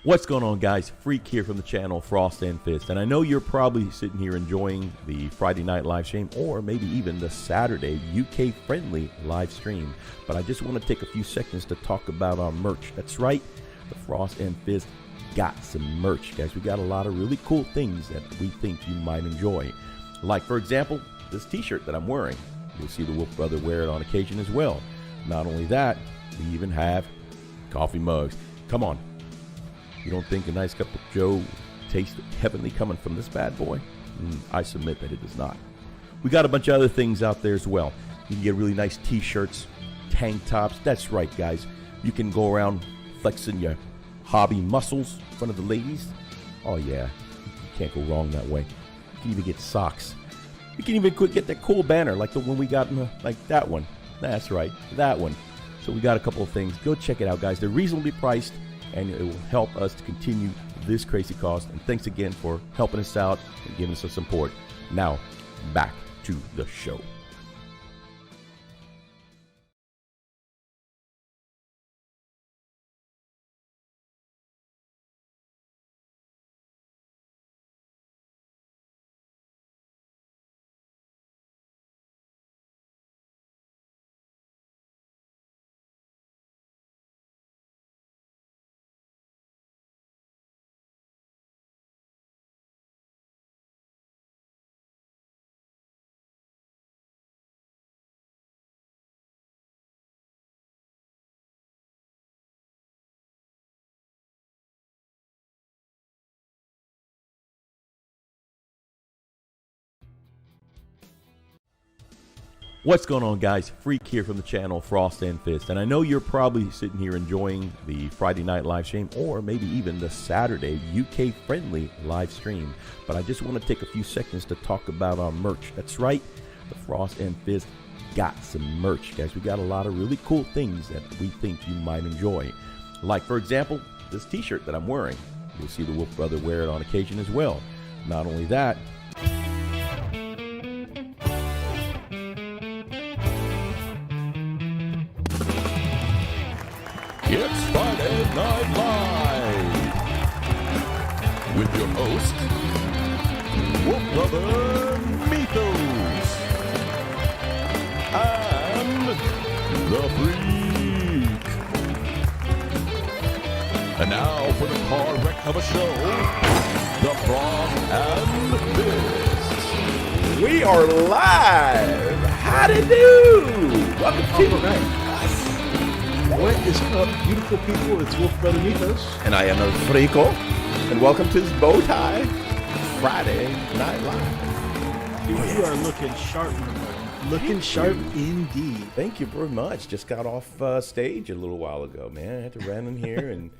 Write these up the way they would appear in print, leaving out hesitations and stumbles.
What's going on, guys? Freak here from the channel Frost and Fist, and I know you're probably sitting here enjoying the Friday night live stream or maybe even the Saturday UK friendly live stream, but I just want to take a few seconds to talk about our merch. That's right, the Frost and Fist got some merch, guys. We got a lot of really cool things that we think you might enjoy, like for example this t-shirt that I'm wearing. You'll see the Wolf Brother wear it on occasion as well. Not only that, we even have coffee mugs. Come on, you don't think a nice cup of Joe tastes heavenly coming from this bad boy? I submit that it does not. We got a bunch of other things out there as well. You can get really nice t-shirts, tank tops. That's right, guys. You can go around flexing your hobby muscles in front of the ladies. Oh yeah, you can't go wrong that way. You can even get socks. You can even get that cool banner like the one we got, like that one. That's right, that one. So we got a couple of things. Go check it out, guys. They're reasonably priced, and it will help us to continue this crazy cause. And thanks again for helping us out and giving us some support. Now, back to the show. What's going on, guys? Freak here from the channel Frost and Fist, and I know you're probably sitting here enjoying the Friday night live stream or maybe even the Saturday UK friendly live stream, but I just want to take a few seconds to talk about our merch. That's right, the Frost and Fist got some merch, guys. We got a lot of really cool things that we think you might enjoy, like for example this t-shirt that I'm wearing. You'll see the Wolf Brother wear it on occasion as well. Not only that, it's Friday Night Live with your host, Wolf Brother Mythos, and the Freak. And now for the car wreck of a show, the Frost and Fist. We are live. Howdy do. Welcome to What is up, beautiful people? It's Wolf Brother Mythos. And I am El Frico. And welcome to this bow tie Friday Night Live. Dude, you are looking sharp, my buddy. Looking sharp indeed. Thank you very much. Just got off stage a little while ago, man. I had to run in here, and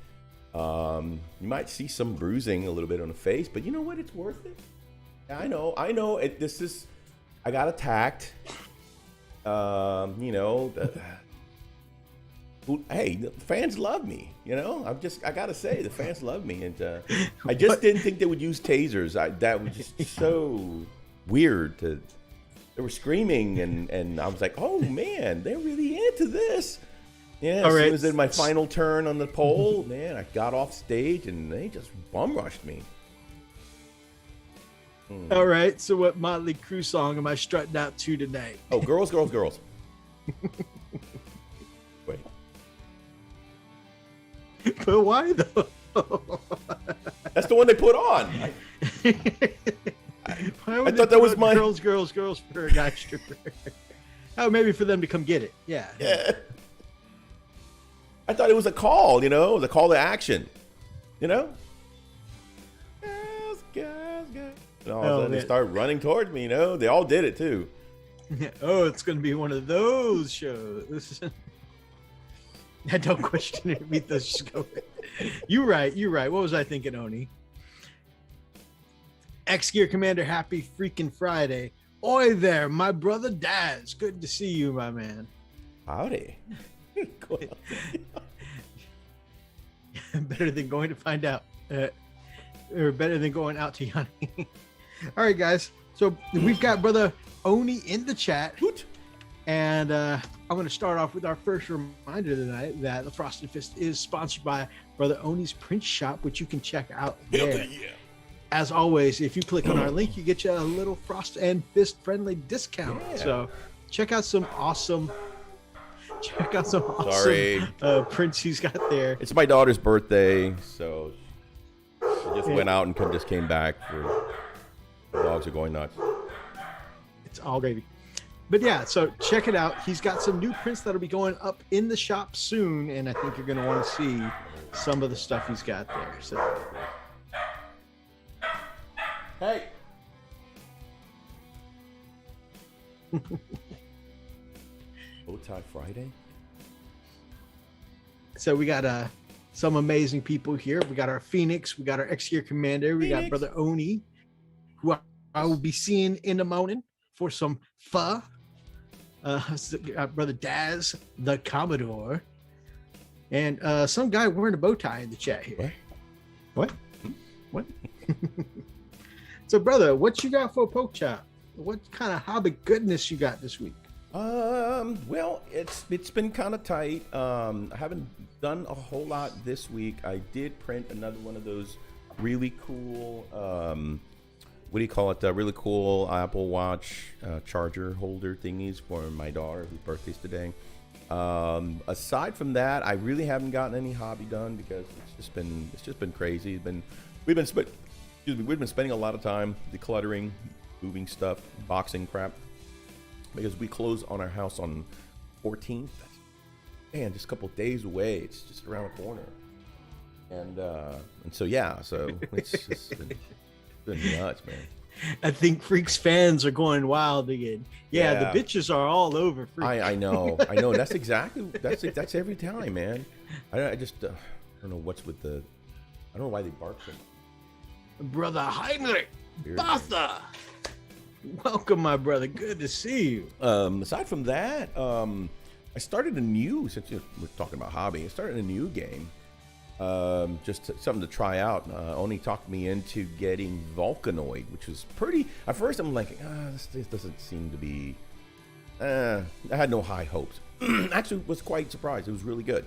you might see some bruising a little bit on the face, but you know what? It's worth it. I know. I got attacked. Hey, the fans love me, you know. I gotta say, the fans love me, and I just didn't think they would use tasers. That was just so weird. They were screaming, and I was like, oh man, they're really into this. Yeah, as soon as in my final turn on the pole, man, I got off stage, and they just bum rushed me. All right, so what Motley Crue song am I strutting out to tonight? Oh, girls, girls, girls. Wait. But why though? That's the one they put on. I thought that was my girls for a guy stripper. Oh, maybe for them to come get it. Yeah. I thought it was a call, you know, the call to action, you know. Girls. And all of a sudden they start running towards me, you know. They all did it too. Oh, it's gonna be one of those shows. I don't question it. Mythos, just go. You're right. What was I thinking, Oni? X-Gear Commander, happy freaking Friday. Oi there, my brother Daz. Good to see you, my man. Howdy. Better than going to find out. Or better than going out to Yanni. All right, guys. So we've got brother Oni in the chat. And I'm going to start off with our first reminder tonight that the Frosted Fist is sponsored by Brother Oni's Print Shop, which you can check out there. Yeah. As always, if you click on our link, you get you a little Frost and Fist friendly discount. Yeah. So check out some awesome Sorry. prints he's got there. It's my daughter's birthday, so I just went out and just came back. The dogs are going nuts. It's all gravy. But yeah, so check it out. He's got some new prints that'll be going up in the shop soon, and I think you're going to want to see some of the stuff he's got there. So, hey. Bowtie Friday. So we got some amazing people here. We got our Phoenix. We got our X-Gear Commander. We got Brother Oni, who I will be seeing in the morning for some pho. Brother Daz, the Commodore, and some guy wearing a bow tie in the chat here. What? So, brother, what you got for a poke chop? What kind of hobby goodness you got this week? Well, it's been kind of tight. I haven't done a whole lot this week. I did print another one of those really cool what do you call it? Really cool Apple Watch charger holder thingies for my daughter, whose birthday's today. Aside from that, I really haven't gotten any hobby done because it's just been crazy. We've been spending a lot of time decluttering, moving stuff, boxing crap, because we close on our house on 14th. Man, just a couple of days away. It's just around the corner, and so yeah, so it's just been nuts, man. I think Freaks fans are going wild again. Yeah, the bitches are all over Freaks. I know. That's every time, man. I just don't know what's with the. I don't know why they bark so much. Brother Heinrich Bartha, welcome, my brother. Good to see you. Aside from that, I started a new. Since we're talking about hobby, I started a new game. Just something to try out. Oni talked me into getting Vulcanoid, which was pretty. At first, I'm like, this doesn't seem to be. I had no high hopes. Actually, was quite surprised. It was really good.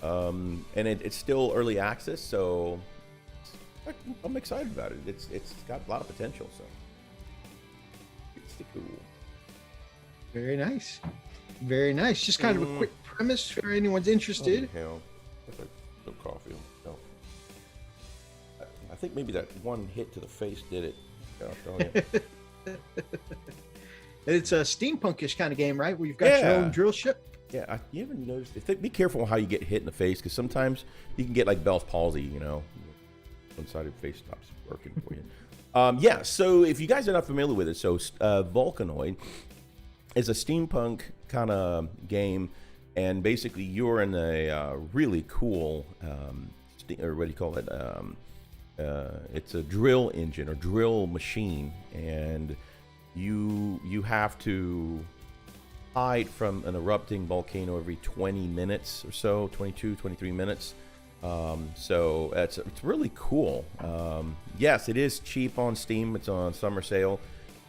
And it's still early access, so I'm excited about it. It's got a lot of potential. So it's cool. Very nice. Very nice. Just kind of a quick premise for anyone's interested. Oh, hell. No coffee. No. I think maybe that one hit to the face did it. It's a steampunkish kind of game, right? Where you've got your own drill ship. Yeah, you ever noticed? Be careful how you get hit in the face, because sometimes you can get like Bell's palsy. One-sided face stops working for you. Yeah. So if you guys are not familiar with it, so Vulcanoid is a steampunk kind of game. And basically, you're in a really cool, or what do you call it? It's a drill engine or drill machine, and you have to hide from an erupting volcano every 20 minutes or so, 22, 23 minutes. So it's really cool. Yes, it is cheap on Steam. It's on summer sale.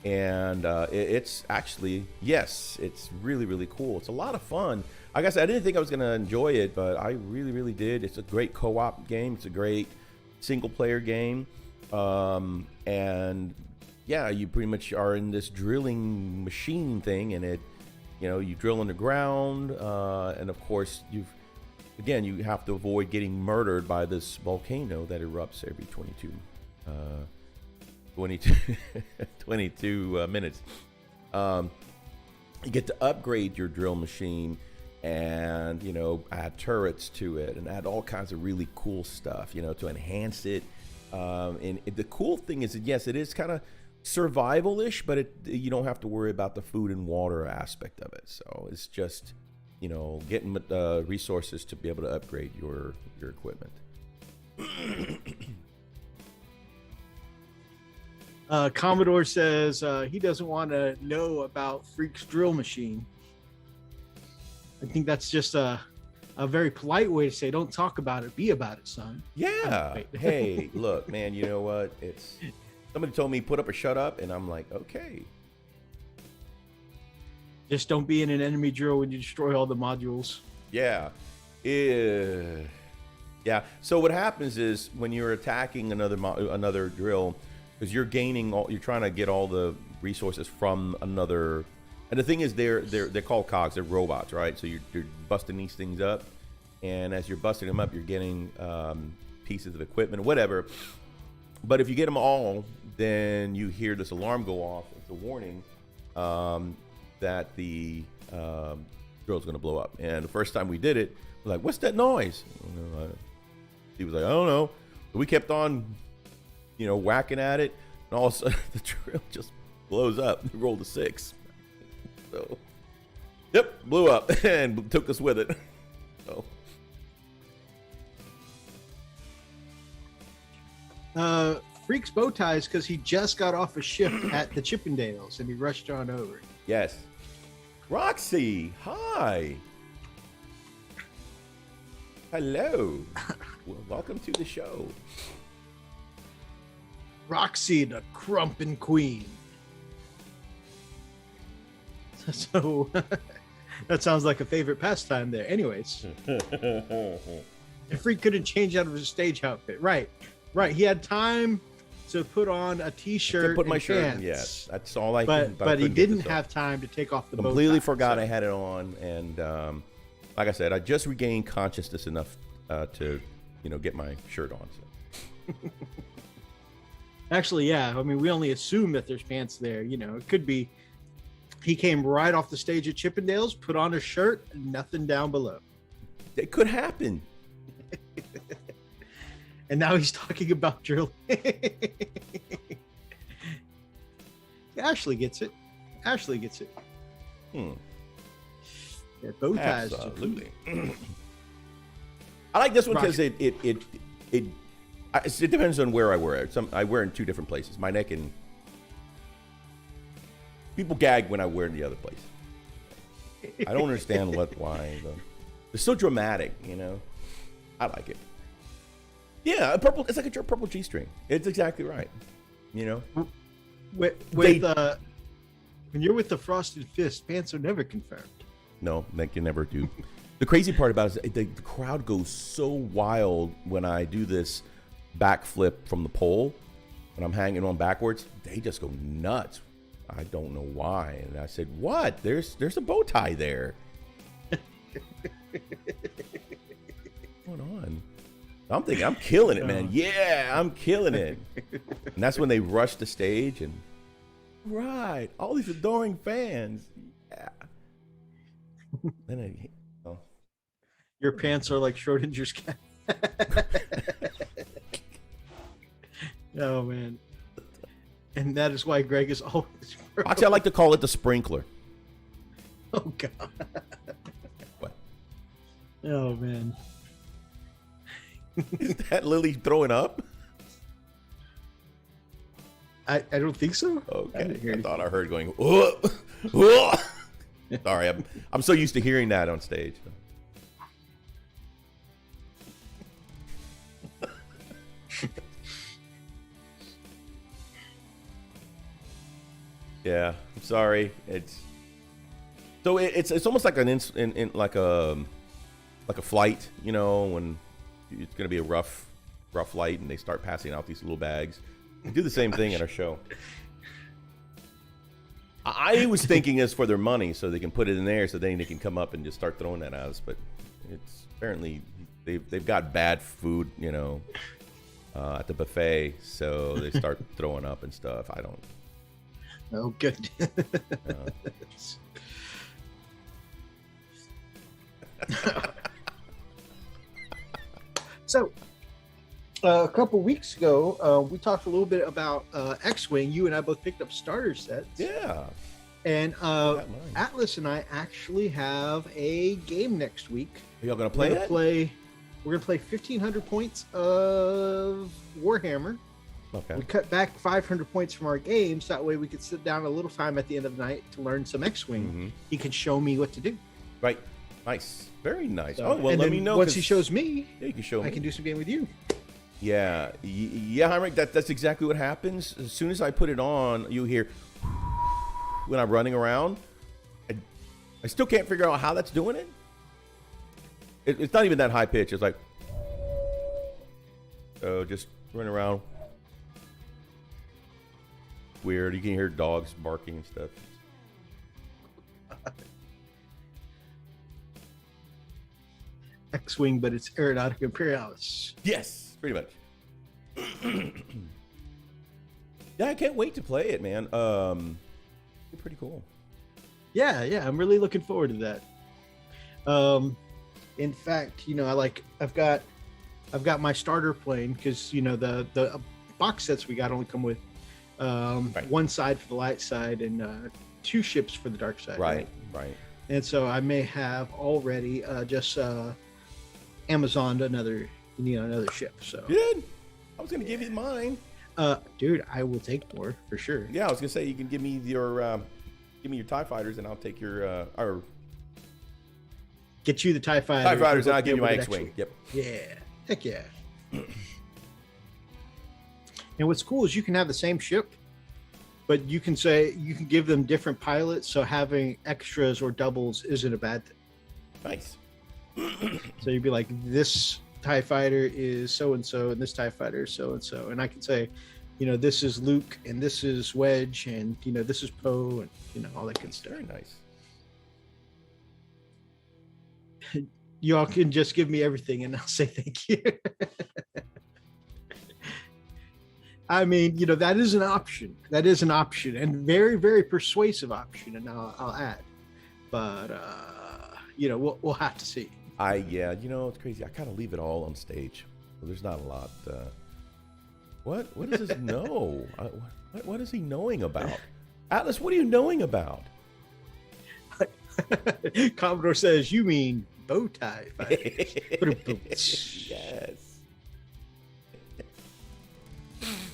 And it's actually, yes, it's really, really cool. It's a lot of fun. Like I said, I didn't think I was going to enjoy it, but I really, really did. It's a great co-op game. It's a great single-player game. And, yeah, you pretty much are in this drilling machine thing, and you drill underground. And, of course, you have to avoid getting murdered by this volcano that erupts every 22 minutes. You get to upgrade your drill machine and add turrets to it and add all kinds of really cool stuff to enhance it. And the cool thing is that, yes, it is kind of survival-ish, but you don't have to worry about the food and water aspect of it. So it's just getting resources to be able to upgrade your equipment. Commodore says he doesn't want to know about Freak's drill machine. I think that's just a very polite way to say, don't talk about it, be about it, son. Yeah. Hey, look, man, you know what? Somebody told me put up or shut up, and I'm like, okay. Just don't be in an enemy drill when you destroy all the modules. Yeah. Yeah. So what happens is when you're attacking another drill, because you're you're trying to get all the resources from another. And the thing is, they're called cogs. They're robots, right? So you're busting these things up, and as you're busting them up, you're getting pieces of equipment, whatever. But if you get them all, then you hear this alarm go off. It's a warning that the drill's going to blow up. And the first time we did it, we're like, "What's that noise?" He was like, "I don't know." So we kept on, whacking at it, and all of a sudden the drill just blows up. We rolled a 6. So, yep, blew up and took us with it. So. Freak's bow ties because he just got off a shift at the Chippendales and he rushed on over. Yes. Roxy, hi. Hello. Well, welcome to the show. Roxy, the Crumpin' Queen. So that sounds like a favorite pastime there. Anyways, and Freak couldn't change out of his stage outfit. Right. He had time to put on a t-shirt. Put my and shirt. pants, Yes, that's all I. But he didn't have time to take off the bow tie. Completely forgot I had it on, and like I said, I just regained consciousness enough to get my shirt on. So. Actually, yeah. I mean, we only assume that there's pants there. It could be. He came right off the stage at Chippendales, put on a shirt, and nothing down below. It could happen. And now he's talking about drilling. Ashley gets it. Yeah, bow ties. Absolutely. I like this one because it depends on where I wear it. I wear in 2 different places. My neck and people gag when I wear it in the other place. I don't understand why. It's so dramatic, I like it. Yeah, purple. It's like a purple G-string. It's exactly right. When you're with the Frosted Fist, pants are never confirmed. No, they can never do. The crazy part about it is the crowd goes so wild when I do this backflip from the pole. When I'm hanging on backwards, they just go nuts. I don't know why. And I said, "What? There's a bow tie there." What's going on? I'm thinking I'm killing it, man. Yeah, I'm killing it. And that's when they rush the stage and all these adoring fans. Yeah. Then Your pants are like Schrodinger's cat. Oh man. And that is why Greg is always actually, I like to call it the sprinkler. Oh god. What? Oh man. Is that Lily throwing up? I don't think so. Okay, I thought I heard going. Sorry, I'm so used to hearing that on stage. Yeah, I'm sorry. It's almost like like a flight, when it's going to be a rough flight and they start passing out these little bags. We do the same thing at our show. I was thinking it's for their money so they can put it in there so then they can come up and just start throwing that at us, but it's apparently they've got bad food, at the buffet, so they start throwing up and stuff. I don't. Oh, good. So, a couple weeks ago, we talked a little bit about X-Wing. You and I both picked up starter sets. Yeah. And Atlas and I actually have a game next week. Are y'all going to play it? We're going to play 1,500 points of Warhammer. Okay. We cut back 500 points from our games. That way we could sit down a little time at the end of the night to learn some X-Wing. Mm-hmm. He can show me what to do. Right. Nice. Very nice. So, well, let me know. Once he shows me, you can show me. I can do some game with you. Yeah. Yeah, Heinrich, that's exactly what happens. As soon as I put it on, you hear when I'm running around. I still can't figure out how that's doing it. It's not even that high pitch. It's like, just running around. Weird. You can hear dogs barking and stuff. X-Wing, but it's Aeronautica Imperialis. Yes, pretty much. Yeah, I can't wait to play it, man. It's pretty cool. Yeah, I'm really looking forward to that. In fact, I've got my starter plane because the box sets we got only come with one side for the light side and 2 ships for the dark side. Right. And so I may have already just Amazoned another ship. So good. I was gonna give you mine. Dude, I will take more for sure. Yeah, I was gonna say you can give me your TIE fighters and I'll take your or get you the TIE fighters. TIE fighters and I'll give you my X-Wing. Yep. Yeah. Heck yeah. And what's cool is you can have the same ship, but you can give them different pilots, so having extras or doubles isn't a bad thing. Nice. So you'd be like, this TIE fighter is so-and-so, and this TIE fighter is so-and-so. And I can say, this is Luke, and this is Wedge, and, this is Poe, and, all that good stuff. Very nice. Y'all can just give me everything, and I'll say thank you. I mean, that is an option. That is an option, and very, very persuasive option, and I'll add. But, we'll have to see. It's crazy. I kind of leave it all on stage. There's not a lot. What does this know? What is he knowing about? Atlas, what are you knowing about? Commodore says, you mean bow tie fighters. Yes.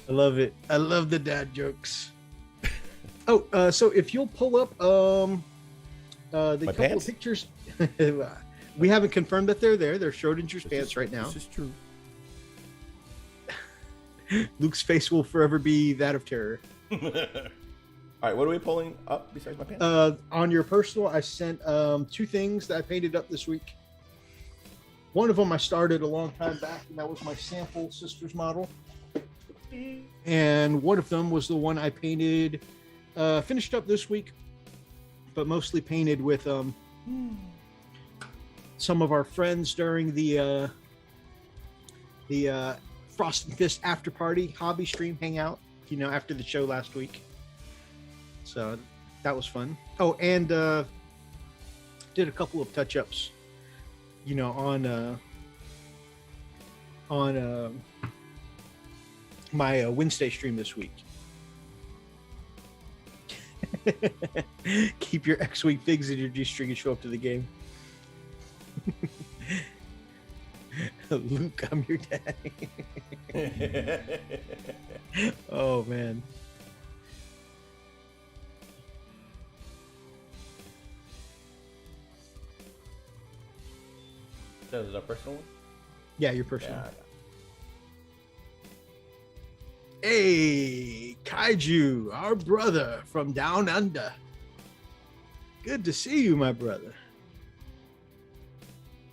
I love it. I love the dad jokes. So if you'll pull up the couple pants? of pictures, we haven't confirmed that they're there. They're Schrodinger's pants right now. This is true. Luke's face will forever be that of terror. All right, what are we pulling up besides my pants? On your personal, I sent 2 things that I painted up this week. One of them I started a long time back, and that was my sample sisters model. And one of them was the one I painted, finished up this week, but mostly painted with some of our friends during the Frost and Fist after party hobby stream hangout, after the show last week. So that was fun. Oh, and did a couple of touch-ups, on my Wednesday stream this week. Keep your X-Wing figs in your G-string and show up to the game. Luke, I'm your daddy. Oh, man. Is that a personal one? Yeah, your personal. Yeah. Hey, Kaiju, our brother from down under. Good to see you, my brother.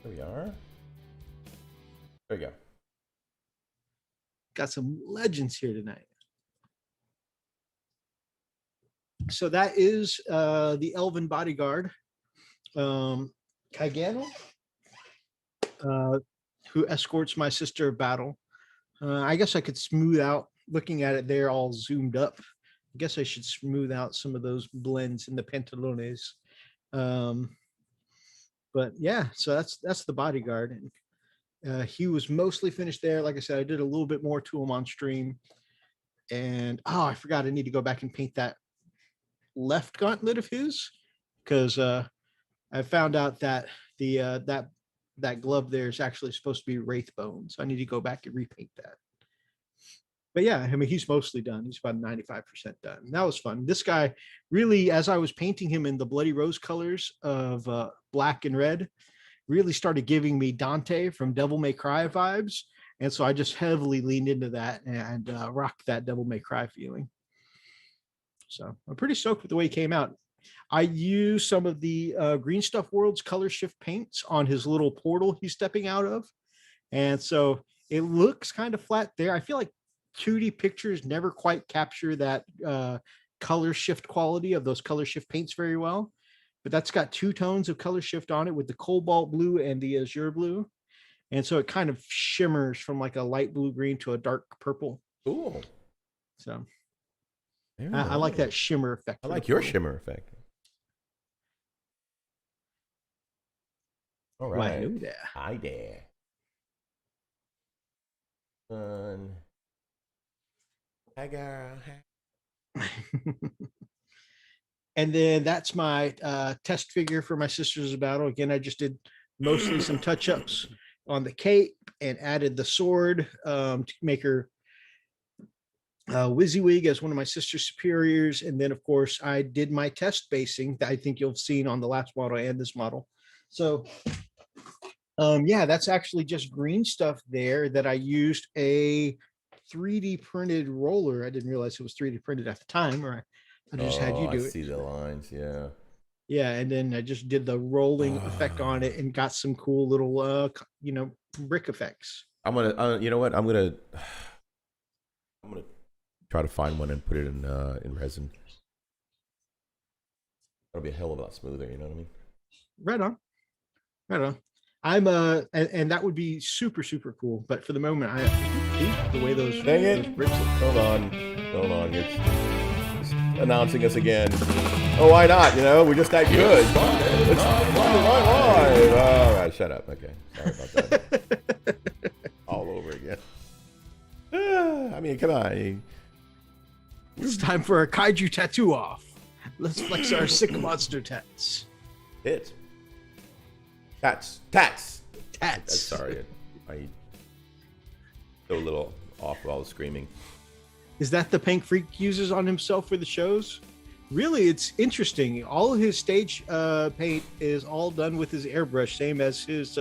There we are. There we go. Got some legends here tonight. So that is the Elven bodyguard, Kaigano, who escorts my sister of battle. I guess I could smooth out, looking at it there all zoomed up. I guess I should smooth out some of those blends in the pantalones. But yeah, so that's the bodyguard. And he was mostly finished there. Like I said, I did a little bit more to him on stream. And I forgot, I need to go back and paint that left gauntlet of his, because I found out that the that glove there is actually supposed to be wraith bone. So I need to go back and repaint that. But yeah, I mean, he's mostly done. He's about 95% done. And that was fun. This guy really, as I was painting him in the bloody rose colors of black and red, really started giving me Dante from Devil May Cry vibes. And so I just heavily leaned into that and rocked that Devil May Cry feeling. So I'm pretty stoked with the way he came out. I use some of the Green Stuff World's color shift paints on his little portal he's stepping out of. And so it looks kind of flat there. I feel like 2D pictures never quite capture that color shift quality of those color shift paints very well. But that's got 2 tones of color shift on it with the cobalt blue and the azure blue. And so it kind of shimmers from like a light blue green to a dark purple. Cool. So I like that shimmer effect. I like your shimmer effect. All right. Hi there. Hi, girl. And then that's my test figure for my Sisters of Battle. Again, I just did mostly some touch-ups on the cape and added the sword to make her WYSIWYG as one of my sister superiors. And then, of course, I did my test basing that I think you've seen on the last model and this model. So, yeah, that's actually just green stuff there that I used a 3D printed roller. I didn't realize it was 3D printed at the time, or I just had you do it. I see the lines, yeah. Yeah, and then I just did the rolling effect on it and got some cool little, brick effects. I'm gonna, you know what? I'm gonna try to find one and put it in resin. That'll be a hell of a lot smoother. You know what I mean? Right on. I'm and that would be super cool. But for the moment, I hate the way those bricks look. Hold on. It's announcing us again. Oh, why not? You know, we're just that good. It's live. All right, shut up. Okay, sorry about that. All over again. I mean, come on. It's time for a kaiju tattoo off. Let's flex our sick monster tats. Tats. Sorry, I go a little off with all the screaming. Is that the paint Freak uses on himself for the shows? Really, it's interesting. All of his stage paint is all done with his airbrush, same as his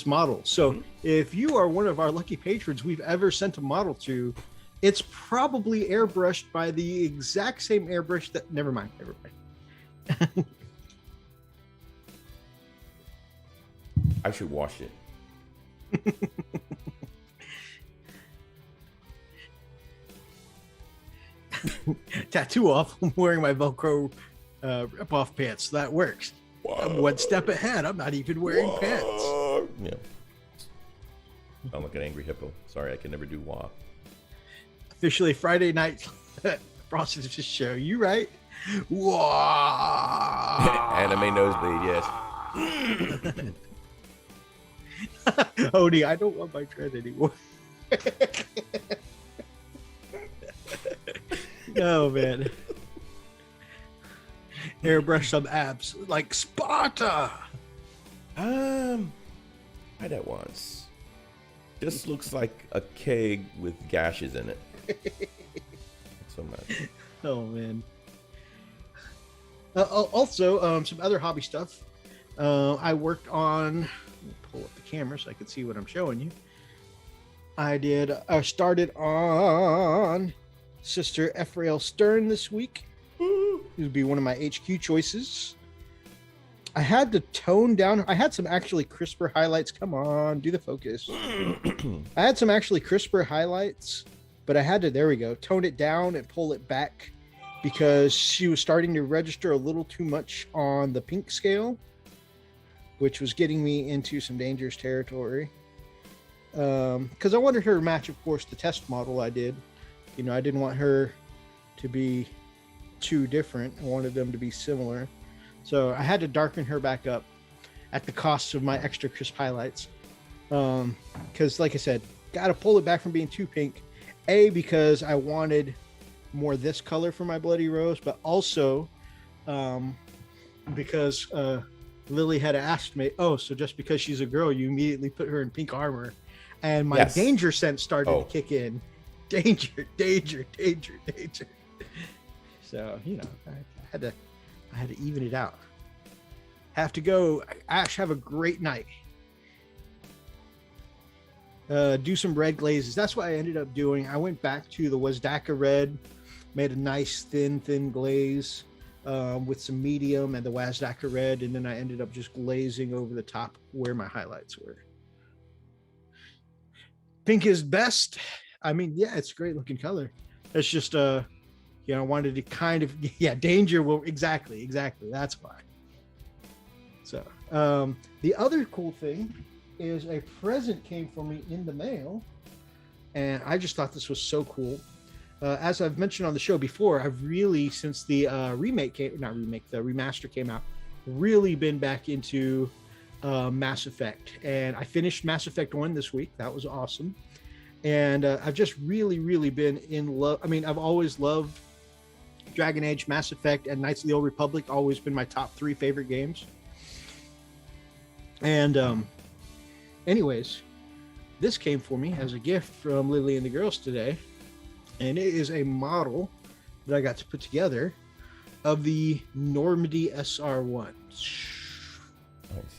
model. So if you are one of our lucky patrons we've ever sent a model to, it's probably airbrushed by the exact same airbrush that... Never mind. I should wash it. Tattoo off. I'm wearing my Velcro rip-off pants. That works. Whoa. I'm one step ahead. I'm not even wearing pants. Yeah. I'm like an angry hippo. Sorry, I can never do wah. Officially Friday night Frosted show. You right? Wah. Anime nosebleed, yes. Odie, I don't want my tread anymore. Oh man. Airbrush some abs like Sparta. I had that once. Just looks like a keg with gashes in it. So much. Oh man. Also, some other hobby stuff. I worked on. Let me pull up the camera so I can see what I'm showing you. I started on Sister Ephrael Stern this week. It would be one of my HQ choices. I had to tone down. I had some actually crisper highlights. Come on, do the focus. I had some actually crisper highlights, but I had to, there we go, tone it down and pull it back because she was starting to register a little too much on the pink scale, which was getting me into some dangerous territory. Because I wanted her to match, of course, the test model I did. You know, I didn't want her to be too different. I wanted them to be similar. So I had to darken her back up at the cost of my extra crisp highlights. Because, like I said, got to pull it back from being too pink. A, because I wanted more this color for my Bloody Rose, but also because Lily had asked me, oh, so just because she's a girl, you immediately put her in pink armor. And my danger sense started to kick in. Danger. So, you know, I had to even it out. Have to go. Ash, have a great night. Do some red glazes. That's what I ended up doing. I went back to the Wazdaka red, made a nice thin glaze. with some medium and the Wazdaka red, and then I ended up just glazing over the top where my highlights were. Pink is best. I mean, yeah, it's a great looking color. It's just I wanted to kind of danger will exactly that's why. So the other cool thing is a present came for me in the mail, and I just thought this was so cool. As I've mentioned on the show before, I've really, since the the remaster came out, really been back into Mass Effect, and I finished Mass Effect 1 this week. That was awesome. And I've just really been in love. I mean, I've always loved Dragon Age, Mass Effect, and Knights of the Old Republic. Always been my top 3 favorite games. And anyways, this came for me as a gift from Lily and the girls today. And it is a model that I got to put together of the Normandy SR1. Nice.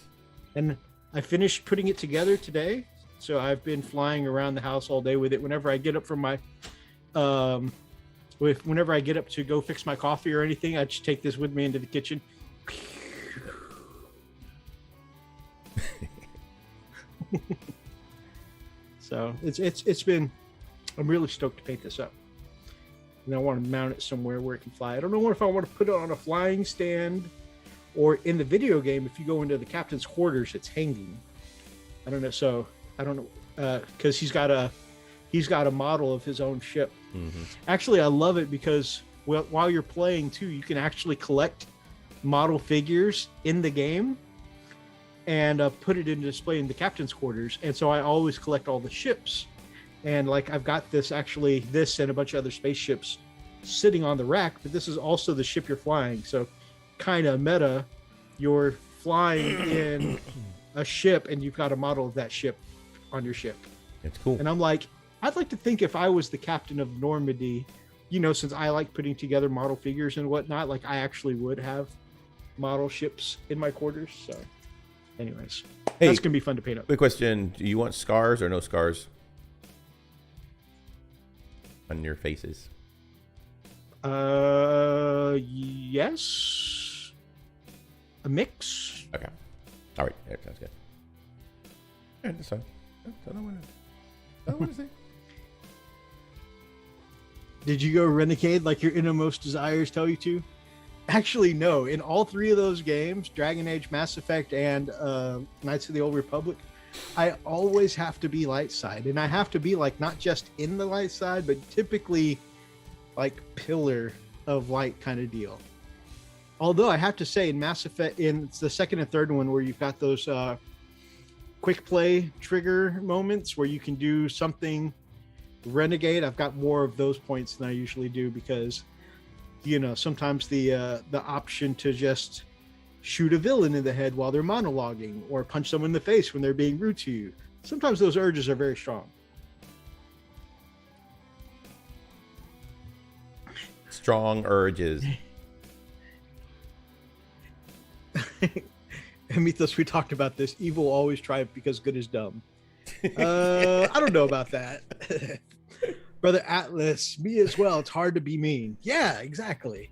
And I finished putting it together today. So I've been flying around the house all day with it. Whenever I get up from my, whenever I get up to go fix my coffee or anything, I just take this with me into the kitchen. So it's been, I'm really stoked to paint this up. And I want to mount it somewhere where it can fly. I don't know if I want to put it on a flying stand, or in the video game, if you go into the captain's quarters, it's hanging. I don't know. So I don't know, because he's got a model of his own ship. Mm-hmm. Actually, I love it because while you're playing too, you can actually collect model figures in the game and put it in display in the captain's quarters. And so I always collect all the ships. And like, I've got this and a bunch of other spaceships sitting on the rack, but this is also the ship you're flying. So kind of meta, you're flying in a ship and you've got a model of that ship on your ship. It's cool. And I'm like, I'd like to think if I was the captain of Normandy, since I like putting together model figures and whatnot, like I actually would have model ships in my quarters. So anyways, that's going to be fun to paint up. Quick question. Do you want scars or no scars on your faces? Yes. A mix. Okay. All right. Yeah, sounds good. Yeah, that's fine. I don't want to say. Did you go renegade like your innermost desires tell you to? Actually, no. In all 3 of those games, Dragon Age, Mass Effect, and Knights of the Old Republic, I always have to be light side. And I have to be like not just in the light side, but typically like pillar of light kind of deal. Although I have to say in Mass Effect, in the second and third one where you've got those quick play trigger moments where you can do something renegade, I've got more of those points than I usually do because, sometimes the option to just shoot a villain in the head while they're monologuing or punch someone in the face when they're being rude to you. Sometimes those urges are very strong. Strong urges. Mythos, we talked about this. Evil will always triumph because good is dumb. I don't know about that. Brother Atlas, me as well. It's hard to be mean. Yeah, exactly.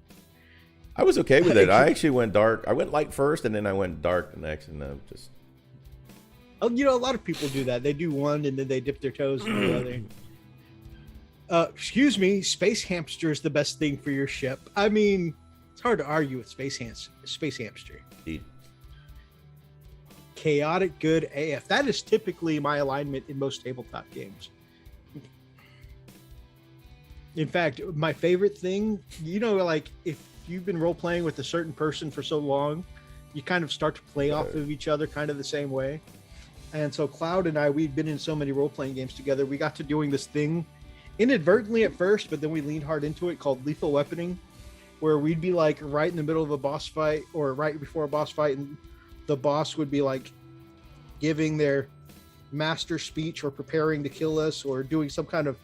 I was okay with it. I actually went dark. I went light first, and then I went dark the next, and then just. Oh, a lot of people do that. They do one, and then they dip their toes in the other. Excuse me, Space Hamster is the best thing for your ship. I mean, it's hard to argue with Space Hamster. Indeed. Chaotic good AF. That is typically my alignment in most tabletop games. In fact, my favorite thing, like if you've been role playing with a certain person for so long, you kind of start to play off of each other kind of the same way. And so Cloud and I, we've been in so many role playing games together. We got to doing this thing inadvertently at first, but then we leaned hard into it, called lethal weaponing, where we'd be like right in the middle of a boss fight or right before a boss fight, and the boss would be like giving their master speech or preparing to kill us or doing some kind of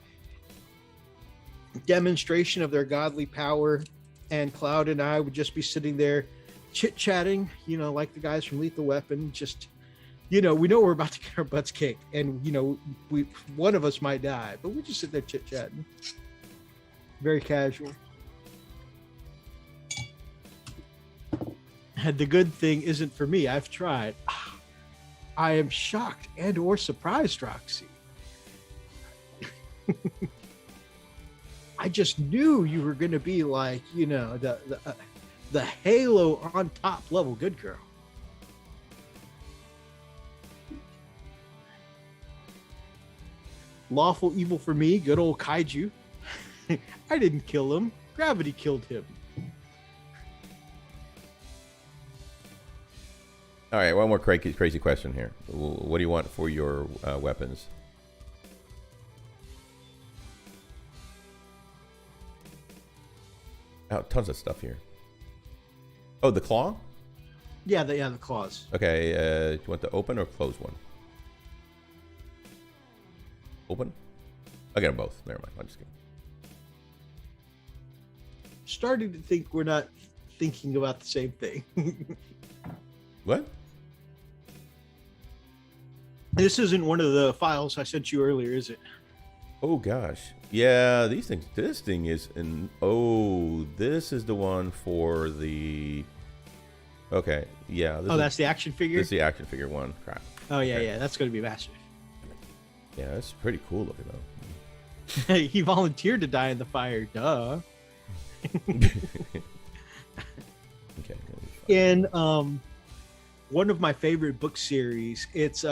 demonstration of their godly power, and Cloud and I would just be sitting there chit-chatting, like the guys from Lethal Weapon, just we know we're about to get our butts kicked, and one of us might die, but we just sit there chit-chatting, very casual. The good thing isn't for me. I've tried. I am shocked and or surprised, Roxy. I just knew you were going to be like, you know, the Halo on top level good girl. Lawful evil for me, good old kaiju. I didn't kill him. Gravity killed him. All right, one more crazy question here. What do you want for your weapons? Oh, tons of stuff here. Oh, the claw? Yeah, the claws. Okay, do you want the open or closed one? Open? I got them both. Never mind. I'm just kidding. Starting to think we're not thinking about the same thing. What? This isn't one of the files I sent you earlier, is it? Oh gosh, yeah. These things. This thing is in. Oh, this is the one for the. Okay, yeah. Oh, that's the action figure. This is the action figure one. Crap. Oh yeah, Okay. yeah. That's going to be massive. Yeah, it's pretty cool looking though. He volunteered to die in the fire. Duh. Okay. In one of my favorite book series, it's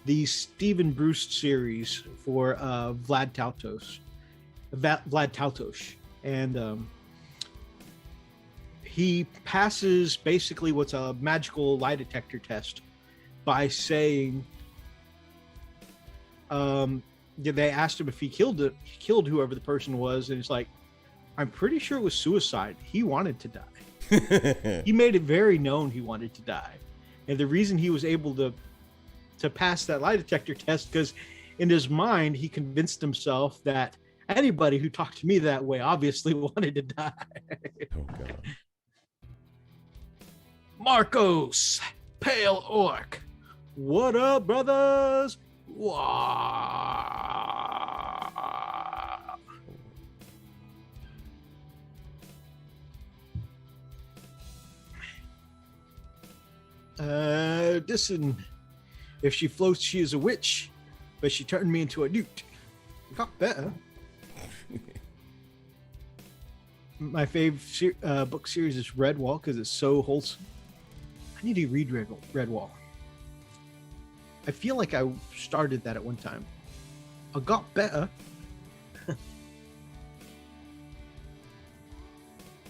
the Stephen Bruce series for Vlad Tautos, and he passes basically what's a magical lie detector test by saying, they asked him if he killed whoever the person was, and he's like, I'm pretty sure it was suicide. He wanted to die. He made it very known he wanted to die, and the reason he was able to pass that lie detector test, because in his mind he convinced himself that anybody who talked to me that way obviously wanted to die. Oh god. Marcos, Pale Orc, what up, brothers? Wow. Listen, if she floats, she is a witch, but she turned me into a newt. Got better. My favorite book series is Redwall because it's so wholesome. I need to read Redwall. I feel like I started that at one time. I got better.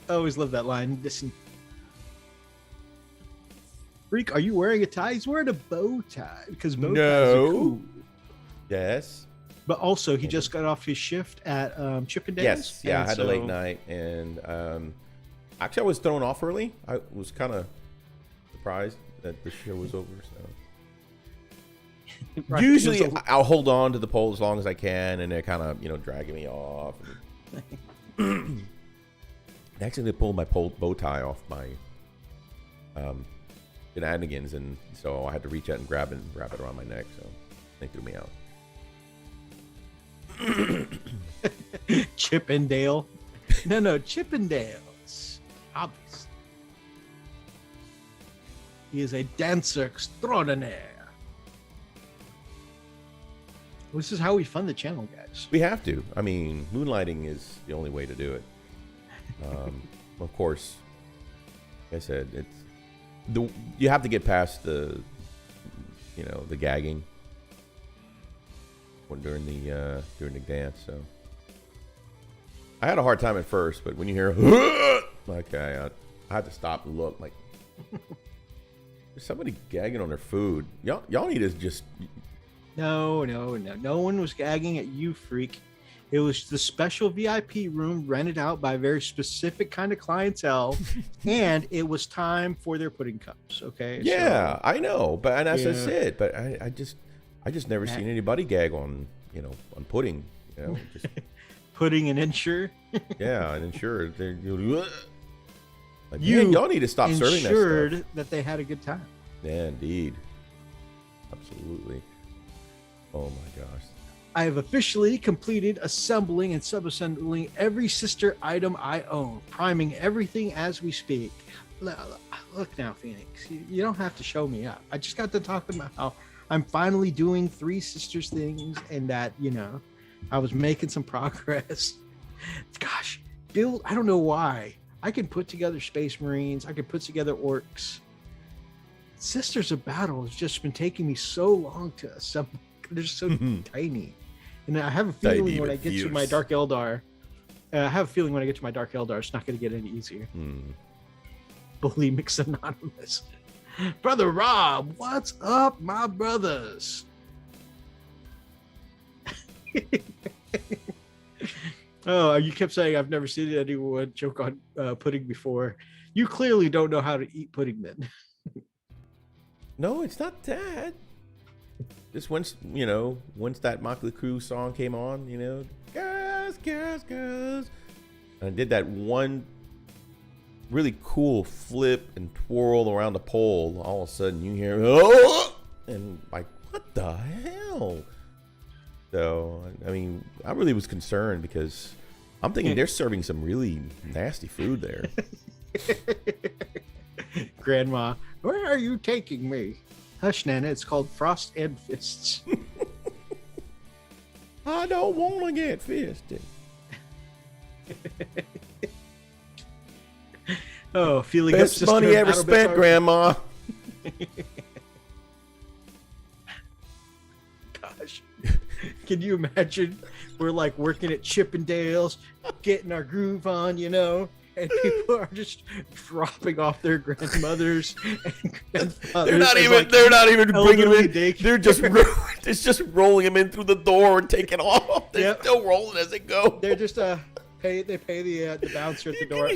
I always love that line. Listen, Freak, are you wearing a tie? He's wearing a bow tie because bow ties are cool. Yes. But also, he just got off his shift at Chippendales. Yes. Yeah, I had a late night, and actually, I was thrown off early. I was kind of surprised that the show was over. So Right. usually, I'll hold on to the pole as long as I can, and they're kind of dragging me off. Actually, they pulled my bow tie off my shenanigans, and so I had to reach out and grab it around my neck. So they threw me out. Chippendale. No, Chippendales. Obviously. He is a dancer extraordinaire. This is how we fund the channel, guys. We have to. I mean, moonlighting is the only way to do it. Of course, like I said, you have to get past the gagging during the dance. So I had a hard time at first, but when you hear okay, I had to stop and look. Like, there's somebody gagging on their food. Y'all need to just. No one was gagging at you, Freak. It was the special VIP room rented out by a very specific kind of clientele, and it was time for their pudding cups. Okay. Yeah, so, I know, but that's it. But I just never seen anybody gag on pudding. Just pudding and ensure. Yeah, and ensure they're like, y'all need to stop serving that stuff. Ensured that they had a good time. Yeah, indeed, absolutely. Oh my gosh. I have officially completed assembling and subassembling every sister item I own, priming everything as we speak. look now, Phoenix. You don't have to show me up. I just got to talking about how I'm finally doing Three Sisters things, and that I was making some progress. Gosh, build. I don't know why. I can put together Space Marines. I can put together Orcs. Sisters of Battle has just been taking me so long to assemble. They're so tiny, and I have a feeling when I get to my Dark Eldar. It's not going to get any easier. Bulimics Anonymous. Brother Rob, what's up, my brothers? Oh, you kept saying I've never seen anyone joke on pudding before. You clearly don't know how to eat pudding, then. No, it's not that. Just once that Motley Crue song came on, girls, girls, girls. And I did that one really cool flip and twirl around the pole. All of a sudden you hear, oh! And like, what the hell? So, I mean, I really was concerned because I'm thinking they're serving some really nasty food there. Grandma, where are you taking me? Hush, Nana, it's called Frost and Fists. I don't want to get fisted. Oh, feeling best money ever spent, Grandma. Gosh, can you imagine? We're like working at Chippendales, getting our groove on, and people are just dropping off their grandmothers and grandfathers. They're not even bringing them in. They're just it's just rolling them in through the door and taking off. They're still rolling as they go. They're just they pay the bouncer at the door.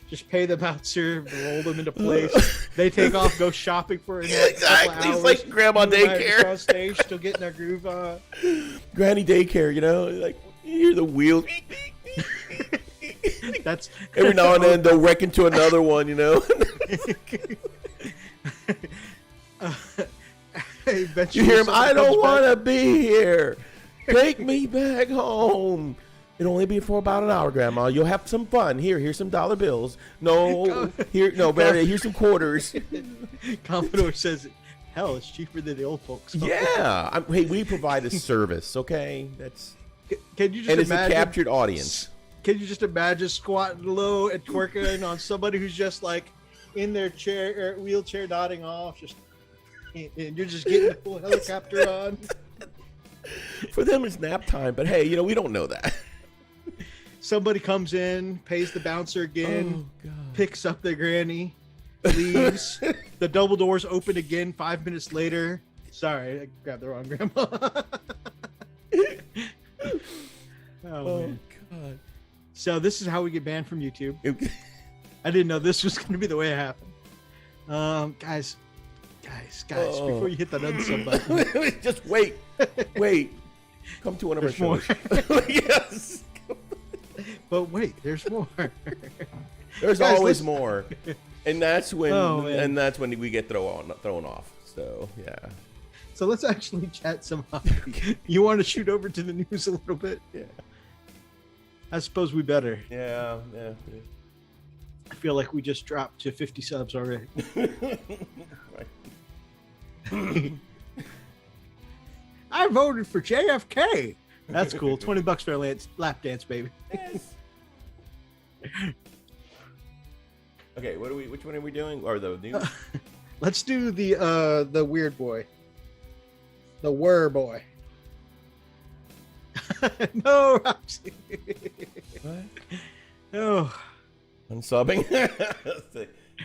Just pay the bouncer, roll them into place. They take off, go shopping for exactly. It's like grandma daycare. On stage, still getting their groove on. Granny daycare, like you hear the wheels. That's every now and then they'll wreck into another one, You hear him, I don't want to be here. Take me back home. It'll only be for about an hour, Grandma. You'll have some fun. Here's some dollar bills. Here's some quarters. Commodore says, hell, it's cheaper than the old folks. Yeah. Hey, we provide a service, okay? Can you just and imagine, it's a captured audience. Can you just imagine squatting low and twerking on somebody who's just like in their chair or wheelchair nodding off, and you're just getting the full helicopter on? For them, it's nap time, but hey, we don't know that. Somebody comes in, pays the bouncer again, picks up their granny, leaves. The double doors open again 5 minutes later. Sorry, I grabbed the wrong grandma. Oh, God. So this is how we get banned from YouTube. I didn't know this was going to be the way it happened. Guys, before you hit that unsub button. Just wait. Come to one of our shows. Yes. But wait, there's more. There's always more. And that's when we get thrown off. So, yeah. So let's actually chat some hockey. You want to shoot over to the news a little bit? Yeah. I suppose we better. Yeah. I feel like we just dropped to 50 subs already. I voted for JFK. That's cool. $20 for a lap dance, baby. Yes. Okay, which one are we doing? Or the news? Let's do the weird boy. The Wurr boy. No, Roxy. What? No. Unsubbing?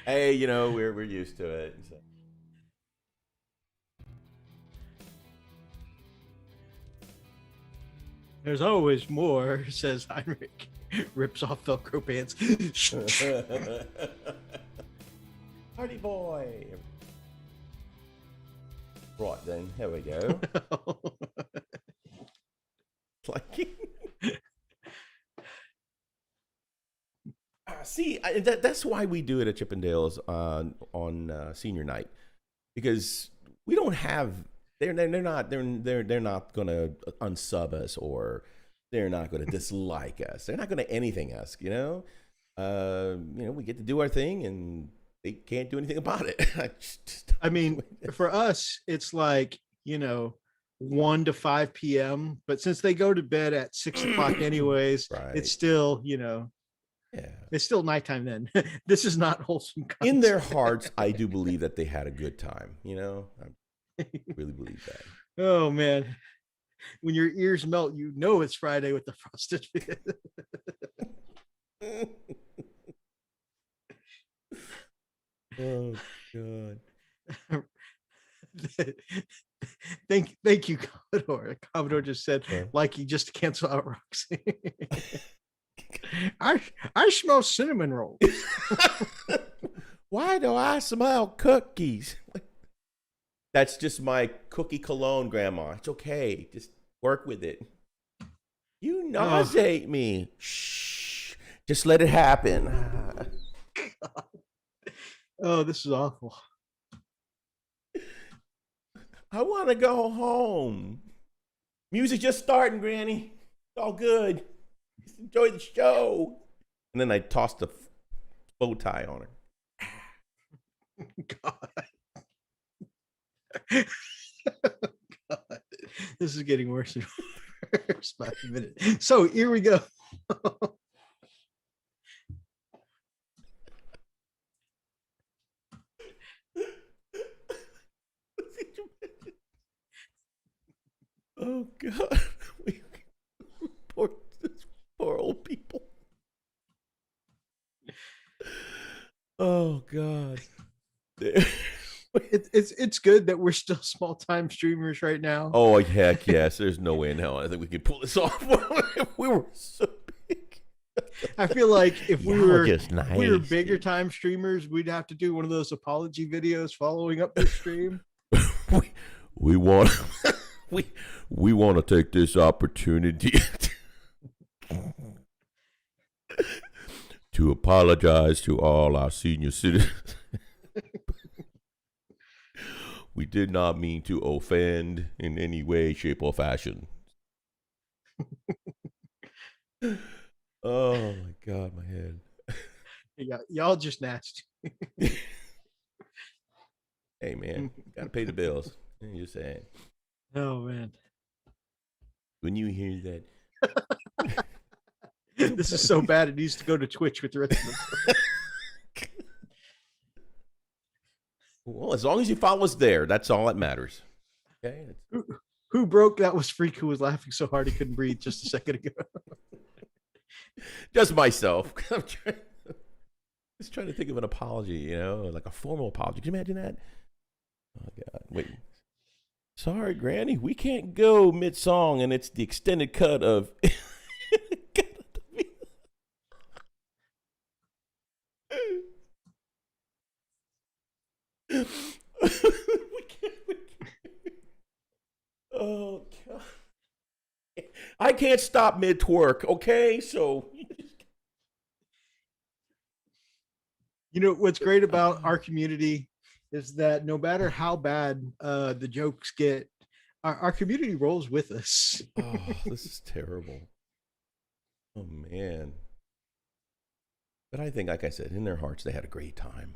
Hey, we're used to it. So. There's always more, says Heinrich. Rips off Velcro pants. Party boy. Right then, here we go. See, that's why we do it at Chippendales on senior night, because we don't have. They're not going to unsub us, or they're not going to dislike us. They're not going to anything us, We get to do our thing, and they can't do anything about it. I mean, for us, it's like 1 to 5 p.m. But since they go to bed at 6 o'clock anyways, right. it's still it's still nighttime then. This is not wholesome content. In their hearts, I do believe that they had a good time. I really believe that. Oh man, when your ears melt, it's Friday with the frosted fit. Oh God. Thank you, Commodore. Commodore just said, like he just cancel out Roxy. I smell cinnamon rolls. Why do I smell cookies? That's just my cookie cologne, Grandma. It's okay. Just work with it. You nauseate me. Shh. Just let it happen. God. Oh, this is awful. I want to go home. Music just starting, Granny. It's all good. Just enjoy the show. And then I tossed the bow tie on her. God. God. This is getting worse and worse by the minute. So here we go. Oh God, poor old people. Oh God, it's good that we're still small time streamers right now. Oh heck yes, there's no way in hell I think we could pull this off. We were so big. I feel like if we were bigger dude. Time streamers, we'd have to do one of those apology videos following up the stream. we want. We want to take this opportunity to apologize to all our senior citizens. We did not mean to offend in any way, shape, or fashion. Oh my God, my head. Yeah, y'all just nasty. Hey man, gotta pay the bills. I'm just saying. Oh man. When you hear that, this is so bad it needs to go to Twitch with the rest of them. Well, as long as you follow us there, that's all that matters. Okay. Who broke? That was Freak, who was laughing so hard he couldn't breathe just a second ago. Just myself. I'm just trying to think of an apology, like a formal apology. Can you imagine that? Oh God, wait. Sorry, Granny, we can't go mid-song, and it's the extended cut of. we can't. Oh God! I can't stop mid-twerk. Okay, so. What's great about our community is that no matter how bad the jokes get, our community rolls with us. Oh, this is terrible. Oh man. But I think, like I said, in their hearts, they had a great time.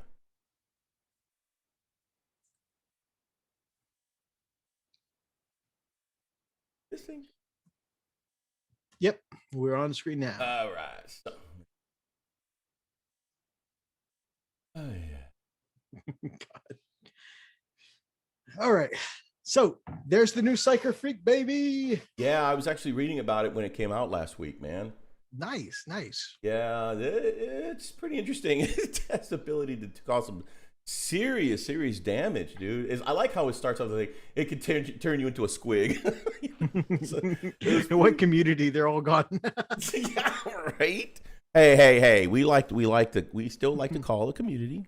This thing? Yep, we're on the screen now. All right. So. Oh yeah. God. All right. So there's the new Psyker Freak, baby. Yeah, I was actually reading about it when it came out last week, man. Nice. Yeah, it's pretty interesting. It has the ability to cause some serious damage, dude. I like how it starts off like it could turn you into a squig. In what community? They're all gone. Yeah, right. Hey. We still like to call a community.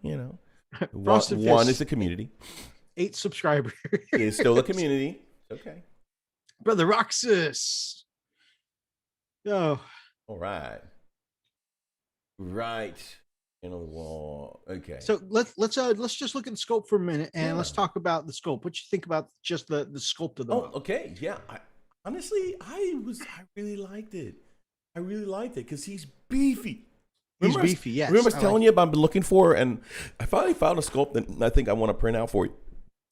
One is a community. 8 subscribers. It's still a community. Okay. Brother Roxas. Oh. All right. Right. In the wall. Okay. So let's just look at the scope for a minute and let's talk about the scope. What you think about just the sculpt of the model? Okay. Yeah. I really liked it. I really liked it because he's beefy. He's beefy, yes. Remember I was telling you about I've been looking for, and I finally found a sculpt that I think I want to print out for you.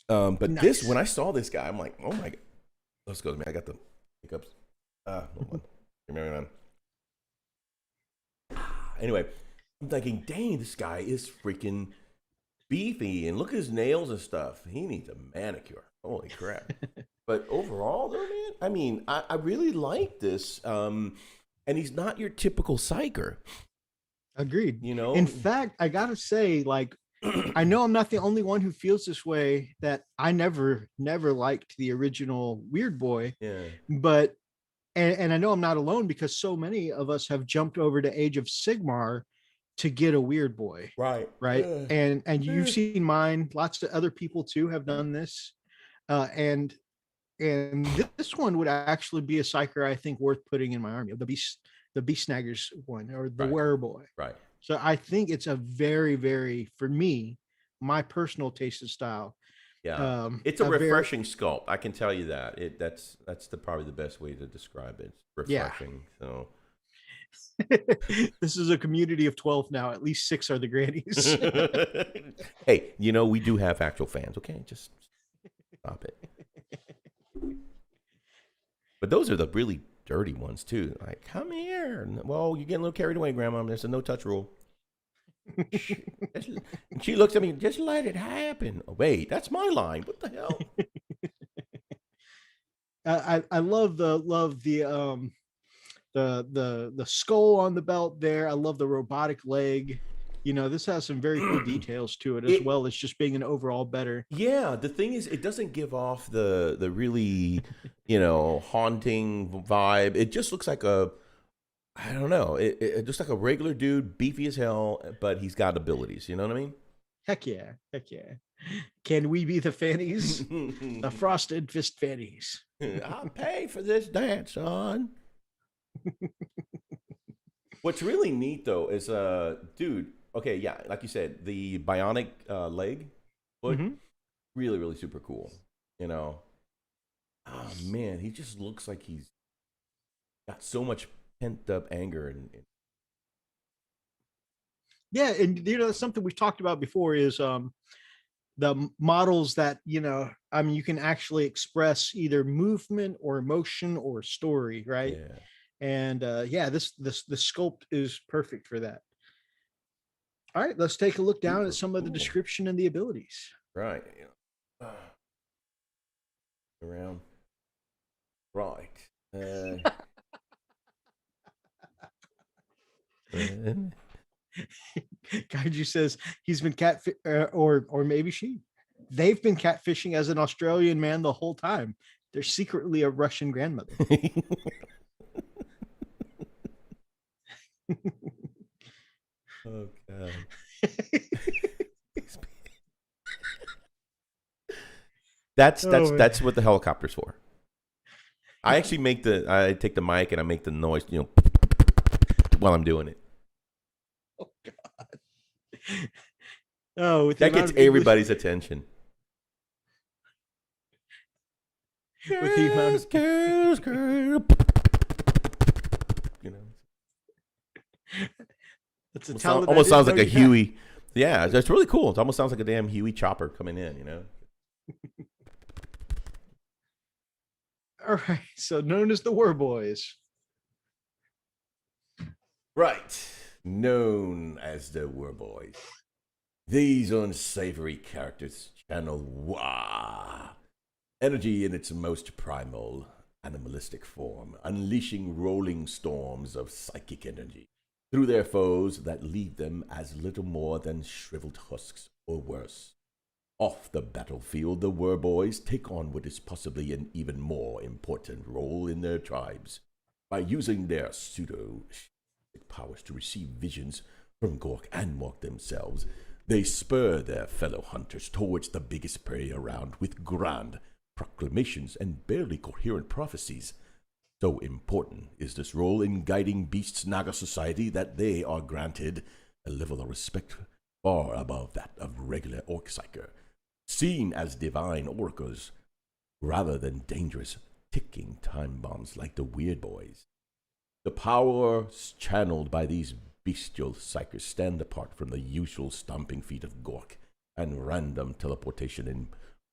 But nice. When I saw this guy, I'm like, oh my God. Let's go, man. I got the hiccups. Hold on. Anyway, I'm thinking, dang, this guy is freaking beefy, and look at his nails and stuff. He needs a manicure. Holy crap. But overall, though, man, I mean, I really like this. And he's not your typical psyker. Agreed. You know? In fact, I got to say, like, I know I'm not the only one who feels this way, that I never liked the original Weird Boy. Yeah. But, and I know I'm not alone, because so many of us have jumped over to Age of Sigmar to get a Weird Boy. Right. And you've seen mine. Lots of other people too have done this. And this one would actually be a psyker I think worth putting in my army. The Beast Snaggers one, or the Wurr Boy. Right. So I think it's a very, very, for me, my personal taste and style. Yeah, it's a refreshing sculpt. I can tell you that. That's probably the best way to describe it. It's refreshing. Yeah. So this is a community of 12 now. At least 6 are the grannies. Hey, you know, we do have actual fans. Okay, just stop it. But those are the really dirty ones too. Like, come here. Well, you're getting a little carried away, Grandma. There's a no touch rule. She looks at me. Just let it happen. Oh, wait, that's my line. What the hell? I love the skull on the belt there. I love the robotic leg. You know, this has some very cool details to it, as well as just being an overall better. Yeah, the thing is, it doesn't give off the really, you know, haunting vibe. It just looks like I don't know. It looks like a regular dude, beefy as hell, but he's got abilities. You know what I mean? Heck yeah. Can we be the fannies? The frosted fist fannies. I'll pay for this dance, son. What's really neat though is, dude. Okay, yeah, like you said, the bionic leg foot, really, really super cool. You know, oh man, he just looks like he's got so much pent up anger and yeah, and you know, something we've talked about before is the models that, you know, I mean, you can actually express either movement or emotion or story, right? Yeah. And this sculpt is perfect for that. All right, let's take a look down at some of the description and the abilities. Right. Around. Right. Kaiju says he's been or maybe they've been catfishing as an Australian man the whole time. They're secretly a Russian grandmother. Oh God. That's what the helicopter's for. I actually I take the mic and I make the noise, you know, while I'm doing it. Oh God. Oh, that gets everybody's attention. With the amount of you know. It's almost sounds like a Huey. Yeah, that's really cool. It almost sounds like a damn Huey chopper coming in, you know. All right, so known as the Wurr Boys. Right, known as the Wurr Boys. These unsavory characters channel energy in its most primal, animalistic form, unleashing rolling storms of psychic energy through their foes that leave them as little more than shriveled husks or worse. Off the battlefield, the Wurr Boys take on what is possibly an even more important role in their tribes. By using their powers to receive visions from Gork and Mork themselves, they spur their fellow hunters towards the biggest prey around with grand proclamations and barely coherent prophecies. So important is this role in guiding Beasts Naga society that they are granted a level of respect far above that of regular orc psyker, seen as divine orcas rather than dangerous ticking time bombs like the Weird Boys. The powers channeled by these bestial psychers stand apart from the usual stomping feet of Gork and random teleportation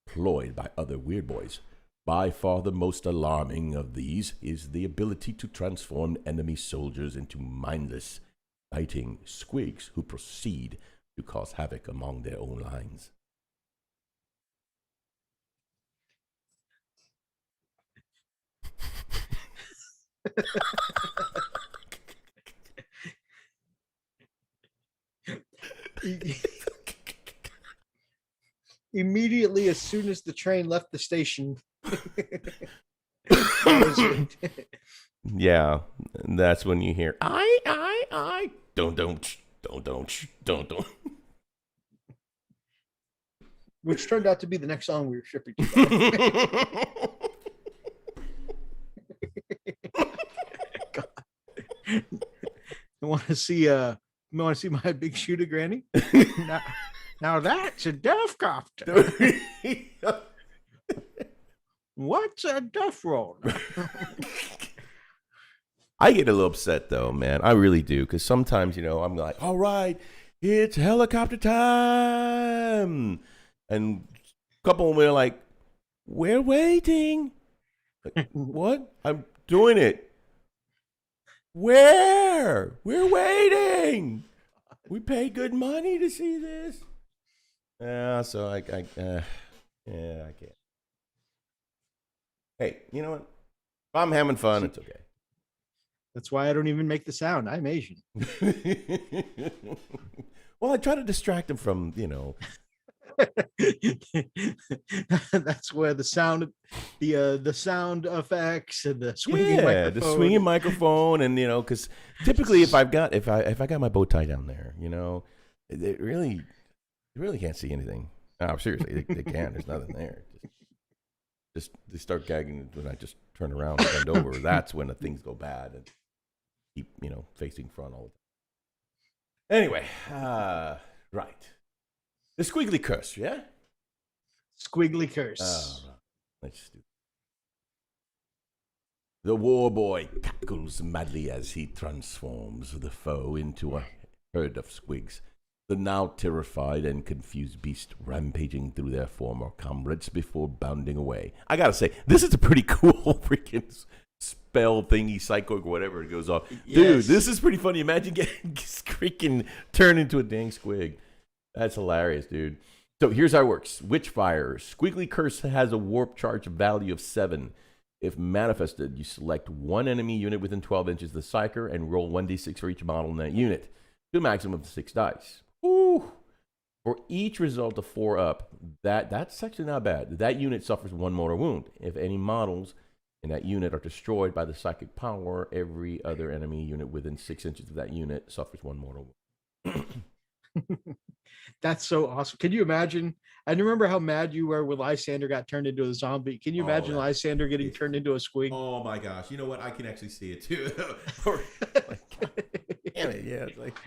employed by other weird boys. By far the most alarming of these is the ability to transform enemy soldiers into mindless, fighting squigs who proceed to cause havoc among their own lines. Immediately, as soon as the train left the station. Yeah, that's when you hear I don't. Which turned out to be the next song we were shipping to. I want to see my big shooter granny. Now that's a death copter. What's a death roll? I get a little upset though, man. I really do, because sometimes, I'm like, all right, it's helicopter time, and a couple of them are like, we're waiting. Like, what? I'm doing it. Where? We're waiting. We pay good money to see this. Yeah, so I can't. Hey, you know what? If I'm having fun, it's okay. That's why I don't even make the sound. I'm Asian. Well, I try to distract them from, That's where the sound effects and the swinging microphone. The swinging microphone, and because typically if I got my bow tie down there, they really can't see anything. No, seriously, they can't. There's nothing there. Just they start gagging when I just turn around and bend over. That's when the things go bad and keep facing front all the time. Anyway, right. The squiggly curse, yeah? Squiggly curse. Let's do it. The war boy cackles madly as he transforms the foe into a herd of squigs. The now terrified and confused beast rampaging through their former comrades before bounding away. I gotta say, this is a pretty cool freaking spell thingy, psycho, whatever it goes off. Yes. Dude, this is pretty funny. Imagine getting freaking turned into a dang squig. That's hilarious, dude. So here's how it works. Witchfire. Squiggly Curse has a warp charge value of 7. If manifested, you select one enemy unit within 12 inches of the psyker and roll 1d6 for each model in that unit, to a maximum of 6 dice. Ooh. For each result of 4 up, that's actually not bad. That unit suffers 1 mortal wound. If any models in that unit are destroyed by the psychic power, every other enemy unit within 6 inches of that unit suffers 1 mortal wound. That's so awesome. Can you imagine? I remember how mad you were when Lysander got turned into a zombie. Can you imagine Lysander getting turned into a squig? Oh my gosh. You know what? I can actually see it too. Damn it. Yeah. It's like,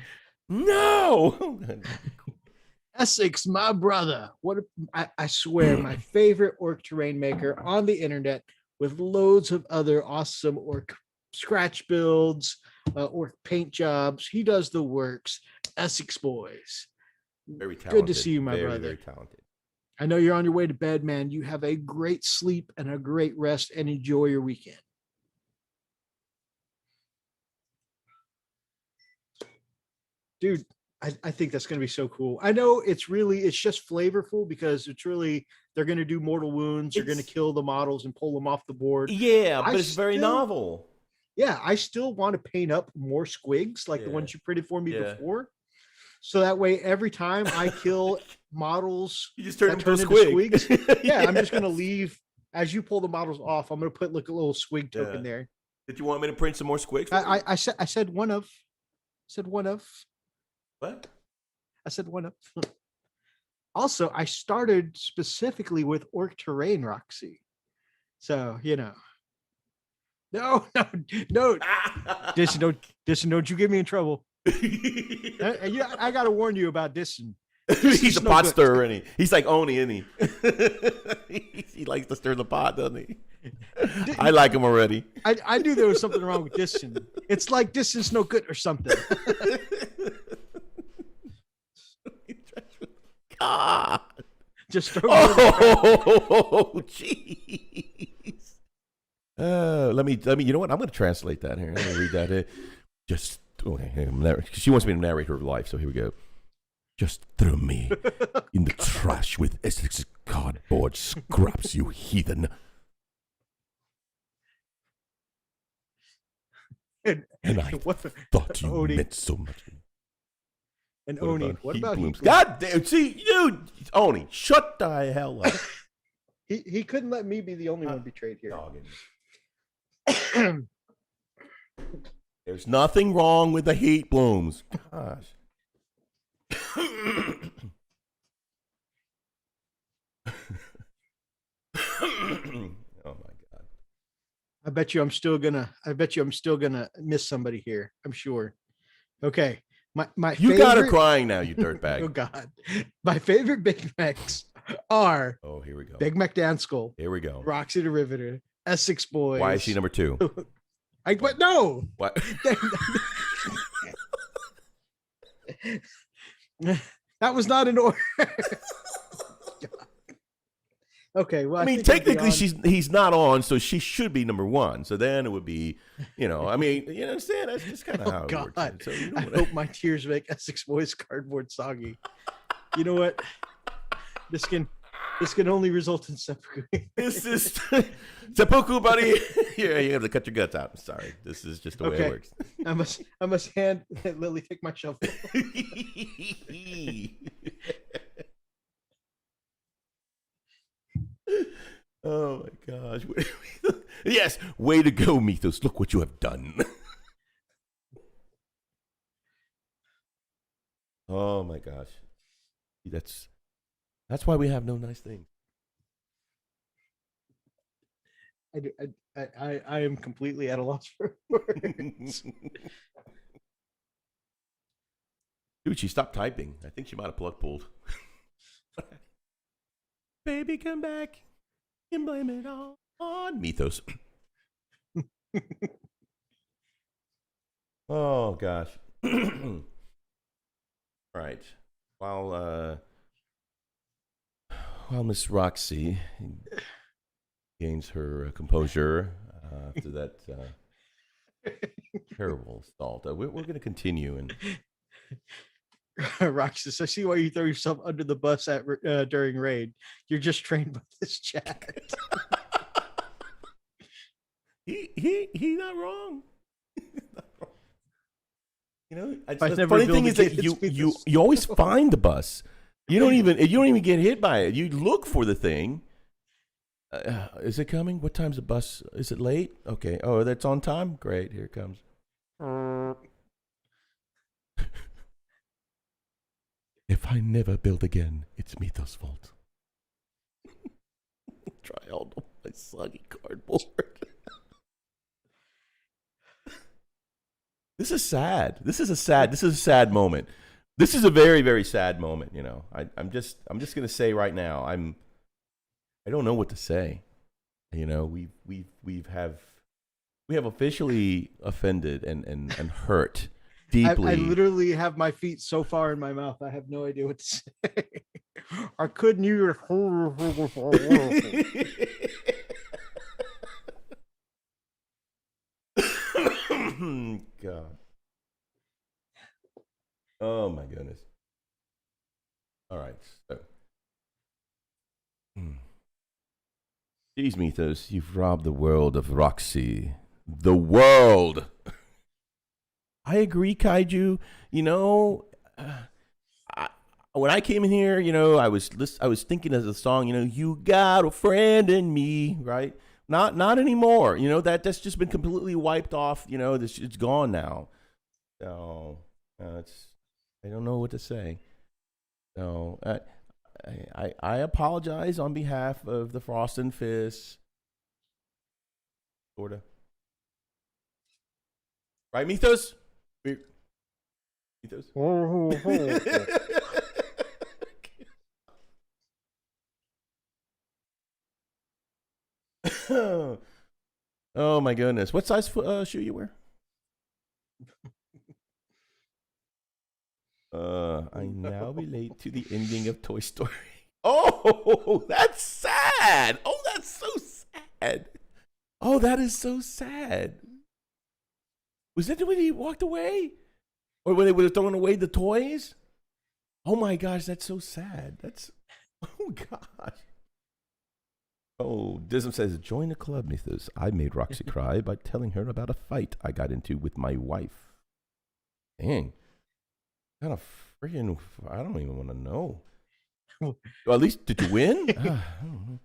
no. Essex, my brother. I swear, my favorite orc terrain maker on the internet, with loads of other awesome orc scratch builds, orc paint jobs. He does the works. Essex Boyz. Very talented. Good to see you, my brother. Very talented. I know you're on your way to bed, man. You have a great sleep and a great rest, and enjoy your weekend. Dude, I think that's going to be so cool. I know it's just flavorful because they're going to do mortal wounds. They're going to kill the models and pull them off the board. Yeah, but it's very novel. Yeah, I still want to paint up more squigs like the ones you printed for me before. So that way, every time I kill models, you just turn into squigs. I'm just going to leave. As you pull the models off, I'm going to put like a little squig token there. Did you want me to print some more squigs? I said one of. What? I said one of. Also, I started specifically with Orc Terrain Roxy. So, No. Dissing, don't you get me in trouble. I got to warn you about Dissing. He's a pot stirrer, isn't he? He's like Oni, isn't he? He likes to stir the pot, doesn't he? I like him already. I knew there was something wrong with Dissing. It's like Dissing's no good or something. God. Just throw Oh, jeez. Let me. You know what? I'm going to translate that here. Let me read that here. Just okay. She wants me to narrate her life, so here we go. Just throw me in the trash with Essex cardboard scraps, you heathen. And I thought you meant so much. And Oni, what about heat blooms? God damn, see, you, Oni, shut the hell up. He couldn't let me be the only one betrayed here. There's nothing wrong with the heat blooms. Gosh. Oh my God. I bet you I'm still gonna miss somebody here. I'm sure. Okay. My you got her crying now, you dirtbag. Oh God. My favorite Big Macs are here we go. Big Mac Dan Skull. Here we go. Roxy the Riveter. Essex Boys. Why is she number 2? But no. What? That was not in order. Okay, well, I mean, technically, he's not on, so she should be number 1. So then it would be, I mean, you understand? That's just kind of how it works. So, I hope my tears make Essex Boys cardboard soggy. You know what? This can only result in seppuku. This is seppuku, buddy. Yeah, you have to cut your guts out. I'm sorry. This is just the way it works. I must hand Lily take my shovel. Oh my gosh. Yes, way to go, Mythos. Look what you have done. Oh my gosh. That's why we have no nice things. I am completely at a loss for words. Dude, she stopped typing. I think she might have plug pulled. Baby, come back and blame it all on Mythos. Oh gosh. Right. While Miss Roxy gains her composure after that terrible assault, we're going to continue. And Roxy, I see why you throw yourself under the bus during raid. You're just trained by this chat. He's not wrong. The funny thing is that you always find the bus. You don't even get hit by it. You look for the thing. Is it coming? What time's the bus? Is it late? Okay. Oh, that's on time? Great. Here it comes. If I never build again, it's Mythos' fault. Try all my soggy cardboard. This is sad. This is a sad moment. This is a very, very sad moment. I'm just gonna say right now, I don't know what to say. We have officially offended and hurt deeply. I literally have my feet so far in my mouth, I have no idea what to say. Or couldn't you? God. Oh my goodness. All right. So. Jeez, Mythos, you've robbed the world of Roxy. The world. I agree, Kaiju. When I came in here, I was thinking of the song. You got a friend in me, right? Not anymore. That's just been completely wiped off. It's gone now. So I don't know what to say. So I apologize on behalf of the Frost and Fist. Sorta. Right, Mythos? Mythos? Oh my goodness. What size shoe you wear? I now relate to the ending of Toy Story. Oh, that's sad. Oh, that's so sad. Oh, that is so sad. Was that when he walked away? Or when they were throwing away the toys? Oh my gosh, that's so sad. That's, oh gosh. Oh, Dism says, join the club, Mythos. I made Roxy cry by telling her about a fight I got into with my wife. Dang. Kind of freaking, I don't even want to know. Well, at least, did you win? I don't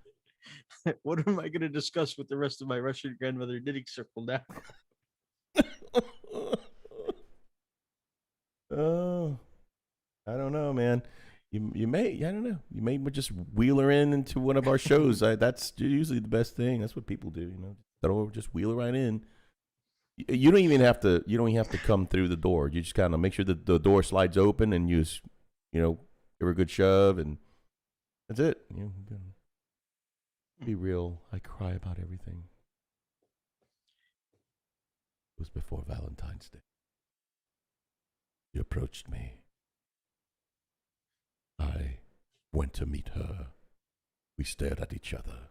know. What am I going to discuss with the rest of my Russian grandmother knitting circle now? Oh, I don't know, man. You may, I don't know. You may just wheel her into one of our shows. That's usually the best thing. That's what people do, you know. They'll just wheel her right in. You don't even have to. You don't even have to come through the door. You just kind of make sure that the door slides open, and you just, you know, give her a good shove, and that's it. You know, be real. I cry about everything. It was before Valentine's Day. She approached me. I went to meet her. We stared at each other,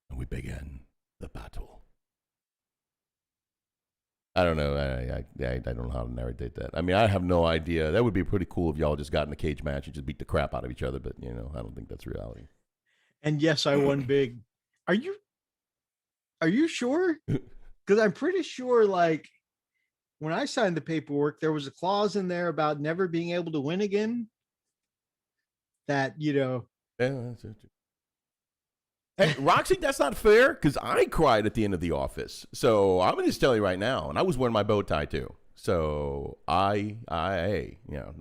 and we began the battle. I don't know. I don't know how to narrate that. I mean, I have no idea. That would be pretty cool if y'all just got in a cage match and just beat the crap out of each other. But, you know, I don't think that's reality. And yes, I won big. Are you sure? Because I'm pretty sure, like, when I signed the paperwork, there was a clause in there about never being able to win again. That, you know. Yeah, that's it. Hey, Roxy, that's not fair, because I cried at the end of The Office. So I'm going to just tell you right now, and I was wearing my bow tie too. So hey, you know,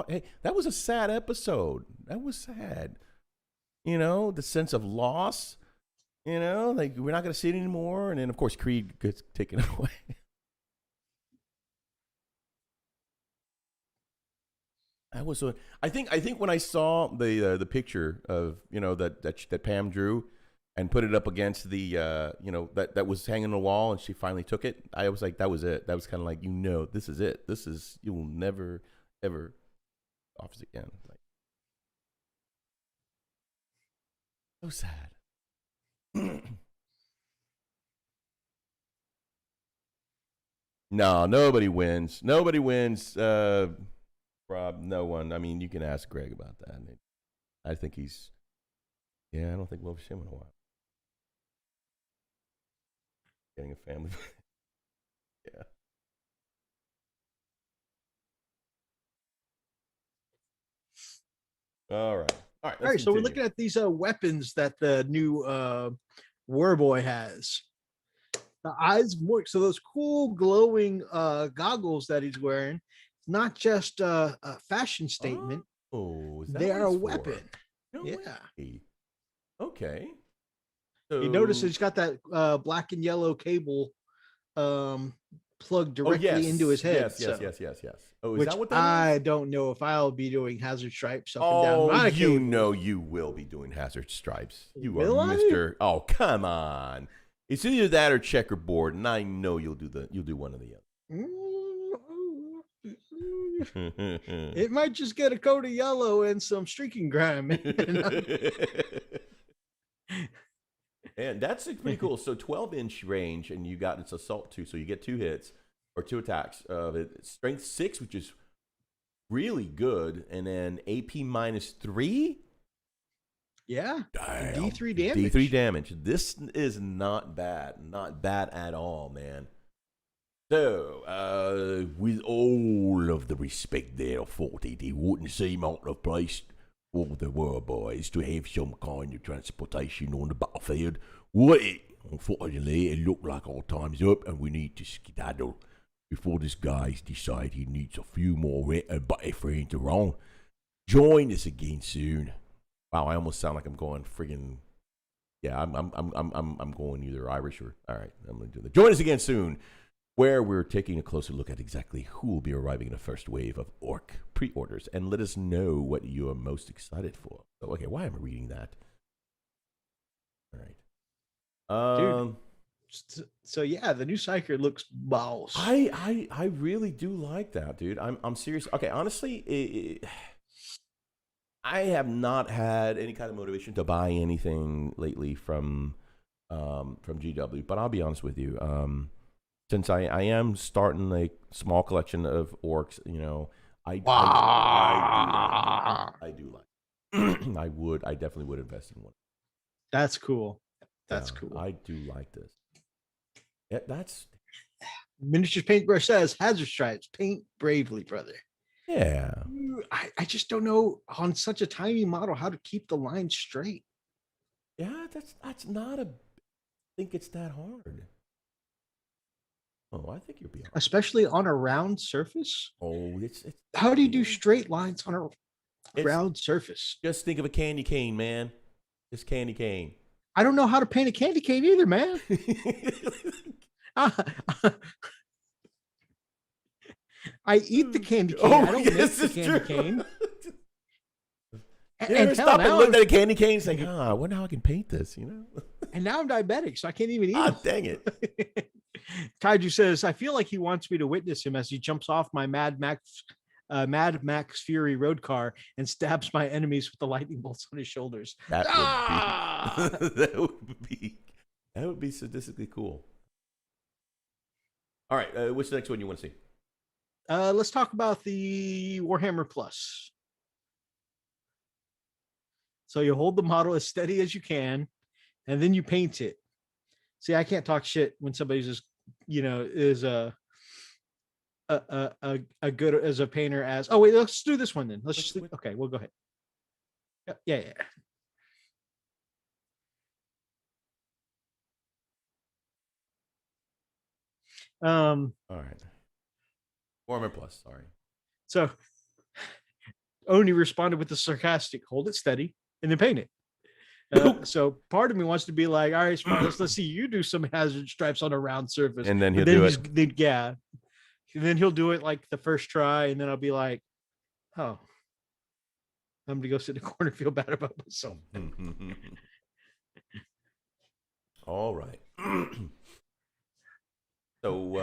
hey, that was a sad episode. That was sad. You know, the sense of loss. You know, like we're not going to see it anymore, and then of course Creed gets taken away. That was so. I think when I saw the picture of, you know, that Pam drew and put it up against the you know, that was hanging on the wall, and she finally took it, I was like, that was it. That was kind of like, you know, this is it. This is, you will never ever office again. Like, so sad. No, nobody wins. Nobody wins. Rob, no one. I mean, you can ask Greg about that. I think he's. Yeah, I don't think we'll see him in a while. Getting a family. Yeah. All right. All right. So we're looking at these weapons that the new Wurr boy has. The eyes work. So those cool glowing goggles that he's wearing, it's not just a fashion statement. Oh, is that they are a weapon. No yeah. Way. Okay. So you notice he's got that black and yellow cable plugged directly into his head. Yes. Oh, is which that what that I is? don't know if I'll be doing hazard stripes up and down. You know you will be doing hazard stripes. You will are Mr. Oh, come on. It's either that or checkerboard, and I know you'll do one of the other. It might just get a coat of yellow and some streaking grime. And that's pretty cool. So 12-inch range, and you got, it's assault 2, so you get 2 hits or 2 attacks of it. Strength 6, which is really good, and then AP -3. Yeah. Damn. D3 damage. D3 damage. This is not bad. Not bad at all, man. So, with all of the respect there afforded, it wouldn't seem out of place for the Wurr boys to have some kind of transportation on the battlefield, would it? Unfortunately, it looked like our time's up and we need to skedaddle before this guy decides he needs a few more better friends around. Join us again soon. Wow, I almost sound like I'm going friggin'. Yeah, I'm going either Irish or. All right, I'm gonna do that. Join us again soon, where we're taking a closer look at exactly who will be arriving in the first wave of Orc pre-orders, and let us know what you are most excited for. So, okay, why am I reading that? All right. Dude, So yeah, the new Psyker looks boss. I really do like that, dude. I'm serious. Okay, honestly, I have not had any kind of motivation to buy anything lately from GW, but I'll be honest with you. Since I am starting a small collection of orcs, you know, I do like. I definitely would invest in one. That's cool. That's Yeah, cool. I do like this. Yeah, that's Miniatures Paintbrush says Hazard Stripes, paint bravely, brother. yeah. I just don't know on such a tiny model how to keep the line straight. Yeah, that's not a. I think it's that hard. Oh, I think you'll be all right. Especially on a round surface. Oh, it's How do you do straight lines on a round surface? Just think of a candy cane, man. Just candy cane. I don't know how to paint a candy cane either, man. I eat the candy cane. I don't make the candy cane. You ever stop and look at a candy cane and say, I wonder how I can paint this, you know? And now I'm diabetic, so I can't even eat them. Dang it. Kaiju says, I feel like he wants me to witness him as he jumps off my Mad Max Fury road car and stabs my enemies with the lightning bolts on his shoulders. That would be sadistically cool. All right, what's the next one you want to see? Let's talk about the Warhammer Plus. So you hold the model as steady as you can, and then you paint it. See, I can't talk shit when somebody's just, is a good as a painter as. Oh wait, let's do this one then. Okay, we'll go ahead. Yeah. All right. Warhammer Plus, sorry. So Oni responded with the sarcastic, hold it steady and then paint it. So part of me wants to be like, all right, let's see you do some hazard stripes on a round surface. And then he'll do it. And then he'll do it like the first try. And then I'll be like, oh, I'm going to go sit in the corner and feel bad about myself. All right. So,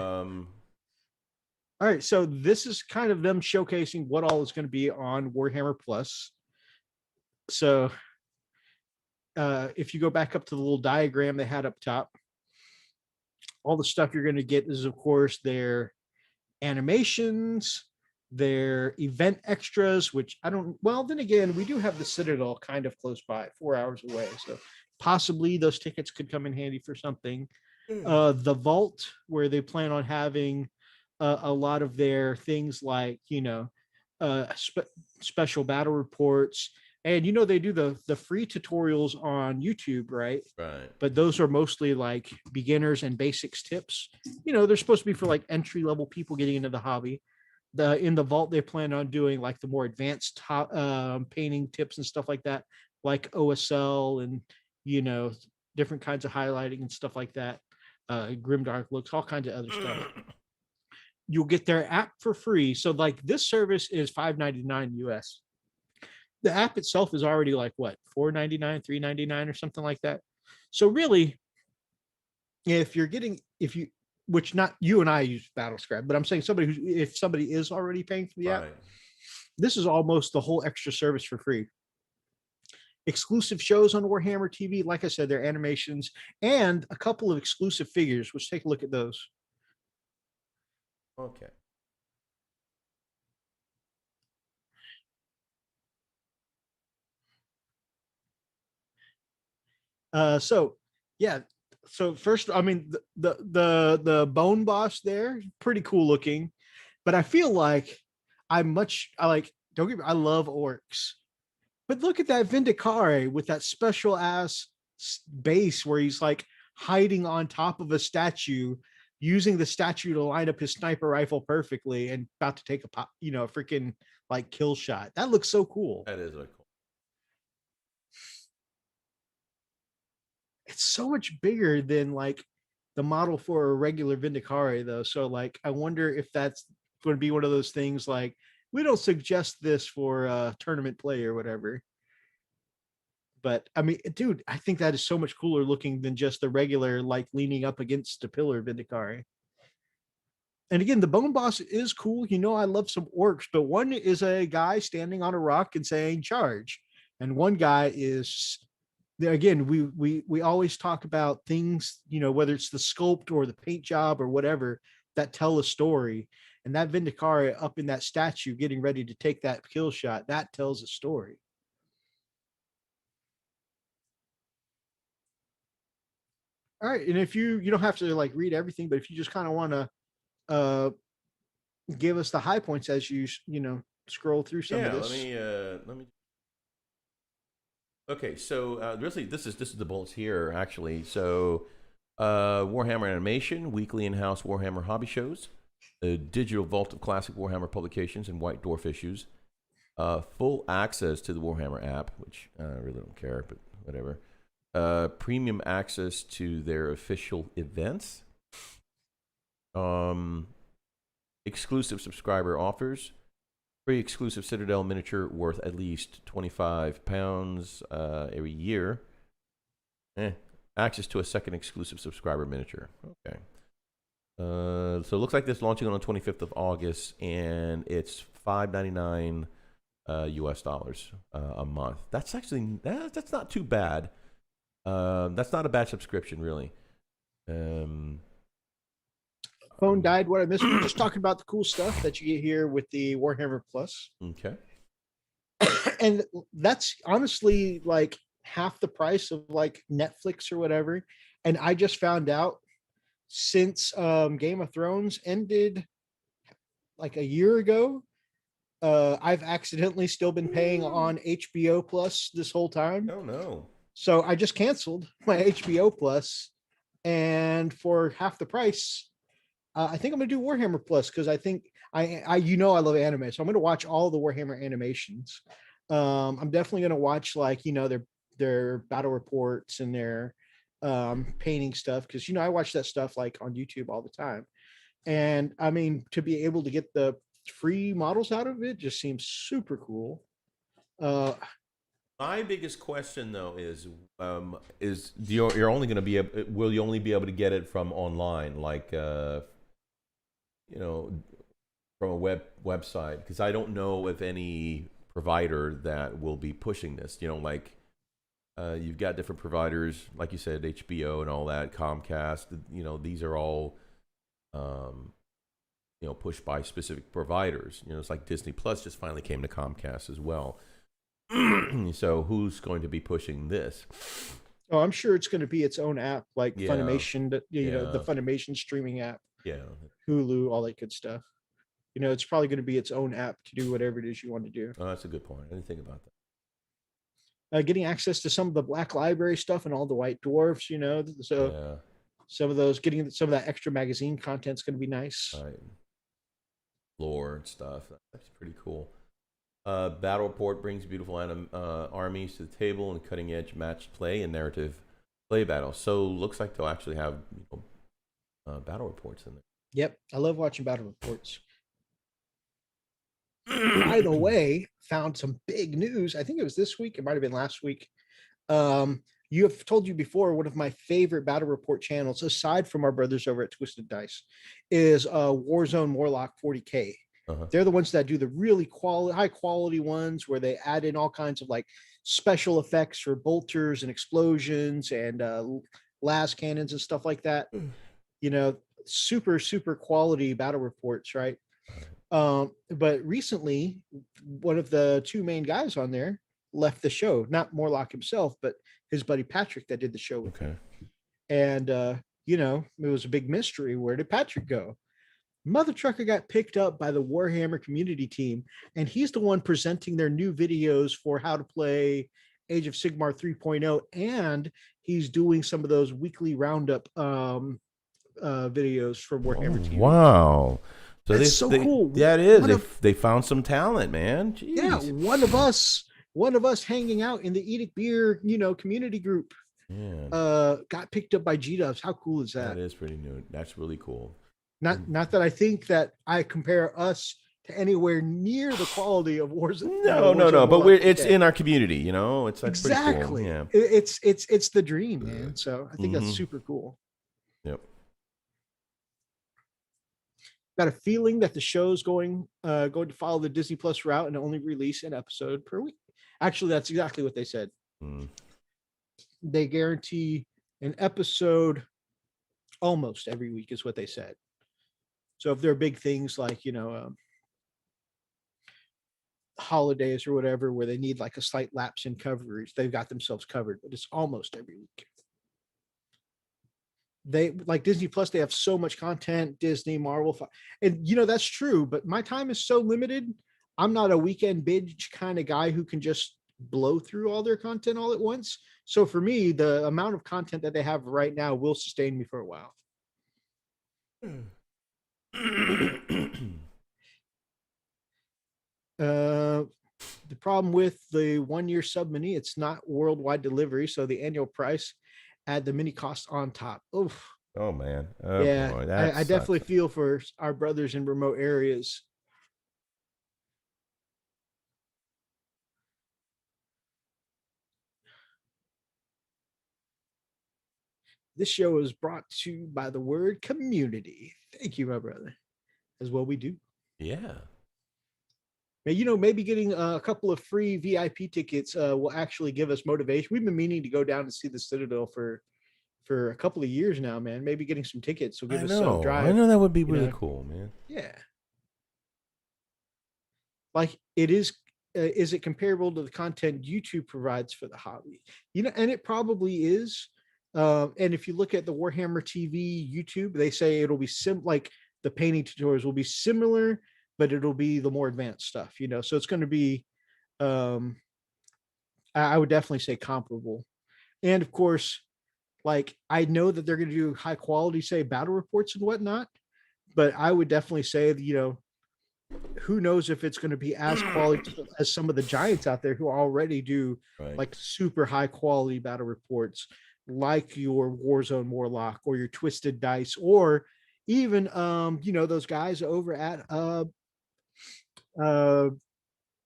all right, so this is kind of them showcasing what all is going to be on Warhammer Plus. So if you go back up to the little diagram they had up top, all the stuff you're going to get is, of course, their animations, their event extras, which then again, we do have the Citadel kind of close by, 4 hours away. So possibly those tickets could come in handy for something. The Vault, where they plan on having a lot of their things like, special battle reports. And, they do the free tutorials on YouTube, right? Right. But those are mostly like beginners and basics tips. They're supposed to be for like entry level people getting into the hobby. In the Vault, they plan on doing like the more advanced painting tips and stuff like that, like OSL and, different kinds of highlighting and stuff like that. Grimdark looks, all kinds of other stuff. You'll get their app for free. So like this service is $5.99 US. The app itself is already like what, $4.99, $3.99 or something like that. So really, which not you and I use Battlescribe, but I'm saying if somebody is already paying for the app, this is almost the whole extra service for free. Exclusive shows on Warhammer TV, like I said, their animations and a couple of exclusive figures. Let's take a look at those. Okay. So first, I mean, the bone boss there, pretty cool looking, but I feel like I love orcs, but look at that Vindicare with that special ass base where he's like hiding on top of a statue, using the statue to line up his sniper rifle perfectly and about to take a freaking like kill shot. That looks so cool. That is really cool. It's so much bigger than like the model for a regular Vindicare though. So like, I wonder if that's going to be one of those things like, we don't suggest this for tournament play or whatever. But I mean, dude, I think that is so much cooler looking than just the regular, like leaning up against a pillar Vindicare. And again, the Bone Boss is cool. You know, I love some orcs, but one is a guy standing on a rock and saying charge. And one guy is, again, we always talk about things, you know, whether it's the sculpt or the paint job or whatever, that tell a story. And that Vindicare up in that statue getting ready to take that kill shot, that tells a story. All right. And if you don't have to like read everything, but if you just kind of want to give us the high points as you scroll through some of this. Let me. Okay, so really, this is the bullets here actually. So, Warhammer Animation, weekly in-house Warhammer hobby shows, a digital vault of classic Warhammer publications and White Dwarf issues, full access to the Warhammer app, which I really don't care, but whatever. Premium access to their official events. Exclusive subscriber offers, free exclusive Citadel miniature worth at least £25 every year. Access to a second exclusive subscriber miniature. Okay. So it looks like this launching on the 25th of August, and it's $5.99 US dollars a month. That's actually that's not too bad. That's not a bad subscription, really. Phone died. What I missed? We were just talking about the cool stuff that you get here with the Warhammer Plus. Okay. And that's honestly like half the price of like Netflix or whatever. And I just found out since Game of Thrones ended like a year ago, I've accidentally still been paying on HBO Plus this whole time. Oh no. So I just canceled my HBO Plus, and for half the price, I think I'm gonna do Warhammer Plus because I think I I love anime, so I'm gonna watch all the Warhammer animations. I'm definitely gonna watch like their battle reports and their painting stuff because I watch that stuff like on YouTube all the time. And I mean, to be able to get the free models out of it just seems super cool. My biggest question though is you're only going to be able, will you only be able to get it from online, like from a website? Because I don't know if any provider that will be pushing this. You've got different providers, like you said, HBO and all that, Comcast. These are all pushed by specific providers. It's like Disney Plus just finally came to Comcast as well. So who's going to be pushing this? Oh, I'm sure it's going to be its own app, like Yeah. Funimation, the Funimation streaming app, Yeah. Hulu, all that good stuff. It's probably going to be its own app to do whatever it is you want to do. Oh, that's a good point. I didn't think about that. Getting access to some of the Black Library stuff and all the White Dwarfs, so Yeah. some of those, getting some of that extra magazine content is going to be nice. Right. Lore and stuff. That's pretty cool. Battle Report brings beautiful armies to the table and cutting edge matched play and narrative play battles. So looks like they'll actually have battle reports in there. Yep, I love watching battle reports. By the way, found some big news. I think it was this week. It might have been last week. You have told you before, one of my favorite battle report channels, aside from our brothers over at Twisted Dice, is Warzone Warlock 40K. Uh-huh. They're the ones that do the really high quality ones where they add in all kinds of like special effects for bolters and explosions and las cannons and stuff like that. Super, super quality battle reports, right? But recently, one of the two main guys on there left the show, not Morlock himself, but his buddy Patrick that did the show with him. And, it was a big mystery. Where did Patrick go? Mother Trucker got picked up by the Warhammer community team, and he's the one presenting their new videos for how to play Age of Sigmar 3.0, and he's doing some of those weekly roundup videos from Warhammer team. Wow. So that's so cool. Yeah, it is. They found some talent, man. Jeez. Yeah, one of us hanging out in the IDICBeer, community group, got picked up by G-Dubs. How cool is that? That is pretty new. That's really cool. Not that I think that I compare us to anywhere near the quality of Wars. No. But it's in our community, you know. It's like exactly. pretty cool. Yeah. It's the dream, man. So I think that's super cool. Yep. Got a feeling that the show's going to follow the Disney Plus route and only release an episode per week. Actually, that's exactly what they said. They guarantee an episode almost every week is what they said. So if there are big things like, you know, holidays or whatever, where they need like a slight lapse in coverage, they've got themselves covered, but it's almost every week. They like Disney Plus, they have so much content, Disney, Marvel, and you know, that's true, but my time is so limited. I'm not a weekend binge kind of guy who can just blow through all their content all at once. So for me, the amount of content that they have right now will sustain me for a while. The problem with the 1 year sub mini, it's not worldwide delivery, so the annual price, add the mini cost on top. Oof. Oh man. Yeah, boy, I definitely feel for our brothers in remote areas. This show is brought to you by the word community. Thank you, my brother. As well we do. Yeah. You know, maybe getting a couple of free VIP tickets will actually give us motivation. We've been meaning to go down and see the Citadel for a couple of years now, man. Maybe getting some tickets will give us some drive. I know that would be really cool, man. Yeah. Like it is it comparable to the content YouTube provides for the hobby? You know, and it probably is. And if you look at the Warhammer TV YouTube, they say it'll be like the painting tutorials will be similar, but it'll be the more advanced stuff, you know. So it's going to be, I would definitely say comparable. And of course, like I know that they're going to do high quality, say, battle reports and whatnot, but I would definitely say that, you know, who knows if it's going to be as quality as some of the giants out there who already do like super high quality battle reports, like your Warzone Warlock or your Twisted Dice, or even you know, those guys over at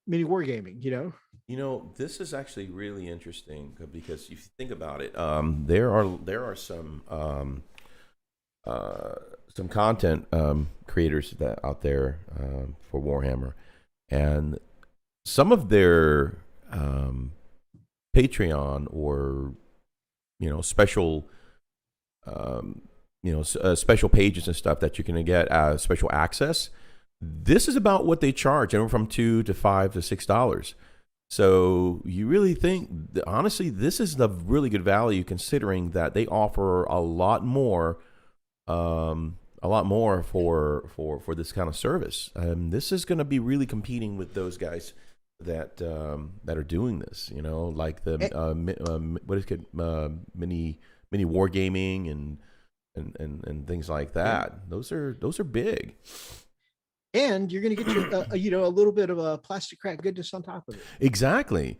Mini Wargaming, you know. You know, this is actually really interesting because if you think about it, there are some content creators that out there for Warhammer, and some of their Patreon or special special pages and stuff that you can get special access. This is about what they charge, anywhere from $2 to $5 to $6. So you really think, honestly, this is the really good value considering that they offer a lot more for this kind of service. This is going to be really competing with those guys that are doing this. You know, like the what is it, mini wargaming and things like that. Those are big. And you're going to get your, a little bit of a plastic crack goodness on top of it. Exactly.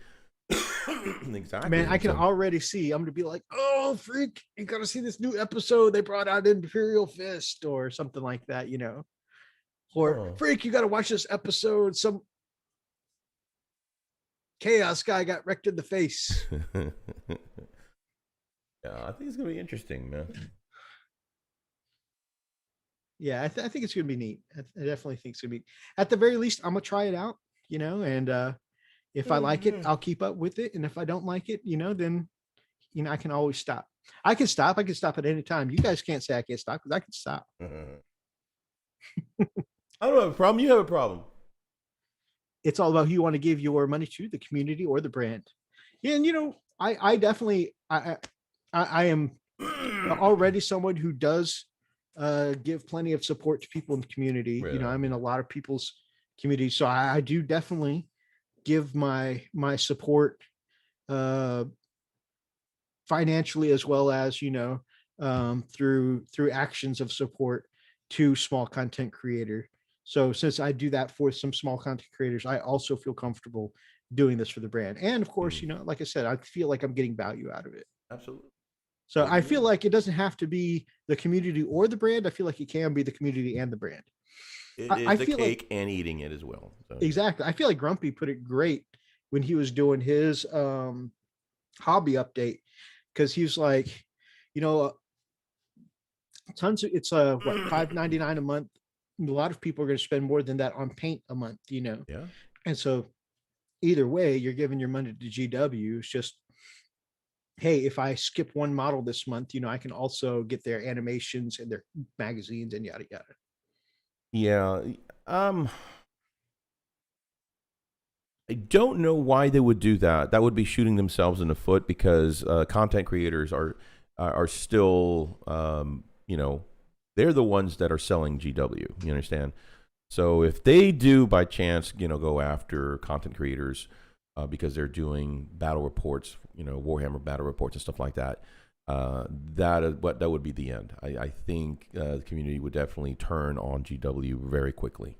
Exactly. Man, I can already see. I'm going to be like, oh, freak, you got to see this new episode. They brought out Imperial Fist or something like that, you know. Or, freak, you got to watch this episode. Some chaos guy got wrecked in the face. Yeah, I think it's going to be interesting, man. Yeah, I think it's going to be neat. I definitely think it's going to be. At the very least, I'm going to try it out, you know, and if I like it, I'll keep up with it. And if I don't like it, you know, then, you know, I can always stop. I can stop at any time. You guys can't say I can't stop because I can stop. I don't have a problem. You have a problem. It's all about who you want to give your money to, the community or the brand. Yeah, and, you know, I definitely, I am already someone who does give plenty of support to people in the community. Really? You know, I'm in a lot of people's community, so I do definitely give my support financially as well as, you know, through actions of support to small content creator. So since I do that for some small content creators, I also feel comfortable doing this for the brand. And of course, you know, like I said, I feel like I'm getting value out of it. Absolutely. So I feel like it doesn't have to be the community or the brand. I feel like it can be the community and the brand. It I is the feel cake and eating it as well. So. exactly. I feel like Grumpy put it great when he was doing his hobby update, because he was like, you know, tons of it's what, $5.99 a month. A lot of people are going to spend more than that on paint a month, Yeah. and so either way, you're giving your money to GW. It's just, hey, if I skip one model this month, I can also get their animations and their magazines and yada yada. Yeah. I don't know why they would do that. That would be shooting themselves in the foot, because content creators are still, they're the ones that are selling GW. You understand? So if they do by chance, go after content creators because they're doing battle reports, Warhammer battle reports and stuff like that, that would be the end. I think the community would definitely turn on GW very quickly.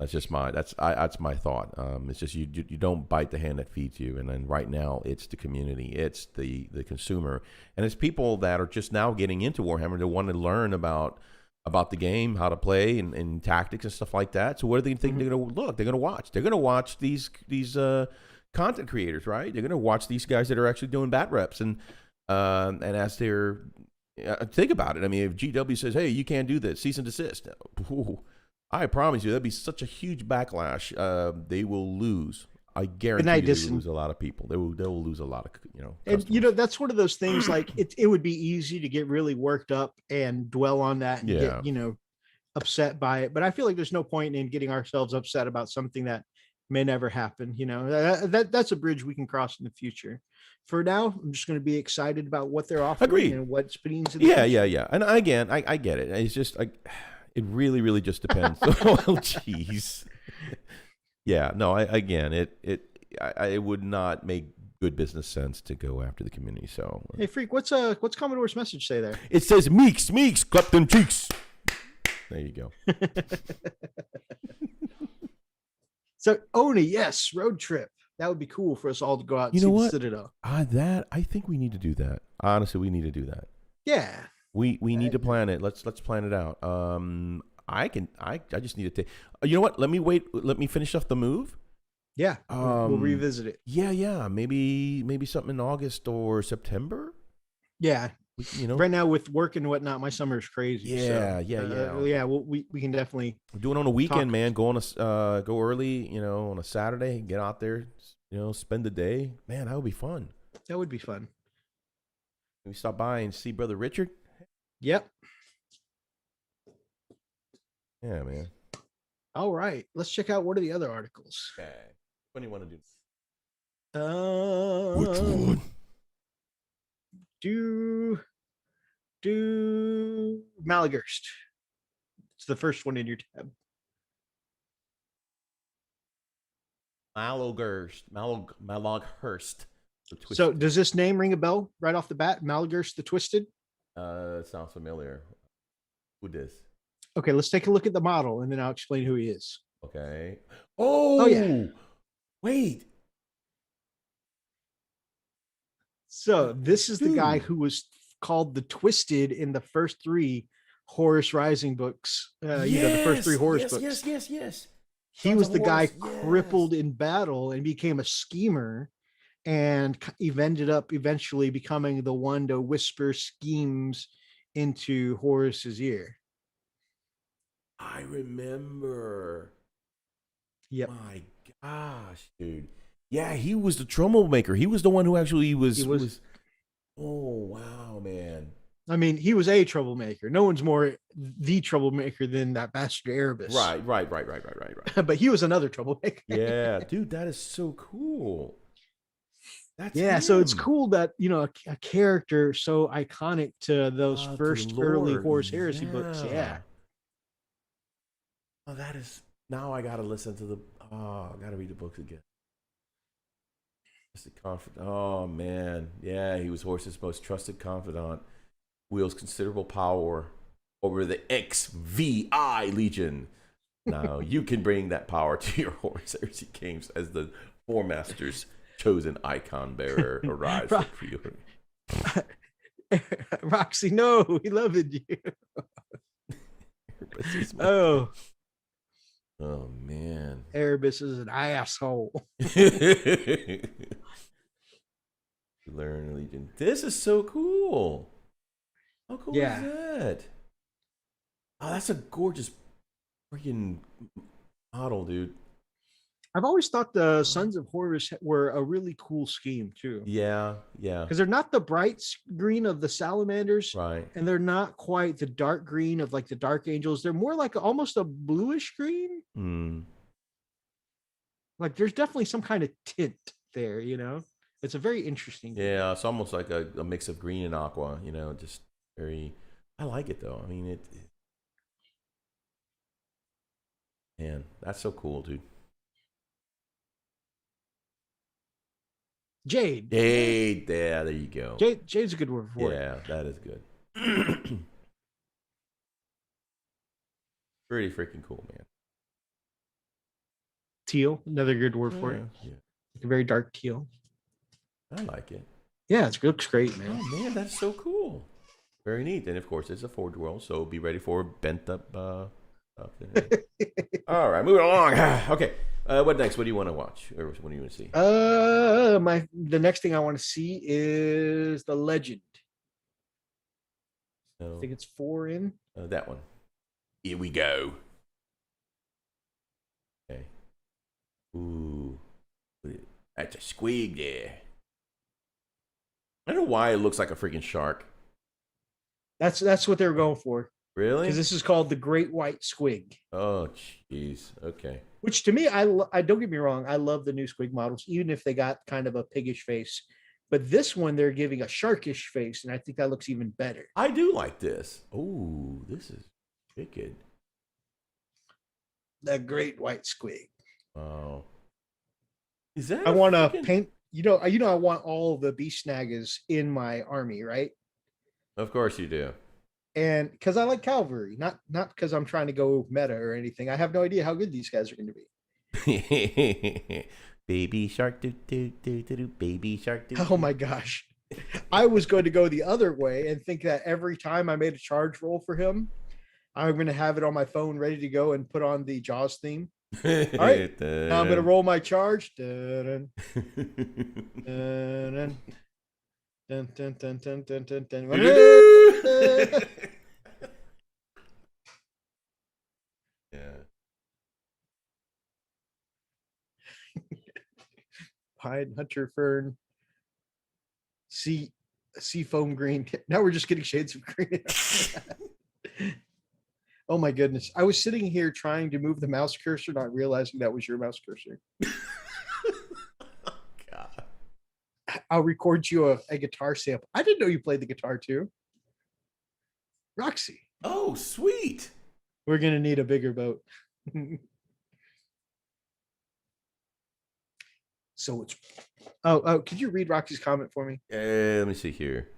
That's just that's my thought. It's just you don't bite the hand that feeds you, and then right now it's the community, it's the consumer, and it's people that are just now getting into Warhammer. They want to learn about the game, how to play, and tactics and stuff like that. So what do they think they're going to look? They're going to watch. They're going to watch these content creators, right? They're going to watch these guys that are actually doing bat reps, and as they're think about it. I mean, if GW says, "Hey, you can't do this," cease and desist. Ooh, I promise you, that'd be such a huge backlash. They will lose. I guarantee you, they will lose a lot of people. They will lose a lot of and that's one of those things. Like it would be easy to get really worked up and dwell on that and get upset by it. But I feel like there's no point in getting ourselves upset about something that may never happen. That's a bridge we can cross in the future. For now, I'm just going to be excited about what they're offering and what's being. Yeah. And again, I get it. It's just like. It really, really just depends. Oh, jeez. Yeah, no. It would not make good business sense to go after the community. So, hey, Freak, what's Commodore's message say there? It says meeks, clap them cheeks. There you go. So, Oni, yes, road trip. That would be cool for us all to go out and see the Citadel. I think we need to do that. Honestly, we need to do that. Yeah. We need to plan it. Let's plan it out. I just need to take. You know what? Let me finish off the move. Yeah. We'll revisit it. Yeah. Maybe something in August or September. Yeah. Right now with work and whatnot, my summer is crazy. Yeah. Yeah. We can definitely do it on a weekend, man. Go early. On a Saturday. Get out there. Spend the day. Man, that would be fun. That would be fun. Can we stop by and see Brother Richard? Yep. Yeah, man. All right. Let's check out one of the other articles. Okay. What do you want to do? Which one? Do Malagurst. It's the first one in your tab. Malaghurst. So does this name ring a bell right off the bat? Malagurst the Twisted? It sounds familiar. Who this? Okay, let's take a look at the model and then I'll explain who he is. Okay. Oh yeah. Wait. So this is the guy who was called the Twisted in the first 3 Horus Rising books. The first 3 Horus books. Yes. He was the guy crippled in battle and became a schemer, and ended up eventually becoming the one to whisper schemes into Horus's ear. I remember. Yep. My gosh, dude. Yeah, he was the troublemaker. He was the one who actually was. Oh, wow, man. I mean, he was a troublemaker. No one's more the troublemaker than that bastard Erebus. Right. But he was another troublemaker. Yeah, dude, that is so cool. That's him. So it's cool that a character so iconic to those first early Horus Heresy books. Yeah. Oh, that is. Now I gotta listen to I gotta read the books again. Oh man, yeah, he was Horus's most trusted confidant. Wields considerable power over the XVI Legion. Now you can bring that power to your Horus Heresy games as the Four Masters' chosen icon bearer arrives for you. Roxy, no, we loved you. Oh, Oh man. Erebus is an asshole. Learn Legion. This is so cool. How cool is Yeah. that? Oh, that's a gorgeous freaking model, dude. I've always thought the Sons of Horus were a really cool scheme too. Yeah, yeah. Because they're not the bright green of the salamanders, Right. and they're not quite the dark green of like the dark angels. They're more like almost a bluish green. Hmm. Like there's definitely some kind of tint there, It's a very interesting game. Yeah, it's almost like a mix of green and aqua, just very. I like it though. I mean, man, that's so cool, dude. Jade. Jade, yeah, there you go. Jade's a good word for it. Yeah, that is good. Pretty freaking cool, man. Teal, another good word for it. Yeah, Like a very dark teal. I like it. Yeah, it looks great, man. Oh man, that's so cool. Very neat. And of course, it's a Forge World, so be ready for bent up stuff. All right, moving along. Okay, what next? What do you want to watch, or what do you want to see? The next thing I want to see is the Legend. No. I think it's 4 in. That one. Here we go. Okay. Ooh, that's a squig there. I don't know why it looks like a freaking shark. That's what they were going for. Really? Because this is called the Great White Squig. Oh, jeez. Okay. Which to me, I don't get me wrong, I love the new squig models, even if they got kind of a piggish face. But this one, they're giving a sharkish face, and I think that looks even better. I do like this. Ooh, this is wicked. The Great White Squig. Wow. Is that? I want to paint. I want all the beast snaggers in my army, right? Of course you do. And because I like cavalry, not because I'm trying to go meta or anything. I have no idea how good these guys are going to be. Baby shark, do do do do do. Baby shark, do. Oh my gosh! I was going to go the other way and think that every time I made a charge roll for him, I'm going to have it on my phone ready to go and put on the Jaws theme. All right, now I'm going to roll my charge. Dun, dun, dun, dun, dun, dun, dun, dun, dun. Yeah. Pine, hunter, fern, sea foam green. Now we're just getting shades of green. Oh my goodness. I was sitting here trying to move the mouse cursor, not realizing that was your mouse cursor. God. I'll record you a guitar sample. I didn't know you played the guitar too. Roxy. Oh, sweet. We're going to need a bigger boat. So it's... Oh, could you read Roxy's comment for me? Let me see here.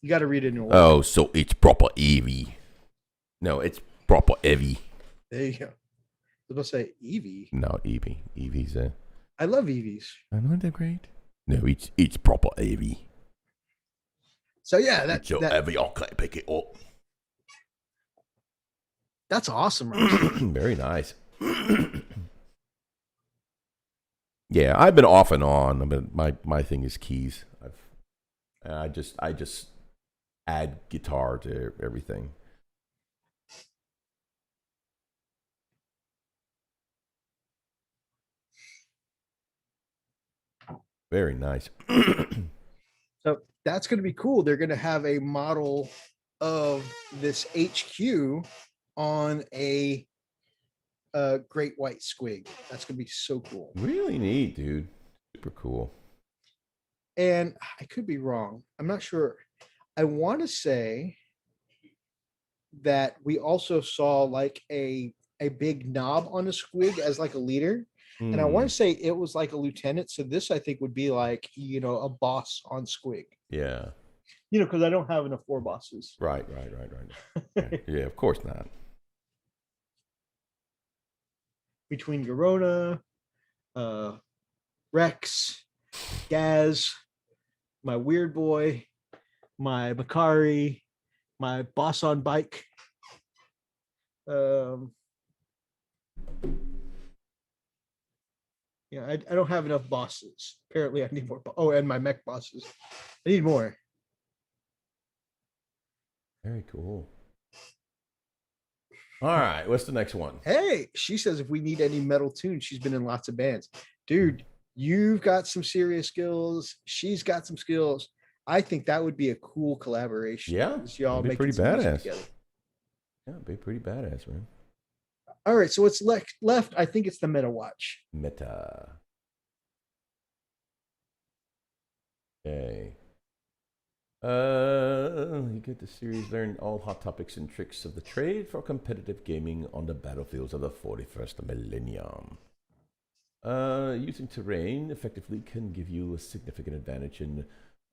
You got to read it in order. Oh, so it's proper Eevee. No, it's proper Eevee. There you go. I was about to say Eevee. No, Eevee. Eevee's I love Eevees. I know they're great. No, it's proper Eevee. So yeah, Eevee, I can't pick it up. That's awesome, Roxy. Very nice. Yeah, I've been off and on. I mean, my thing is keys. I just add guitar to everything. Very nice. So that's going to be cool. They're going to have a model of this HQ on a great white squig. That's going to be so cool. Really neat, dude. Super cool. And I could be wrong. I'm not sure. I want to say that we also saw like a big knob on a squig as like a leader. And I want to say it was like a lieutenant. So this, I think, would be like, a boss on squig. Yeah. Because I don't have enough 4 bosses. Right. Yeah, of course not. Between Garona, Rex, Gaz, my Weird Boy, my Makari, my boss on bike. Um, yeah, I don't have enough bosses. Apparently, I need more. Oh, and my mech bosses. I need more. Very cool. All right, what's the next one? Hey, she says if we need any metal tunes, she's been in lots of bands. Dude, you've got some serious skills. She's got some skills. I think that would be a cool collaboration. Yeah, y'all be making pretty some music badass. together. Yeah, it'd be pretty badass, man. All right, so what's left? I think it's the Meta Watch. Meta. Okay. You get the series, learn all hot topics and tricks of the trade for competitive gaming on the battlefields of the 41st millennium. Using terrain effectively can give you a significant advantage in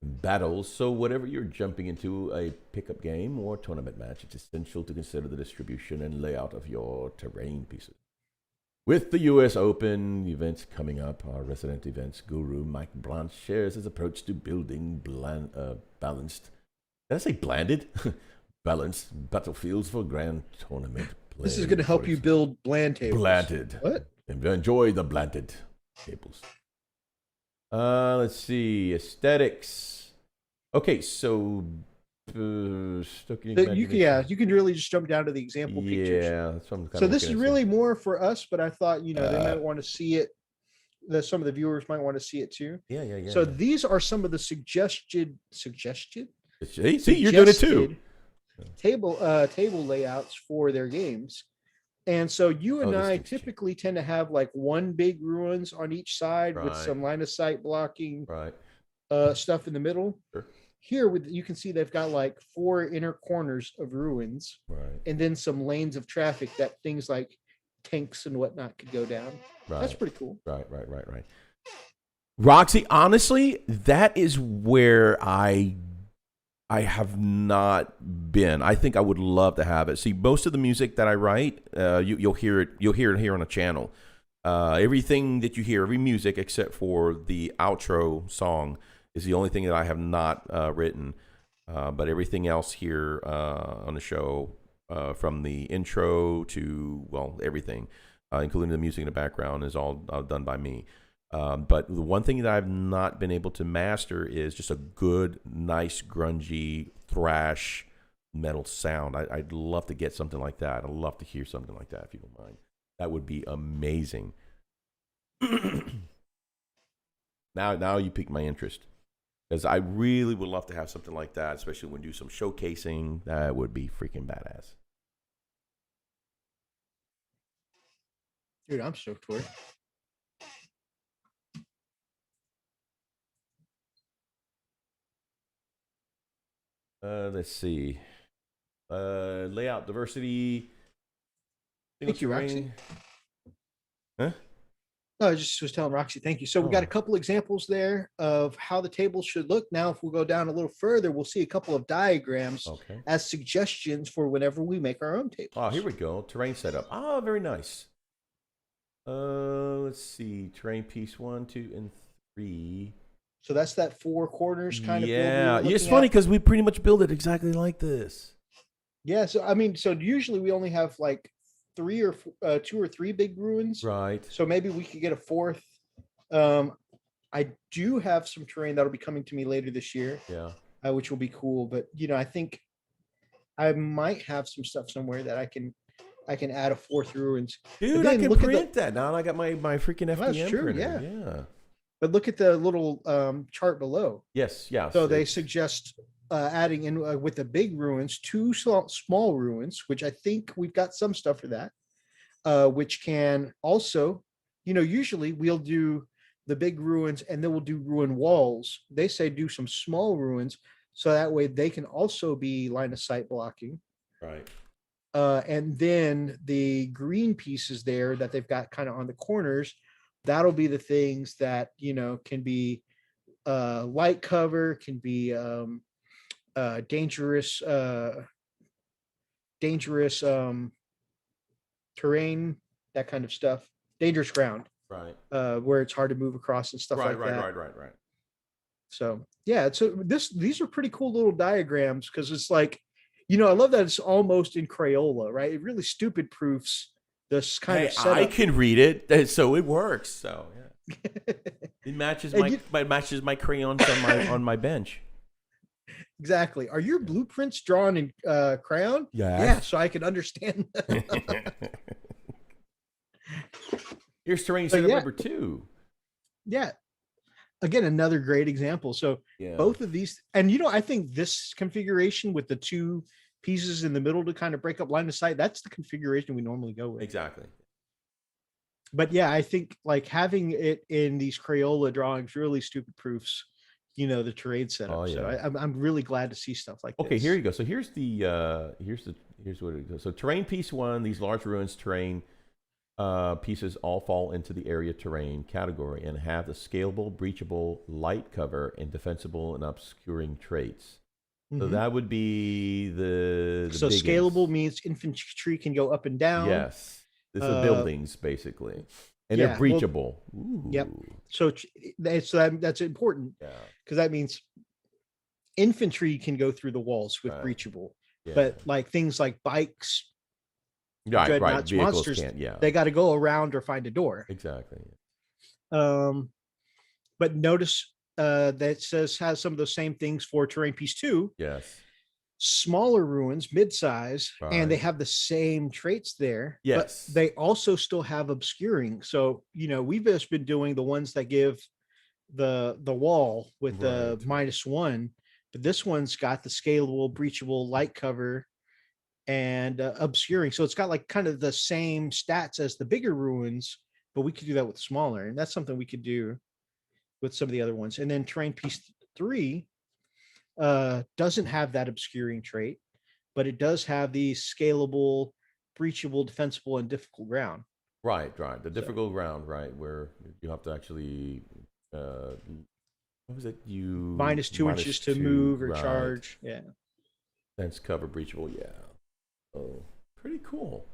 battles, so whatever you're jumping into, a pickup game or tournament match, it's essential to consider the distribution and layout of your terrain pieces. With the US Open events coming up, our resident events guru Mike Branch shares his approach to building balanced, did I say blanded? Balanced battlefields for grand tournament play. This is going to help you build bland tables. Blanded. What? Enjoy the blanded tables. Let's see. Aesthetics. Okay, so you can really just jump down to the example pictures. Yeah, that's what I'm kind so this is really more for us, but I thought they might want to see it. Some of the viewers might want to see it too. Yeah. So these are some of the suggested. See, you're doing it too. Table layouts for their games. And so you and I typically tend to have like one big ruins on each side with some line of sight blocking stuff in the middle. Sure. Here, you can see they've got like 4 inner corners of ruins, and then some lanes of traffic that things like tanks and whatnot could go down. That's pretty cool. Right. Roxy, honestly, that is where I have not been. I think I would love to have it. See, most of the music that I write, you'll hear it here on the channel. Everything that you hear, every music except for the outro song, is the only thing that I have not written. But everything else here on the show, from the intro to everything, including the music in the background, is all done by me. But the one thing that I've not been able to master is just a good, nice, grungy, thrash metal sound. I'd love to get something like that. I'd love to hear something like that, if you don't mind. That would be amazing. Now you piqued my interest, because I really would love to have something like that, especially when we do some showcasing. That would be freaking badass. Dude, I'm stoked for it. Let's see. Layout diversity. Thank you, Roxy. Huh? No, I just was telling Roxy, thank you. So we got a couple examples there of how the table should look. Now, if we go down a little further, we'll see a couple of diagrams as suggestions for whenever we make our own tables. Oh, here we go. Terrain setup. Oh, very nice. Let's see. Terrain piece 1, 2, and 3. So that's that 4 corners kind of. Yeah, it's funny because we pretty much build it exactly like this. Yeah, so so usually we only have like 2 or 3 big ruins. Right. So maybe we could get a 4th. I do have some terrain that'll be coming to me later this year. Yeah. Which will be cool. But I think I might have some stuff somewhere that I can add a 4th ruins. Dude, I can print that now. I got my freaking FDM that's true, printer. Yeah. But look at the little chart below. Yes, yeah. So they suggest adding in with the big ruins 2 small ruins, which I think we've got some stuff for that, which can also, usually we'll do the big ruins and then we'll do ruin walls. They say do some small ruins so that way they can also be line of sight blocking. Right. And then the green pieces there that they've got kind of on the corners, that'll be the things that, can be light cover, can be dangerous terrain, that kind of stuff. Dangerous ground. Right. Where it's hard to move across and stuff like that. Right. So yeah, these are pretty cool little diagrams, because it's like I love that it's almost in Crayola, right? It really stupid proofs this kind of setup. I can read it, so it works. So yeah, it matches my crayons on my bench. Exactly. Are your blueprints drawn in crayon? Yes. Yeah, so I can understand. Here's terrain setup number 2. Yeah. Again, another great example. So both of these, and I think this configuration with the 2 pieces in the middle to kind of break up line of sight, that's the configuration we normally go with. Exactly. But yeah, I think like having it in these Crayola drawings really stupid proofs, the terrain setup. Oh, yeah. So I'm really glad to see stuff like this. Okay, here you go. So here's what it is. So terrain piece 1, these large ruins terrain pieces all fall into the area terrain category and have the scalable, breachable, light cover, and defensible and obscuring traits. So that would be the so biggest. Scalable means infantry can go up and down. Yes, this is buildings basically, and they're breachable. Well, yep. So that's important because that means infantry can go through the walls with breachable, but like things like bikes, dreadnoughts, monsters, they got to go around or find a door. Exactly. But notice that has some of the same things for terrain piece 2. Yes. Smaller ruins, mid-size, and they have the same traits there. Yes. But they also still have obscuring. So, we've just been doing the ones that give the wall with the -1, but this one's got the scalable, breachable, light cover, and obscuring. So it's got like kind of the same stats as the bigger ruins, but we could do that with smaller. And that's something we could do with some of the other ones. And then terrain piece 3 doesn't have that obscuring trait, but it does have the scalable, breachable, defensible, and difficult ground. Right. The difficult ground, right, where you have to actually what was it? You -2 inches to move or charge. Yeah. Fence cover, breachable, Oh, pretty cool.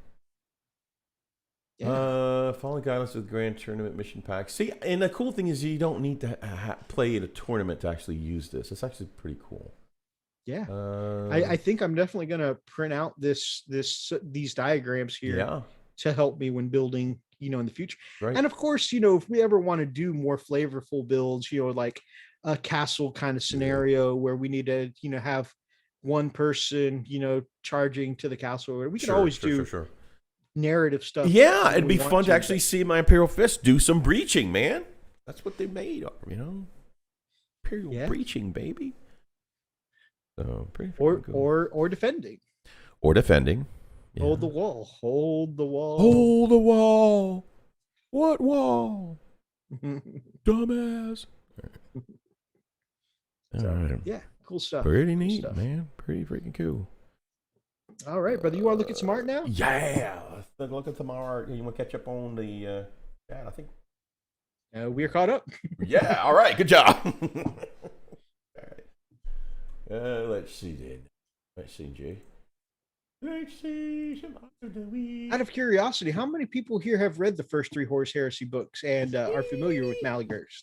Yeah. Following guidance with Grand Tournament mission packs. See, and the cool thing is you don't need to play in a tournament to actually use this. It's actually pretty cool. Yeah. I think I'm definitely going to print out these diagrams here to help me when building, in the future. Right. And of course, if we ever want to do more flavorful builds, like a castle kind of scenario where we need to, have one person, charging to the castle, we can always do narrative stuff. Yeah, it'd be fun to actually see my Imperial Fist do some breaching, man. That's what they made of, Imperial breaching, baby. So pretty cool. or defending. Or defending. Yeah. Hold the wall. Hold the wall. Hold the wall. What wall? Dumbass. All right. Yeah, cool stuff. Pretty neat, man. Pretty freaking cool. All right, brother. You want to look at some art now? Yeah. Let's look at some art. You want to catch up on the chat, I think. We're caught up. Yeah. All right. Good job. All right. Let's see then. Let's see, Jay. Let's see some art of the week. Out of curiosity, how many people here have read the first 3 Horus Heresy books and are familiar with Malagurst?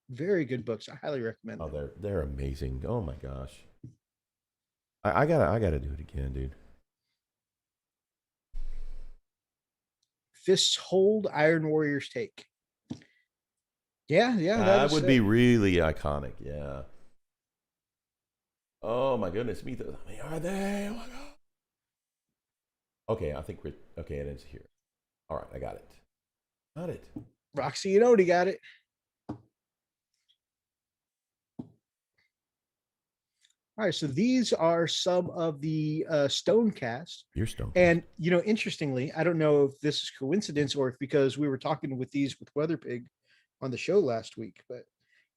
Very good books. I highly recommend them. Oh, they're amazing. Oh my gosh. I gotta do it again, dude. Fists hold, Iron Warriors take. Yeah. That would be really iconic. Yeah. Oh my goodness, are they? Oh my god. Okay, I think it is here. All right, I got it. Got it. Roxy and Odie got it. All right, so these are some of the stone casts. Your stone. And, interestingly, I don't know if this is coincidence or if because we were talking with Weatherpig on the show last week, but,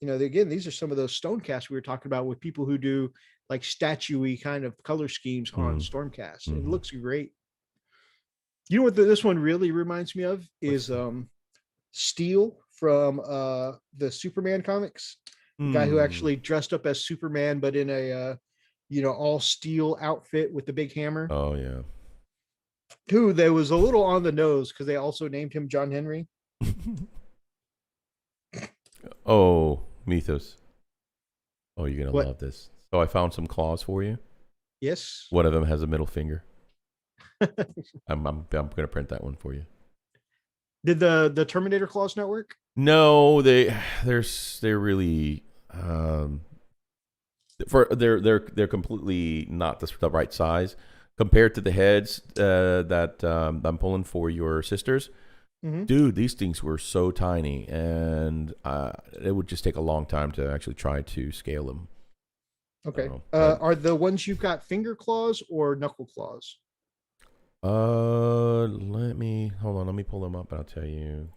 again, these are some of those stone casts we were talking about with people who do like statuey kind of color schemes on Stormcast. It looks great. You know what this one really reminds me of is Steel from the Superman comics. The guy who actually dressed up as Superman, but in a, all steel outfit with the big hammer. Oh, yeah. Who there was a little on the nose because they also named him John Henry. Oh, Mythos. Oh, you're going to love this. So I found some claws for you. Yes. One of them has a middle finger. I'm going to print that one for you. Did the Terminator claws not work? No, they're really they're completely not the right size compared to the heads that I'm pulling for your sisters. Mm-hmm. Dude, these things were so tiny, and it would just take a long time to actually try to scale them. Okay. Are the ones you've got finger claws or knuckle claws? Let me hold on. Let me pull them up, and I'll tell you.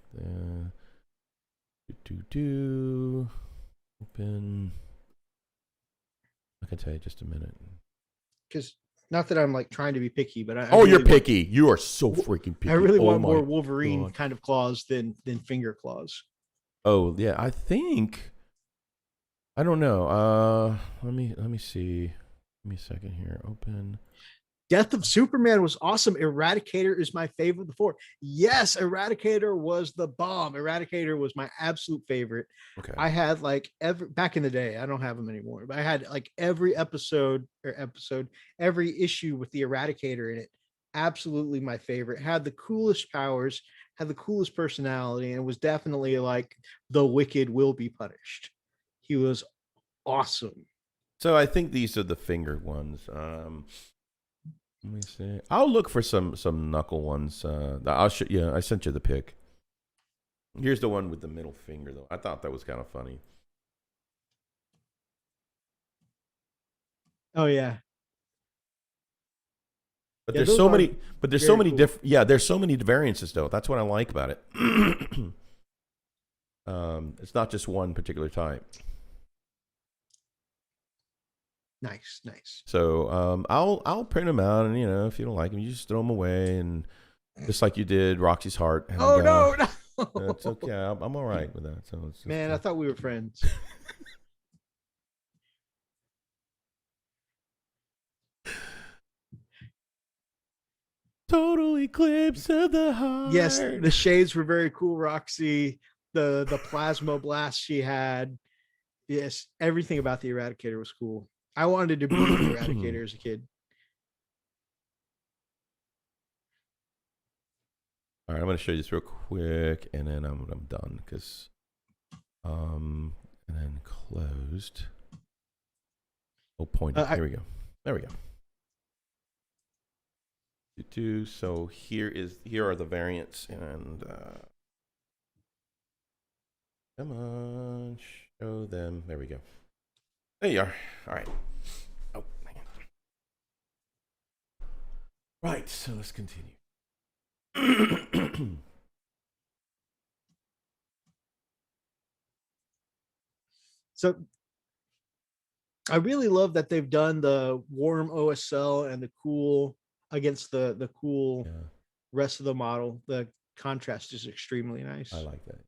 Open. I can tell you just a minute. Because not that I'm like trying to be picky, but you're picky. You are so freaking picky. I really want more Wolverine kind of claws than finger claws. Oh yeah, I think. I don't know. Let me see. Give me a second here. Open. Death of Superman was awesome. Eradicator is my favorite before. Yes, Eradicator was the bomb. Eradicator was my absolute favorite. Okay. I had like back in the day, I don't have them anymore, but I had like every every issue with the Eradicator in it. Absolutely my favorite. Had the coolest powers, had the coolest personality, and was definitely like the wicked will be punished. He was awesome. So I think these are the fingered ones. Let me see. I'll look for some knuckle ones. I'll show you. I sent you the pic. Here's the one with the middle finger, though. I thought that was kind of funny. Oh yeah. But there's so many. But there's so many different. Yeah, there's so many variances, though. That's what I like about it. It's not just one particular type. Nice. So I'll print them out, and if you don't like them, you just throw them away, and just like you did Roxy's heart. And, no! It's okay. I'm all right with that. So it's man, I thought we were friends. Total eclipse of the heart. Yes, the shades were very cool, Roxy. The plasma blast she had. Yes, everything about the Eradicator was cool. I wanted to be the Eradicator as a kid. All right, I'm going to show you this real quick, and then I'm done because, and then closed. Oh, pointed. Here we go. There we go. So here are the variants, and come on, show them. There we go. There you are. All right. Oh, hang on. Right. So let's continue. So I really love that they've done the warm OSL and the cool against the cool rest of the model. The contrast is extremely nice. I like that.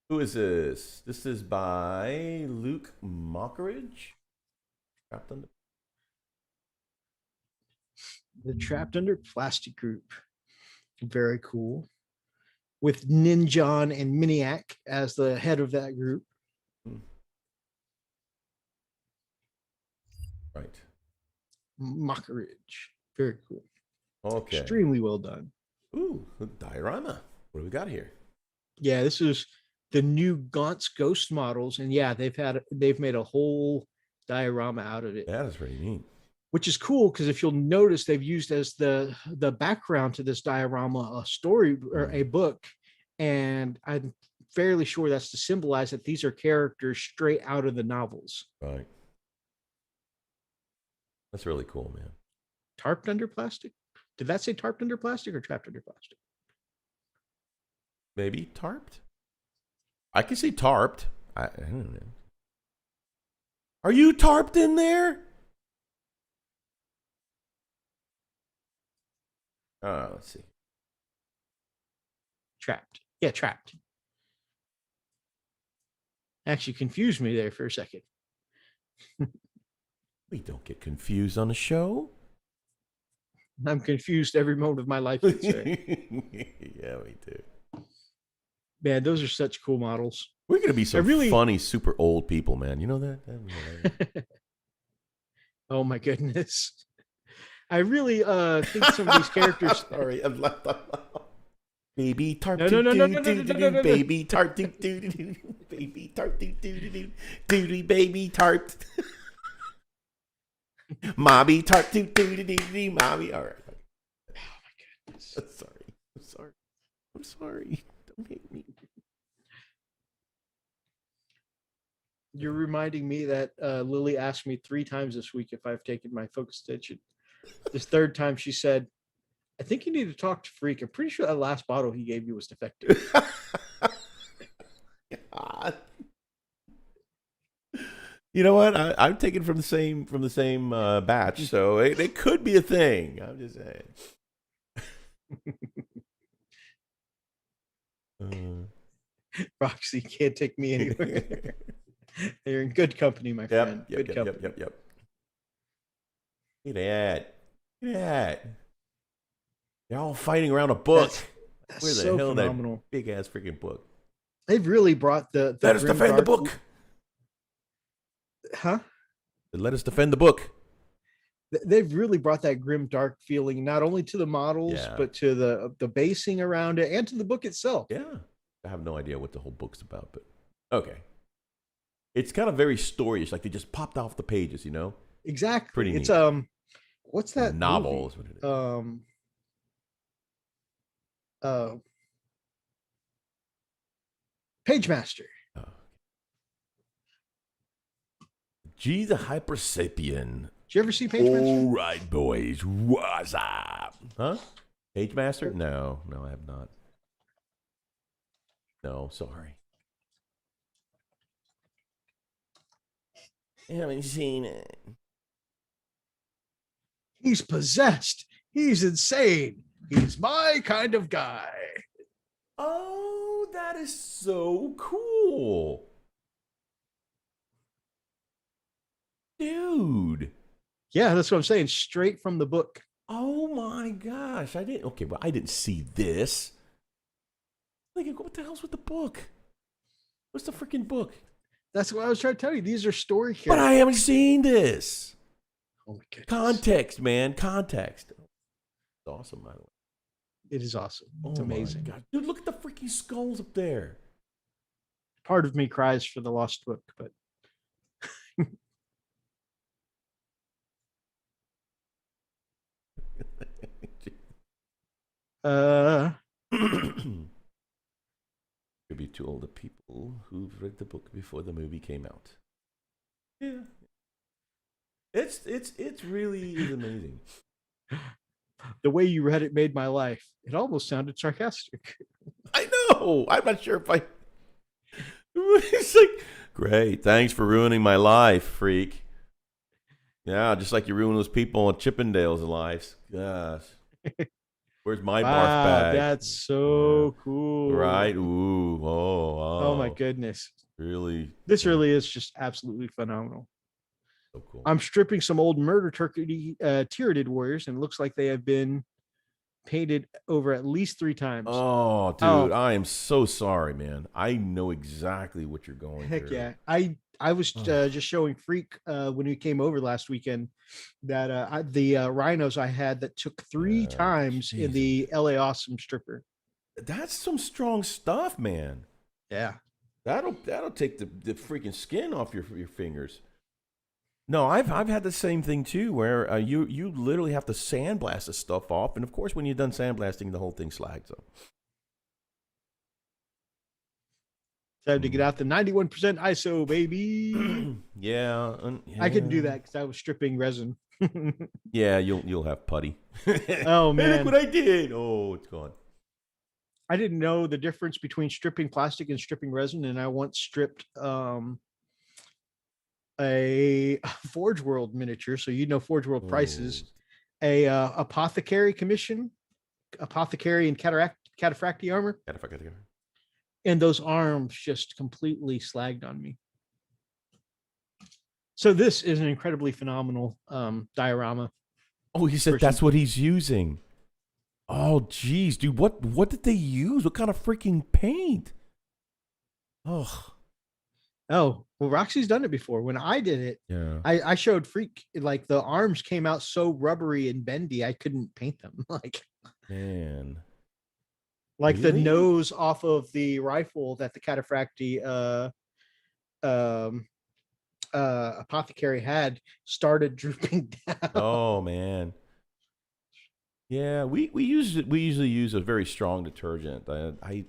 Who is this? This is by Luke Mockridge. The Trapped Under Plastic group. Very cool. With Ninjon and Miniac as the head of that group. Right. Mockridge. Very cool. Okay. Extremely well done. Ooh, diorama. What do we got here? Yeah, this is the new Gaunts Ghost models, and yeah, they've made a whole diorama out of it. That is pretty neat. Which is cool because if you'll notice, they've used as the background to this diorama a story or a book, and I'm fairly sure that's to symbolize that these are characters straight out of the novels. Right. That's really cool, man. Tarped under plastic? Did that say tarped under plastic or trapped under plastic? Maybe tarped. I can see tarped. I don't know. Are you tarped in there? Let's see. Trapped. Yeah, trapped. Actually confused me there for a second. We don't get confused on the show. I'm confused every moment of my life. Yeah, we do. Man, those are such cool models. We're gonna be some really... funny, super old people, man. You know that? Oh my goodness. I really think some of these characters. Sorry, I'm baby tart, No, baby tart, baby tart, baby tart, mommy tart, mommy. All right. Oh my goodness. I'm sorry. Don't hate me. You're reminding me that Lily asked me 3 times this week if I've taken my focus attention. This third time she said, I think you need to talk to Freak. I'm pretty sure that last bottle he gave you was defective. You know what? I'm taking from the same batch, so it could be a thing. I'm just saying. Roxy, can't take me anywhere. You're in good company, my friend. Good company. Yep. Look at that. They're all fighting around a book. That's Where the so hell phenomenal. That big ass freaking book? They've really brought the Let us defend the book. Huh? Let us defend the book. They've really brought that grim, dark feeling not only to the models, but to the basing around it and to the book itself. Yeah. I have no idea what the whole book's about, but okay. It's kind of very storyish, like they just popped off the pages, you know? Exactly. Pretty neat. It's what's that novel movie? Is what it is. Pagemaster. Oh. G the Hyper Sapien. Did you ever see Pagemaster? All right, boys. What's up? Huh? Pagemaster? No, I have not. No, sorry. I haven't seen it. He's possessed. He's insane. He's my kind of guy. Oh, that is so cool. Dude. Yeah, that's what I'm saying. Straight from the book. Oh my gosh. I didn't see this. Like, what the hell's with the book? What's the freaking book? That's what I was trying to tell you. These are story characters. But I haven't seen this. Oh my goodness. Context, man. Context. It's awesome, by the way. It is awesome. It's amazing. God. Dude, look at the freaking skulls up there. Part of me cries for the lost book, but Tribute to all the people who've read the book before the movie came out. Yeah. It's really is amazing. The way you read it made my life. It almost sounded sarcastic. I know. I'm not sure if I. It's like, great. Thanks for ruining my life, freak. Yeah, just like you ruined those people on Chippendale's lives. Gosh. Where's my barf bag? That's so cool. Right? Ooh. Oh, my goodness. Really? This really is just absolutely phenomenal. So cool. I'm stripping some old Murder Turkey Tyranid warriors, and it looks like they have been painted over at least 3 times. Oh, dude, I am so sorry, man. I know exactly what you're going through. Heck yeah. I was just showing Freak when we came over last weekend that the rhinos I had that took 3 times in the LA Awesome stripper. That's some strong stuff, man. Yeah. That'll take the freaking skin off your fingers. No, I've had the same thing too, where you literally have to sandblast the stuff off, and of course, when you're done sandblasting, the whole thing slags up. Time to get out the 91% ISO, baby. Yeah, I couldn't do that because I was stripping resin. Yeah, you'll have putty. Oh man, look what I did! Oh, it's gone. I didn't know the difference between stripping plastic and stripping resin, and I once stripped a Forge World miniature, so Forge World prices, a apothecary commission, apothecary and cataphracti armor, and those arms just completely slagged on me. So this is an incredibly phenomenal diorama. Oh, he said that's what he's using. Oh, geez, dude, what did they use? What kind of freaking paint? Oh, Oh, well, Roxy's done it before. When I did it, Yeah. I showed Freak, like the arms came out so rubbery and bendy, I couldn't paint them. Man. Like the Really? nose off of the rifle that the Cataphracti um, apothecary had started drooping down. Oh man. Yeah, we usually use a very strong detergent. I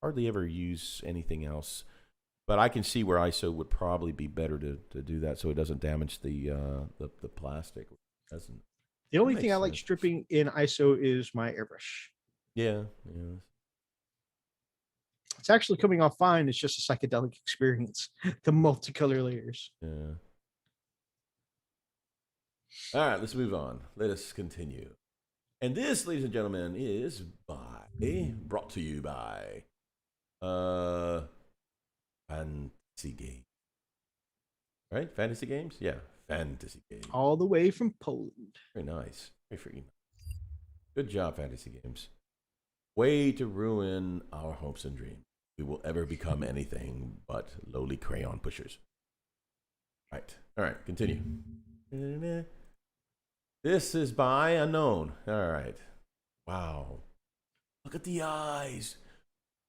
hardly ever use anything else, but I can see where ISO would probably be better to do that, so it doesn't damage the plastic. Doesn't. The only That thing I makes like sense. stripping in ISO is my airbrush. Yeah, yeah. It's actually coming off fine. It's just a psychedelic experience. The multicolor layers. Yeah. All right, let's move on. Let us continue. And this, ladies and gentlemen, is brought to you by Fantasy Games. Right? Fantasy Games? Yeah, Fantasy Games. All the way from Poland. Very nice. Very freaking nice. Good job, Fantasy Games. Way to ruin our hopes and dreams. We will ever become anything but lowly crayon pushers. Right. All right, continue. This is by Unknown. All right. Wow. Look at the eyes.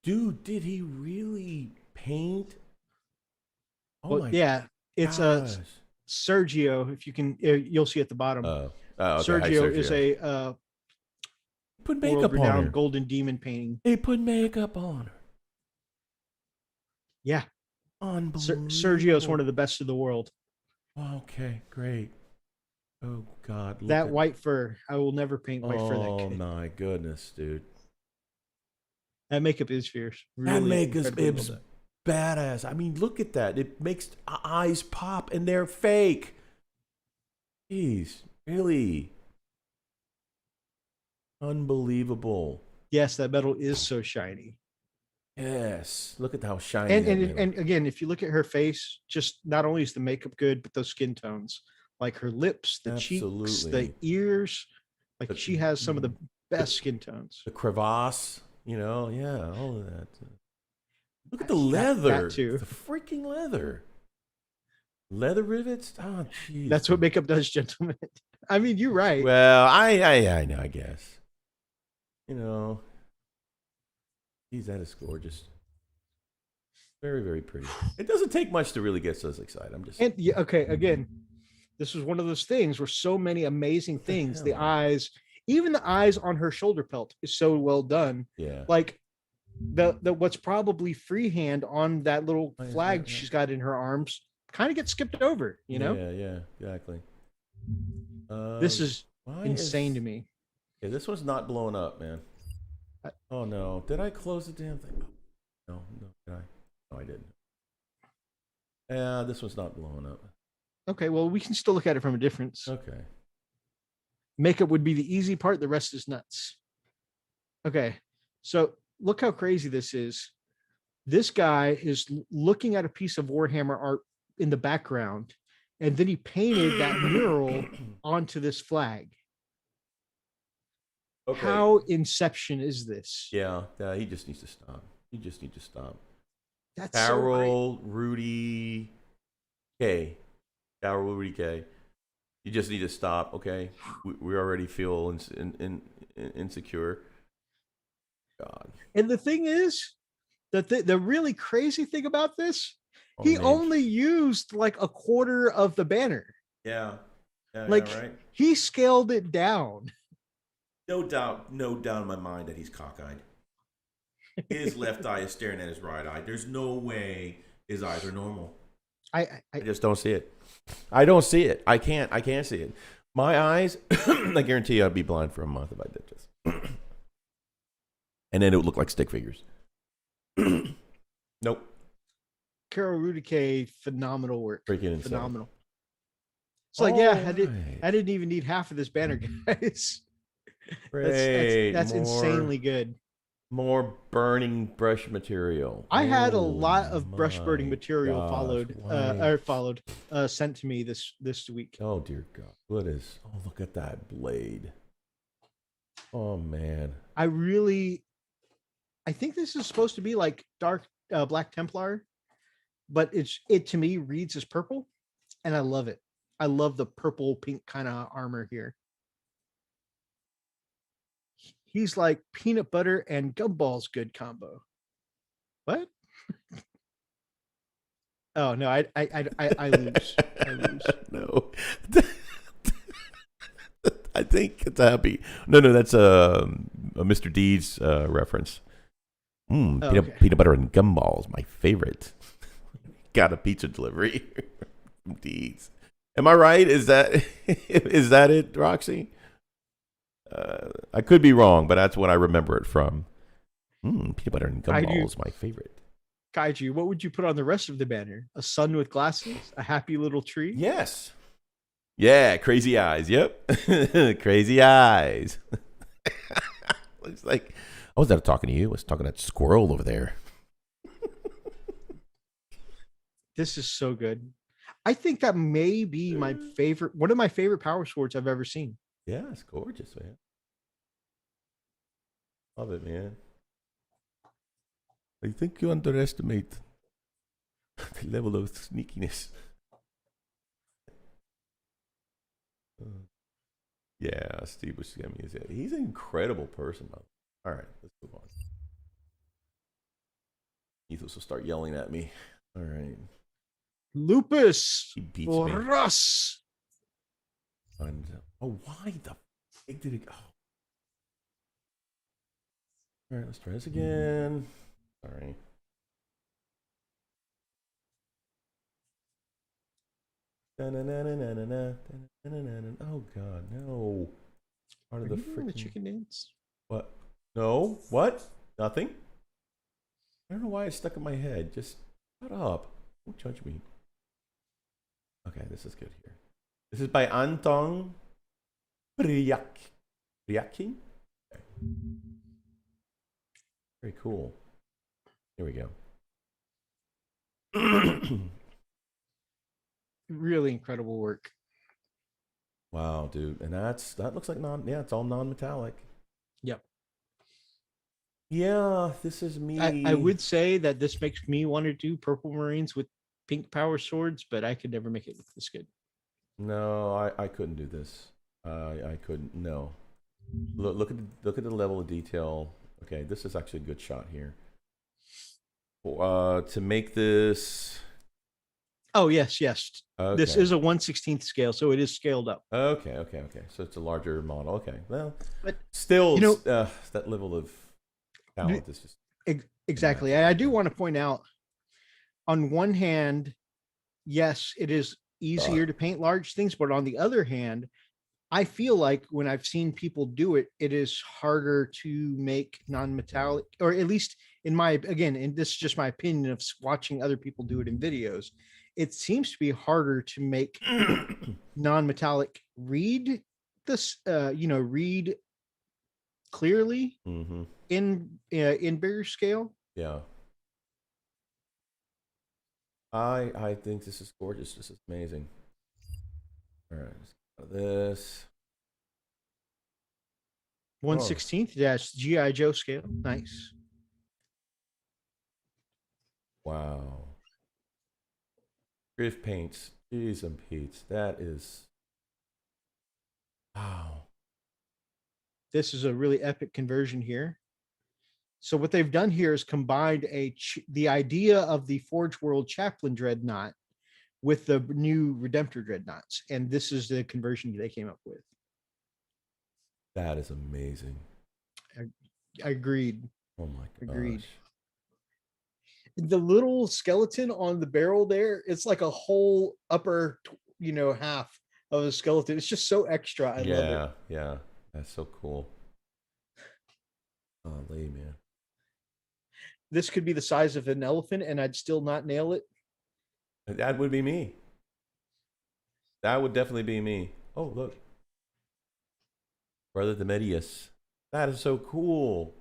Dude, did he really paint? Oh Well, my yeah, it's a gosh. Sergio. If you can, you'll see at the bottom. Okay. Sergio is a put makeup on world-renowned her. golden demon painting. They put makeup on her. Yeah, Unbelievable. Sergio is one of the best in the world. Okay, great. Oh God, That white fur, I will never paint white fur that Oh good. my goodness, dude. That makeup is fierce. That Really makeup incredibly is well badass. I mean, look at that. It makes eyes pop, and they're fake. Jeez, really? Unbelievable. Yes, that metal is so shiny. Yes, look at how shiny. And again, if you look at her face, just not only is the makeup good, but those skin tones, like her lips, the cheeks, the ears, like she has some of the best skin tones. The crevasse, yeah, all of that. Look at the leather, that too. The freaking leather. Leather rivets? Oh, jeez. That's what makeup does, gentlemen. I mean, you're right. Well, I know, I guess. Geez, that is gorgeous. Very, very pretty. It doesn't take much to really get us excited. I'm just. And yeah, okay, again, this was one of those things where so many amazing things. The eyes, even the eyes on her shoulder pelt is so well done. Yeah. Like the what's probably freehand on that little flag she's got in her arms kind of gets skipped over, Yeah, exactly. This is insane to me. Yeah, this one's not blowing up, man. Oh no! Did I close the damn thing? No, did I? No, I didn't. Yeah, this one's not blowing up. Okay, well, we can still look at it from a difference. Okay. Makeup would be the easy part. The rest is nuts. Okay, so look how crazy this is. This guy is looking at a piece of Warhammer art in the background, and then he painted that mural onto this flag. Okay. How Inception is this? Yeah, he just needs to stop. He just needs to stop. That's Carol, so Rudy K. Carol, Rudy K. You just need to stop, okay? We already feel insecure. God. And the thing is, that the really crazy thing about this, he only used like a quarter of the banner. Yeah. Like right? He scaled it down. No doubt in my mind that he's cockeyed. His left eye is staring at his right eye. There's no way his eyes are normal. I just don't see it. I don't see it. I can't see it. My eyes, I guarantee you I'd be blind for a month if I did this. And then it would look like stick figures. Nope. Carol Rudique, phenomenal work. Freaking phenomenal. It's like, I didn't even need half of this banner, guys. That's insanely good. More burning brush material. I had a lot of brush burning material sent to me this week. Oh dear God. What is, look at that blade. Oh man. I think this is supposed to be like dark Black Templar. but it to me reads as purple, and I love it. I love the purple pink kind of armor here. He's like peanut butter and gumballs good combo. What? Oh no, I lose. I lose. No. I think it's happy. No, that's a Mr. D's reference. Peanut butter and gumballs, my favorite. Got a pizza delivery from D's. Am I right? Is that it, Roxy? I could be wrong, but that's what I remember it from. Peanut butter and gumballs, my favorite. Kaiju, what would you put on the rest of the banner? A sun with glasses? A happy little tree? Yes. Yeah, crazy eyes. Yep. Crazy eyes. Looks like I was not talking to you. I was talking to that squirrel over there. This is so good. I think that may be my favorite, one of my favorite power swords I've ever seen. Yeah, it's gorgeous, man. Love it, man. I think you underestimate the level of sneakiness. Yeah, Steve Buscemi is it. He's an incredible person, though. All right, let's move on. Ethos will start yelling at me. All right. Lupus. He beats for me. us. And, why the f did it go? All right, let's try this again. Sorry. Oh God, no! Part of the freaking chicken dance. What? No. What? Nothing. I don't know why it's stuck in my head. Just shut up. Don't judge me. Okay, this is good here. This is by Anton Priyakin. Okay. Very cool. Here we go. Really incredible work. Wow, dude. And that looks like it's all non-metallic. Yep. Yeah, this is me. I would say that this makes me want to do Purple Marines with pink power swords, but I could never make it look this good. No, I couldn't do this. I couldn't. No. Look at the level of detail. Okay, this is actually a good shot here. To make this. Oh yes. Okay. This is a 1/16 scale, so it is scaled up. Okay. So it's a larger model. Okay, well, but still, that level of talent is just exactly. I do want to point out, on one hand, yes, it is easier to paint large things, but on the other hand, I feel like when I've seen people do it, it is harder to make non-metallic, or at least and this is just my opinion of watching other people do it in videos. It seems to be harder to make non-metallic read this, read clearly in bigger scale. Yeah. I think this is gorgeous. This is amazing. All right, let's go to this 1/16 dash GI Joe scale. Nice. Wow. Griff paints. Jeez and Pete's. That is. Wow. This is a really epic conversion here. So what they've done here is combined the idea of the Forge World Chaplain Dreadnought with the new Redemptor Dreadnoughts, and this is the conversion they came up with. That is amazing. Agreed. Oh my god. Agreed. The little skeleton on the barrel there, it's like a whole upper, half of a skeleton. It's just so extra. I love it. Yeah. That's so cool. Golly, man. This could be the size of an elephant, and I'd still not nail it. That would be me. That would definitely be me. Oh, look. Brother Demedius. That is so cool.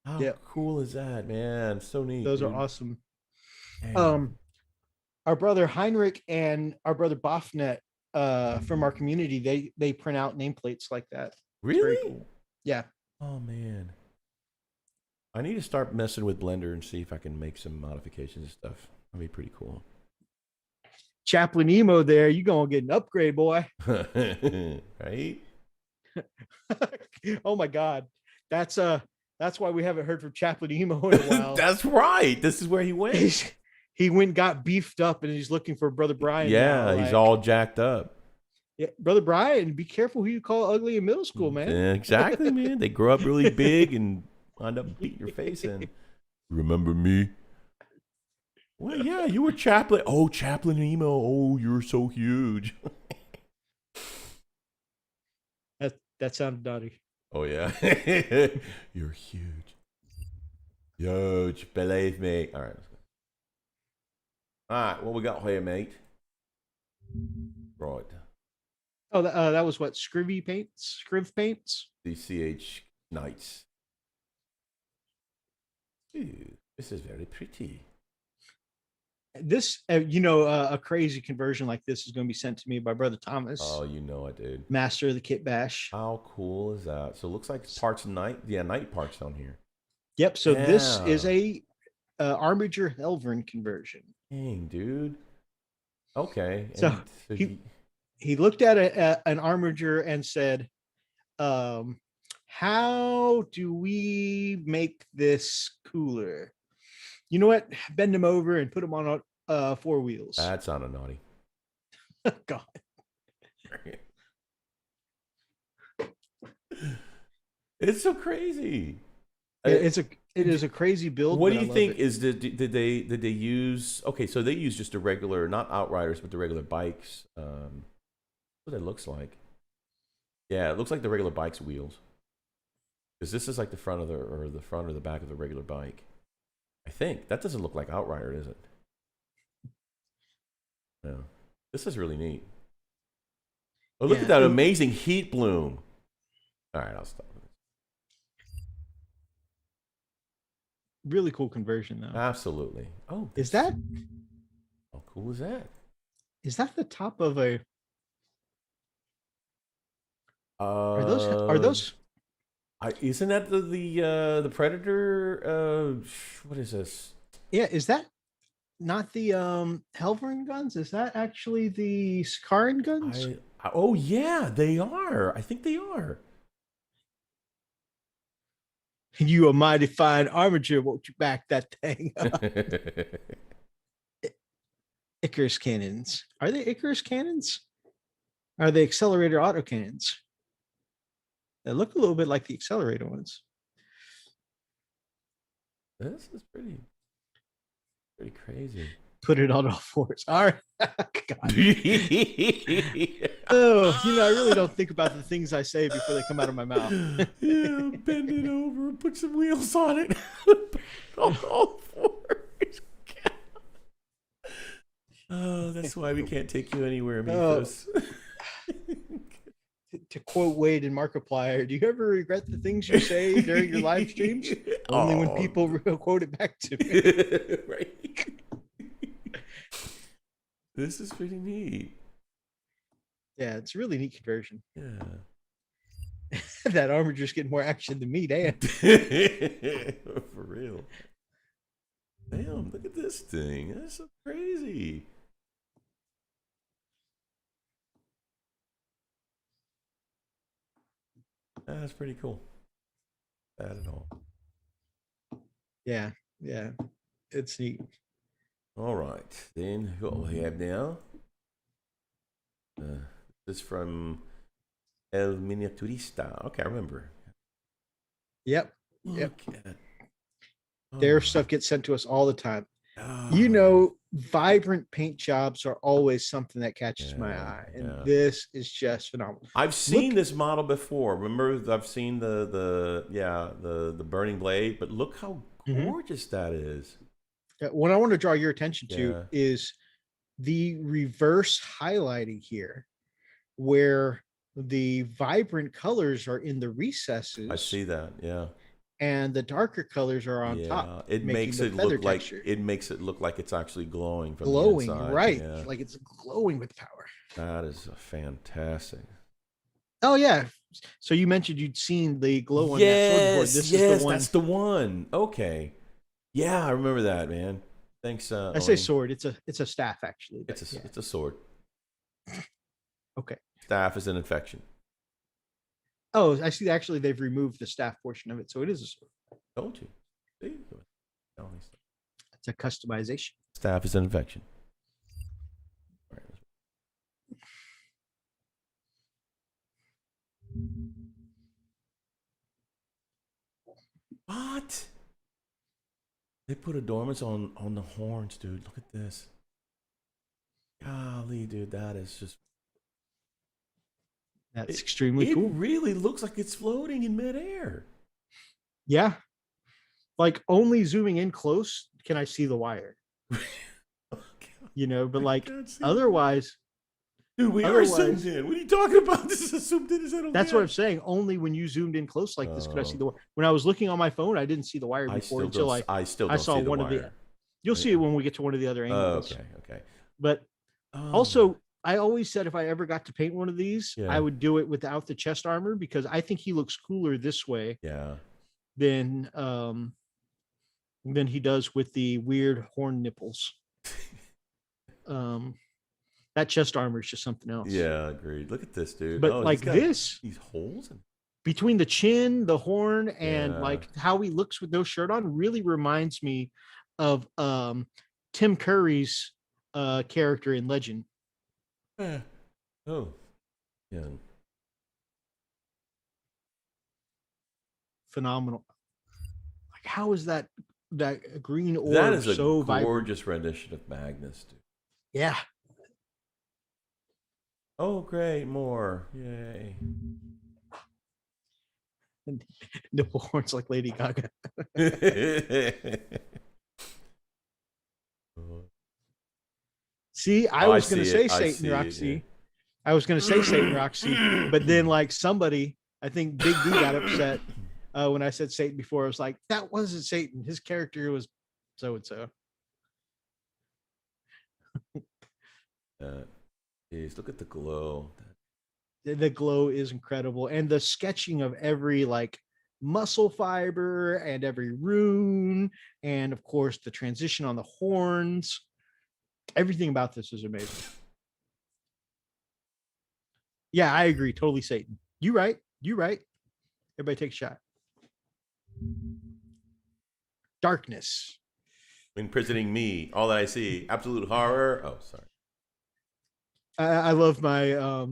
How cool is that, man? So neat. Those are awesome. Dang. Our brother Heinrich and our brother Bafnet from our community, they print out nameplates like that. Really? Cool. Yeah. Oh man. I need to start messing with Blender and see if I can make some modifications and stuff. That'd be pretty cool. Chaplain Emo there, you gonna get an upgrade, boy. Right? Oh my God. That's why we haven't heard from Chaplain Emo in a while. That's right. This is where he went. He went, got beefed up, and he's looking for Brother Brian. Yeah, now. He's all jacked up. Yeah, Brother Brian, be careful who you call ugly in middle school, man. Yeah, exactly, man. They grow up really big and wind up beating your face in. Remember me? Well, yeah, you were Chaplain. Oh, Chaplain Emo. Oh, you're so huge. That sounded naughty. Oh, yeah. You're huge. Huge. Believe me. All right. All right. What we got here, mate? Right. Oh, that was what? Scriv paints? DCH Knights. Ooh, this is very pretty. This, a crazy conversion like this is going to be sent to me by Brother Thomas. Oh, you know I did. Master of the Kit Bash. How cool is that? So it looks like parts of Knight. Yeah, Knight parts on here. Yep. So this is a Armiger Helvern conversion. Dang, dude. Okay. So he looked at an Armiger and said, how do we make this cooler? You know what? Bend them over and put them on 4 wheels. That sounded naughty. God. It's so crazy. It is a crazy build. What do you think did they use? Okay, so they use just a regular, not Outriders, but the regular bikes. What it looks like. Yeah, it looks like the regular bike's wheels. Because this is like the front or the back of the regular bike. I think that doesn't look like Outrider, does it? No. This is really neat. Oh, look at that amazing heat bloom. All right, I'll stop. Really cool conversion, though. Absolutely. Oh, is that? How cool is that? Is that the top of a? Are those? Isn't that the Predator? What is this? Yeah, is that not the Helvern guns? Is that actually the Sakaran guns? Oh yeah, they are. I think they are. You a mighty fine Armiger, won't you back that thing up? Icarus cannons. Are they Icarus cannons? Are they accelerator autocannons? They look a little bit like the accelerator ones. This is pretty crazy. Put it on all fours. All right. Oh, I really don't think about the things I say before they come out of my mouth. Yeah, bend it over and put some wheels on it. On all fours. Oh, that's why we can't take you anywhere, Mythos. To quote Wade and Markiplier, do you ever regret the things you say during your live streams? Only when people quote it back to me. Right. This is pretty neat. Yeah, it's a really neat conversion. Yeah. That Armiger's getting more action than me, damn. For real. Damn, look at this thing. That's so crazy. That's pretty cool. Bad at all. Yeah, it's neat. All right, then what we have now. This is from El Miniaturista. Okay, I remember. Yep. Okay. Their stuff gets sent to us all the time. Vibrant paint jobs are always something that catches my eye, and this is just phenomenal. I've seen this model before. Remember, I've seen the burning blade, but look how gorgeous that is. What I want to draw your attention to is the reverse highlighting here, where the vibrant colors are in the recesses. I see that, yeah. And the darker colors are on top. It makes it look like it's actually glowing from the inside. Right? Yeah. Like it's glowing with power. That is fantastic. Oh yeah. So you mentioned you'd seen the glow on that sword before. This is the one. That's the one. Okay. Yeah, I remember that, man. Thanks. I say sword. It's a staff actually. It's a sword. Okay. Staff is an infection. Oh, I see. Actually, they've removed the staff portion of it, so it is a sword. Told you. See? It's a customization. Staff is an infection. What? They put adornments on the horns, dude. Look at this. Golly, dude, that is just. That's extremely cool. It really looks like it's floating in midair. Yeah. Like only zooming in close can I see the wire. You know, but like otherwise. Dude, we are zoomed in. What are you talking about? This is zoomed in. That's what I'm saying. Only when you zoomed in close like this could I see the wire. When I was looking on my phone, I didn't see the wire before until I saw one of the. You'll see it when we get to one of the other angles. Okay. But also, I always said if I ever got to paint one of these, I would do it without the chest armor because I think he looks cooler this way. Yeah. Than he does with the weird horn nipples. That chest armor is just something else. Yeah, agreed. Look at this, dude. But like these holes between the chin, the horn, and like how he looks with no shirt on really reminds me of Tim Curry's character in Legend. Oh, yeah. Phenomenal. Like, how is that green orb that is a so gorgeous vibrant? rendition of Magnus, dude. Yeah. Oh, great, more. Yay. Nipple horns like Lady Gaga. See, I was going to say Satan Roxy. I was going to say Satan Roxy, but then like somebody, I think Big D got upset when I said Satan before. I was like, that wasn't Satan. His character was so and so. Jeez, look at the glow. The glow is incredible, and the sketching of every like muscle fiber and every rune, and of course the transition on the horns. Everything about this is amazing. Yeah, I agree. Totally Satan. You right. Everybody take a shot. Darkness. Imprisoning me. All that I see. Absolute horror. Oh, sorry. I love my how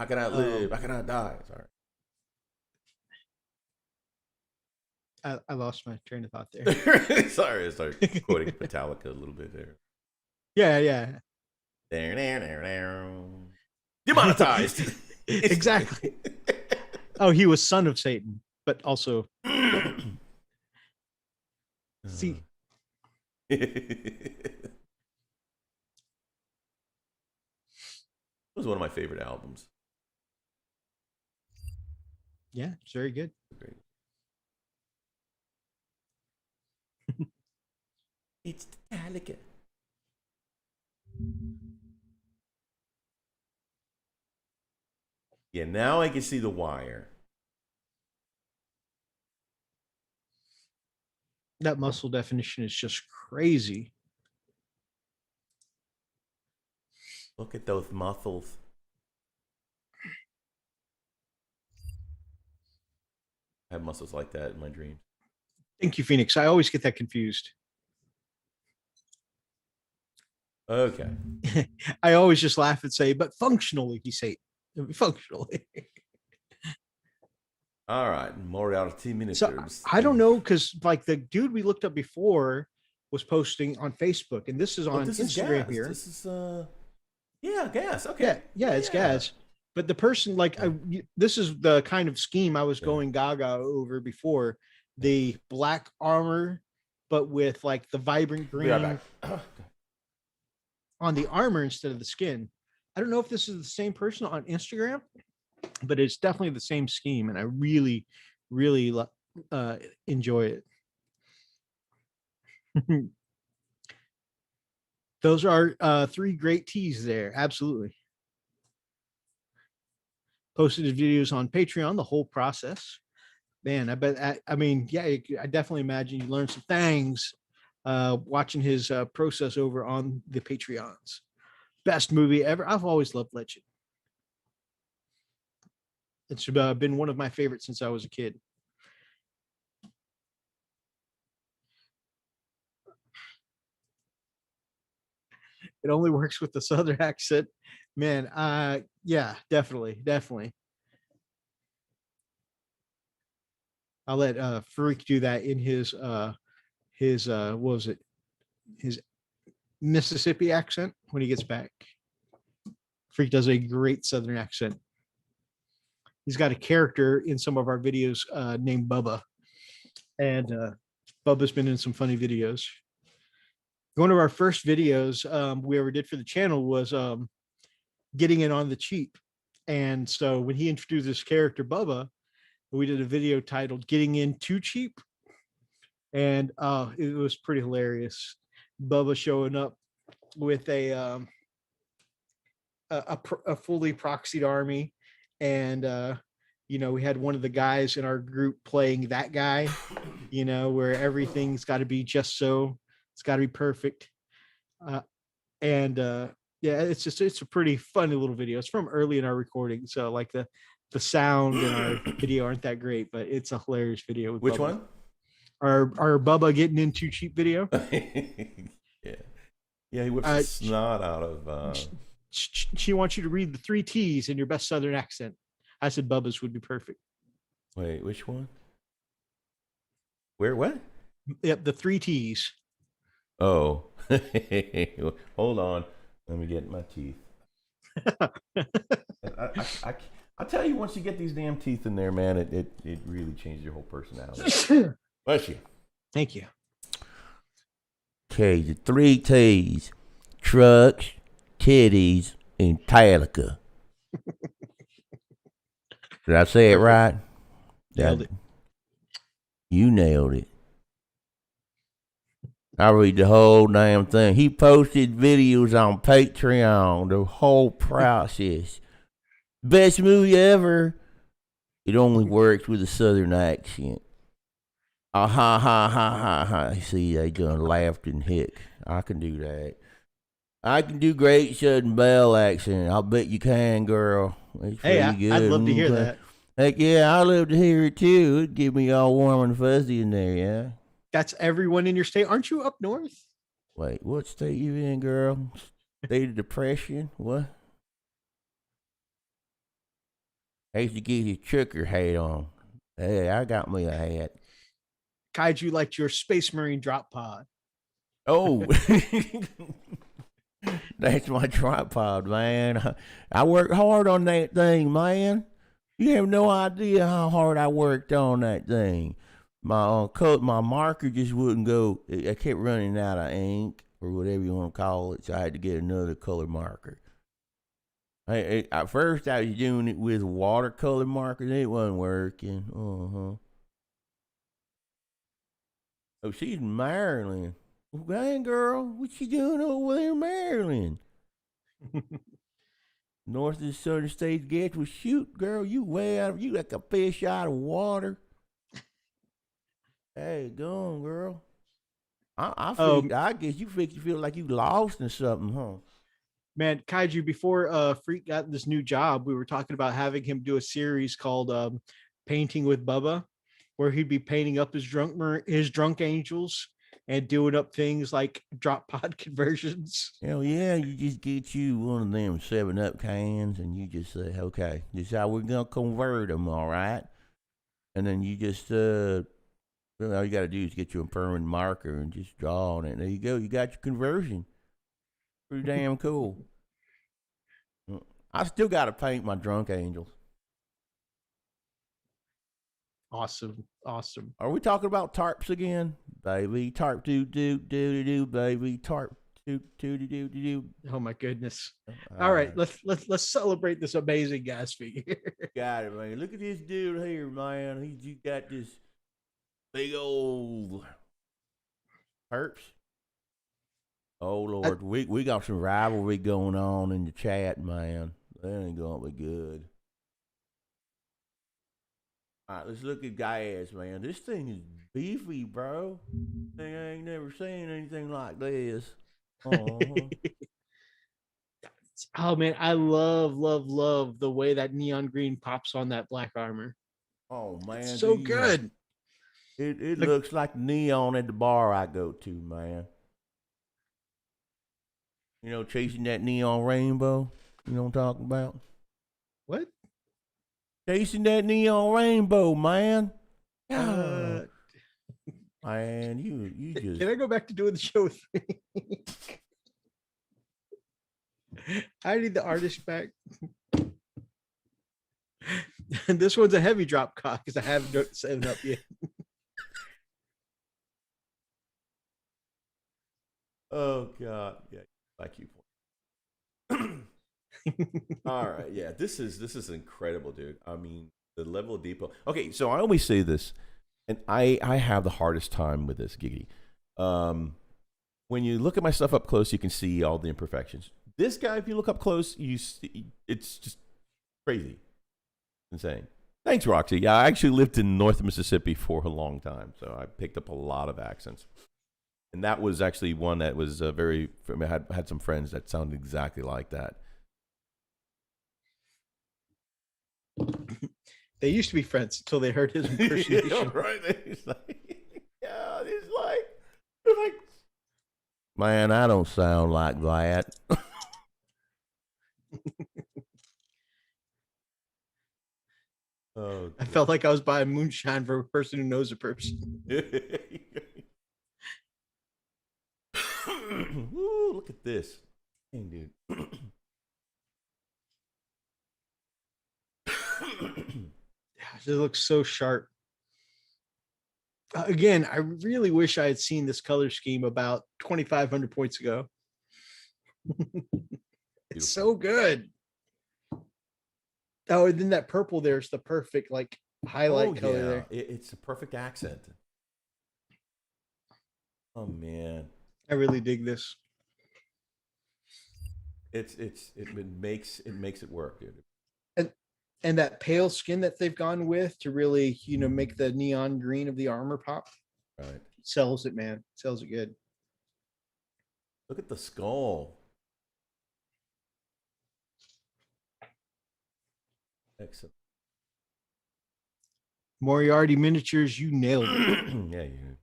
can I live? How can I die? Sorry. I lost my train of thought there. Sorry, I started quoting Metallica a little bit there. Yeah. There. Demonetized. Exactly. Oh, he was son of Satan, but also see. It was one of my favorite albums. Yeah, it's very good. Great. It's Metallica. Yeah, now I can see the wire. That muscle definition is just crazy. Look at those muscles. I have muscles like that in my dreams. Thank you, Phoenix. I always get that confused. Okay. I always just laugh and say, but functionally, he say functionally. All right, more out of 2 minutes. So I don't know, because like the dude we looked up before was posting on Facebook, and this is on Instagram here. This is Gas. Okay. Yeah, it's Gas. But the person, like, this is the kind of scheme I was going gaga over before. The black armor, but with like the vibrant green on the armor instead of the skin. I don't know if this is the same person on Instagram, but it's definitely the same scheme, and I really, really enjoy it. Those are 3 great teas there. Absolutely. Posted videos on Patreon, the whole process. Man, I bet. I mean, yeah, I definitely imagine you learned some things watching his process over on the Patreons. Best movie ever. I've always loved Legend. It's been one of my favorites since I was a kid. It only works with the Southern accent, man. Yeah, definitely. I'll let Farouk do that in his what was it? His Mississippi accent when he gets back. Freak does a great Southern accent. He's got a character in some of our videos named Bubba, and Bubba's been in some funny videos. One of our first videos we ever did for the channel was getting it on the cheap. And so when he introduced this character, Bubba, we did a video titled Getting In Too Cheap. And it was pretty hilarious. Bubba showing up with a fully proxied army. And, we had one of the guys in our group playing that guy, where everything's got to be just so. It's got to be perfect. Yeah, it's a pretty funny little video. It's from early in our recording. So like the sound and our video aren't that great, but it's a hilarious video. With Which Bubba. one? Our Bubba getting in too cheap video. Yeah, he whips the snot out of. She wants you to read the 3 T's in your best Southern accent. I said Bubba's would be perfect. Wait, which one? Where? What? Yep, the 3 T's. Oh, hold on. Let me get my teeth. I tell you, once you get these damn teeth in there, man, it really changes your whole personality. Bless you. Thank you. Okay, the 3 T's: trucks, titties, and Metallica. Did I say it right? Nailed it. You nailed it. I read the whole damn thing. He posted videos on Patreon, the whole process. Best movie ever. It only works with a Southern accent. Ha ha ha ha ha. See, they done laughed and hick. I can do that. I can do great Southern Belle accent. I'll bet you can, girl. It's pretty good. I'd love to hear that. Heck yeah, I'd love to hear it too. It'd give me all warm and fuzzy in there, yeah. That's everyone in your state. Aren't you up north? Wait, what state you in, girl? State of depression? What? I used to get his trucker hat on. Hey, I got me a hat. Kaiju liked your Space Marine drop pod. Oh, that's my tripod, man. I worked hard on that thing, man. You have no idea how hard I worked on that thing. My marker just wouldn't go. I kept running out of ink or whatever you want to call it, so I had to get another color marker. At first, I was doing it with watercolor markers. It wasn't working. Oh, she's in Maryland. Hey, girl, what you doing over there in Maryland? North of the southern states gets well, shoot, girl, you way out of you like a fish out of water. Hey, go on, girl. I guess you feel like you lost in something, huh? Man, Kaiju, before Freak got this new job, we were talking about having him do a series called Painting with Bubba, where he'd be painting up his drunk angels and doing up things like drop pod conversions. Hell yeah, you just get you one of them 7-Up cans and you just say, okay, this is how we're going to convert them, all right? And then you just, all you got to do is get you a permanent marker and just draw on it. There you go, you got your conversion. Pretty damn cool. I still got to paint my drunk angels. Awesome. Are we talking about tarps again, baby? Tarp do baby. Tarp do. Oh my goodness! All right, let's celebrate this amazing gas figure. Got it, man. Look at this dude here, man. He got this big old tarps. Oh Lord, we got some rivalry going on in the chat, man. That ain't gonna be good. All right, let's look at Gas, man. This thing is beefy, bro. I ain't never seen anything like this. Oh, Oh man, I love the way that neon green pops on that black armor. oh It's man, so good. it Like looks like neon at the bar I go to, man. You know, chasing that neon rainbow. You know what I'm talking about? what? Chasing that neon rainbow, man. Oh, Uh, man, you just can I go back to doing the show with me? I need the artist back. This one's a heavy drop cock because I haven't set it up yet. oh god, yeah, like you. All right, yeah, this is incredible, dude. I mean, the level of detail. Okay, so I always say this, and I have the hardest time with this, Giggity. When you look at my stuff up close, you can see all the imperfections. This guy, if you look up close, you see it's just crazy, insane. Thanks, Roxy. Yeah, I actually lived in North Mississippi for a long time, so I picked up a lot of accents. And that was actually one that was very. I had some friends that sounded exactly like that. They used to be friends until they heard his impersonation. Yeah, right. It's like, yeah, it's like, man, I don't sound like that. Oh, I felt like I was buying moonshine for a person who knows a person. Ooh, look at this. Dang, dude. It looks so sharp. Again, I really wish I had seen this color scheme about 2,500 points ago. It's so good. Oh, and then that purple there's the perfect like highlight color there. It's a perfect accent. Oh man, I really dig this. it makes it work, dude. And and that pale skin that they've gone with to really, make the neon green of the armor pop. Right. Sells it, man. Sells it good. Look at the skull. Excellent. Moriarty miniatures, you nailed it. Yeah, you.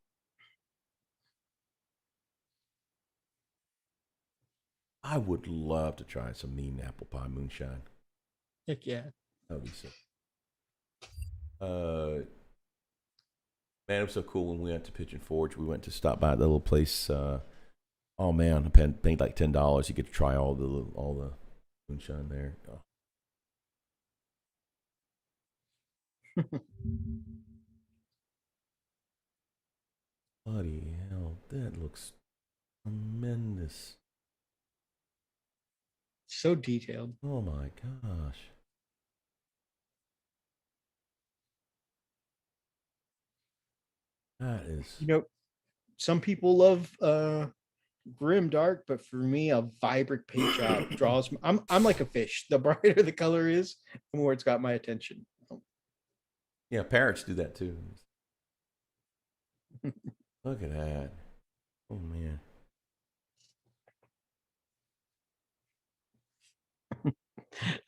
I would love to try some mean apple pie moonshine. Heck yeah. That would be sick. Man, it was so cool when we went to Pigeon Forge. We went to stop by the little place. Oh man, I paid like $10. You get to try all the moonshine there. Oh. Bloody hell, that looks tremendous. So detailed. Oh my gosh. That is. Some people love grim dark, but for me, a vibrant paint job draws. I'm like a fish. The brighter the color is, the more it's got my attention. Yeah, parrots do that too. Look at that. Oh man.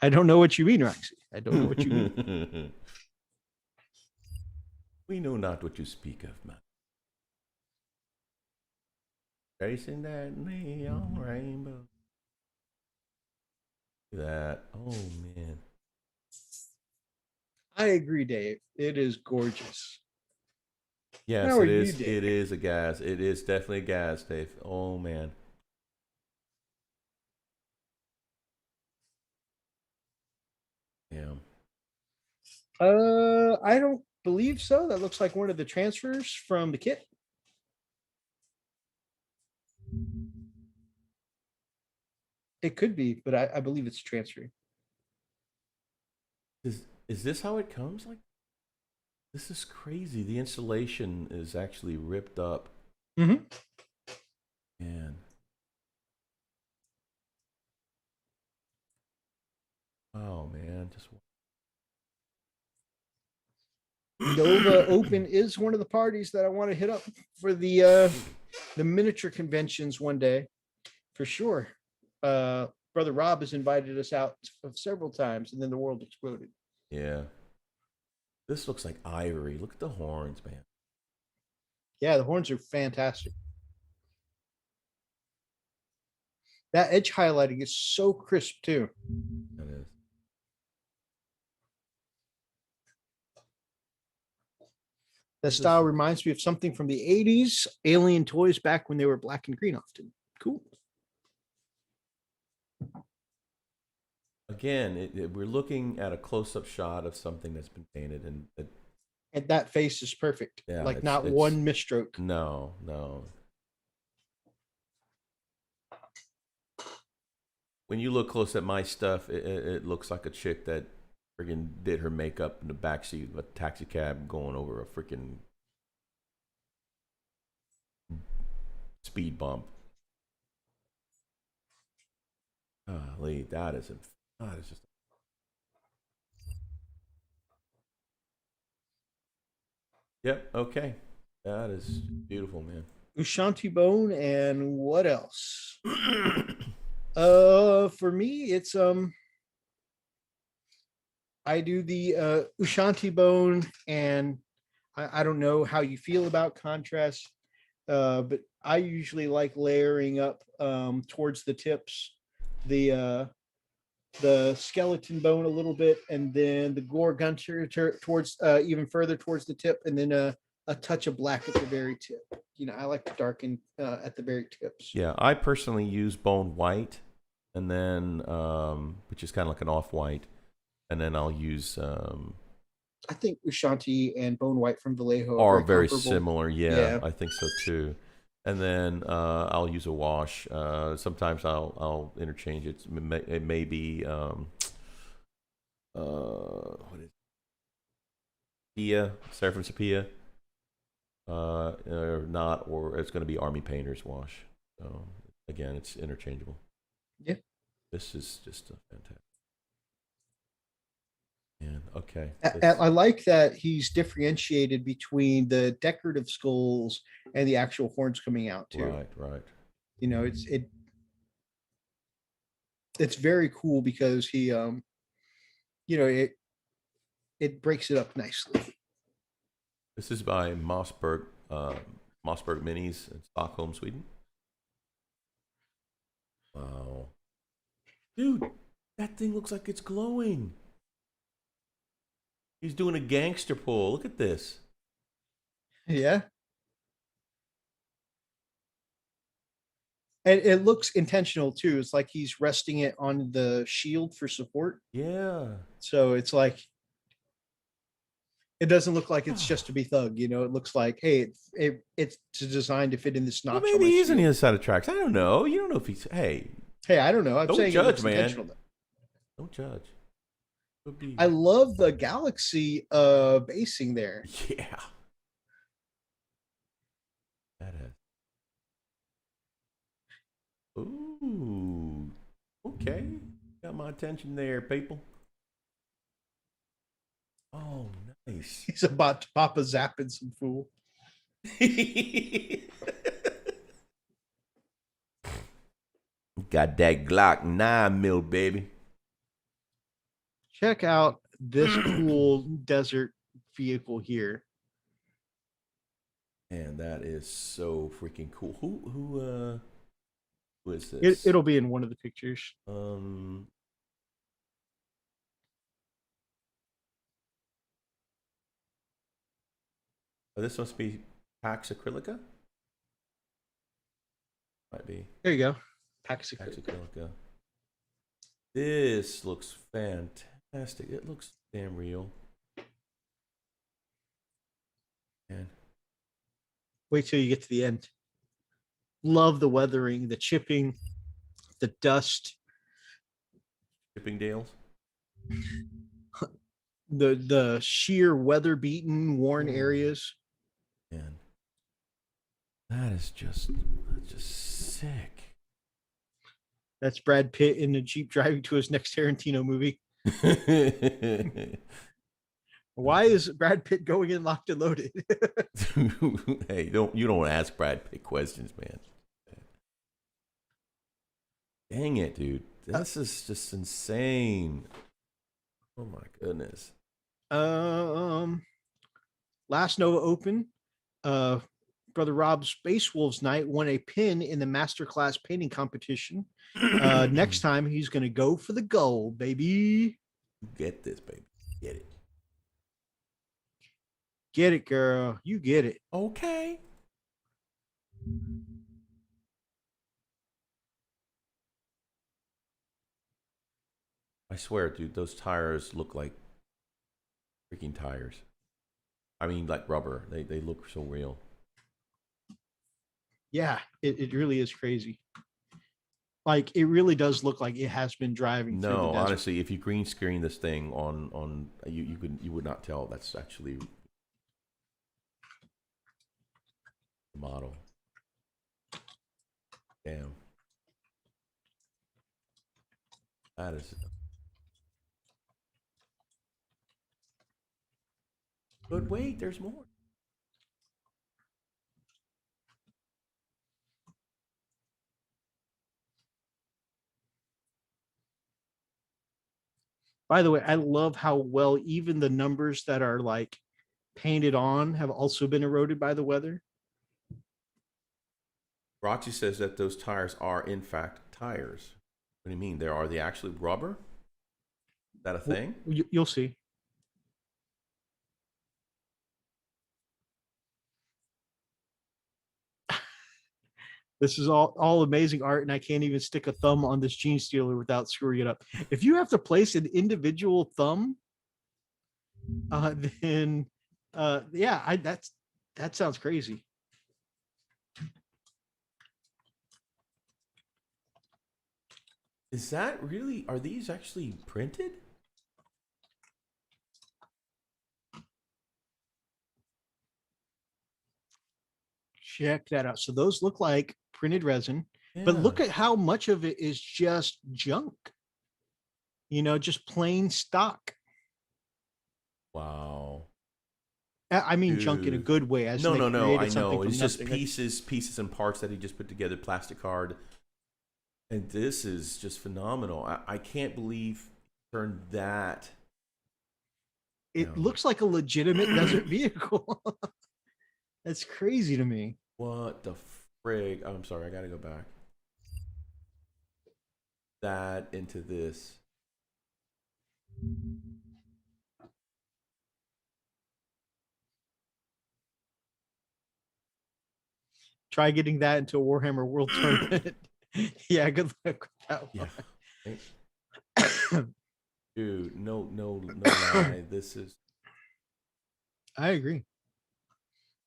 I don't know what you mean, Roxy. I don't know what you mean. We know not what you speak of, man. Chasing that neon rainbow. Look at that. Oh man. I agree, Dave. It is gorgeous. Yes, it is. It is a gas. It is definitely a gas, Dave. Oh man. Yeah. I don't believe so. That looks like one of the transfers from the kit. It could be, but I believe it's transferring. Is this how it comes? Like, this is crazy. The insulation is actually ripped up. Mm-hmm. Man. Oh man, just Nova Open is one of the parties that I want to hit up for the miniature conventions one day, for sure. Brother Rob has invited us out several times, and then the world exploded. Yeah. This looks like ivory. Look at the horns, man. Yeah, the horns are fantastic. That edge highlighting is so crisp too. That is. That style reminds me of something from the 80s, alien toys back when they were black and green often. Cool. Again, we're looking at a close-up shot of something that's been painted, and that face is perfect. Yeah, like not one misstroke. No, no. When you look close at my stuff, it looks like a chick that friggin' did her makeup in the backseat of a taxi cab going over a freaking speed bump. Golly, that is just. Yep. Okay. That is beautiful, man. Ushanti bone and what else? For me, it's I do the Ushanti bone, and I don't know how you feel about contrast, but I usually like layering up towards the tips, the skeleton bone a little bit, and then the gore gunter towards even further towards the tip, and then a touch of black at the very tip. You know, I like to darken at the very tips. Yeah, I personally use bone white, and then which is kind of like an off-white, and then I'll use. I think Ushanti and bone white from Vallejo are very similar. Yeah, I think so too. And then I'll use a wash. Sometimes I'll interchange it. It may be what is it? Sepia, Seraphim Sepia, or not, or it's going to be Army Painter's wash. So again, it's interchangeable. Yeah, this is just a fantastic. Yeah, okay. I like that he's differentiated between the decorative skulls and the actual horns coming out too. Right. You know, it's very cool because he you know, it breaks it up nicely. This is by Mossberg Minis in Stockholm, Sweden. Wow. Dude, that thing looks like it's glowing. He's doing a gangster pull. Look at this. Yeah. And it looks intentional too. It's like he's resting it on the shield for support. Yeah. So it's like, it doesn't look like it's just to be thug, you know. It looks like, hey, it's designed to fit in this notch. Well, maybe he's on the other side of tracks. I don't know. You don't know if he's. Hey, I don't know. I'm don't saying judge, man. Don't judge. I love the galaxy basing there. Yeah. That is. Ooh. Okay. Got my attention there, people. Oh, nice. He's about to pop a zap in some fool. Got that Glock 9mm, baby. Check out this cool desert vehicle here. Man, that is so freaking cool. Who is this? It'll be in one of the pictures. Oh, this must be Pax Acrylica? Might be. There you go. Pax Acrylica. This looks fantastic. It looks damn real. Man. Wait till you get to the end. Love the weathering, the chipping, the dust. Chippingdales? The sheer weather beaten, worn areas. Man. That's just sick. That's Brad Pitt in the Jeep driving to his next Tarantino movie. Why is Brad Pitt going in locked and loaded? Hey, you don't ask Brad Pitt questions, man. Dang it, dude. This is just insane. Oh my goodness. Last Nova Open, Brother Rob's Space Wolves Night won a pin in the Masterclass painting competition. Next time he's gonna go for the gold, baby. Get this, baby. Get it. Get it, girl. You get it. Okay. I swear, dude, those tires look like freaking tires. I mean, like rubber. They look so real. Yeah, it really is crazy. Like, it really does look like it has been driving through the No, desert. honestly, if you green screen this thing on you would not tell that's actually the model. Damn. That is. But wait, there's more. By the way, I love how well even the numbers that are like painted on have also been eroded by the weather. Roxy says that those tires are in fact tires. What do you mean? Are they actually rubber? Is that a thing? You'll see. This is all amazing art, and I can't even stick a thumb on this gene stealer without screwing it up. If you have to place an individual thumb, then yeah, that sounds crazy. Is that really? Are these actually printed? Check that out. So those look like printed resin, Yeah. but look at how much of it is just junk. Just plain stock. Wow. I mean, junk in a good way. As no. I know. It's just pieces and parts that he just put together, plastic card. And this is just phenomenal. I can't believe he turned that. It looks like a legitimate desert vehicle. That's crazy to me. What the frig? Oh, I'm sorry, I gotta go back. That into this. Try getting that into a Warhammer World Tournament. Yeah, good luck with that one. Yeah. Dude, no lie. This is. I agree.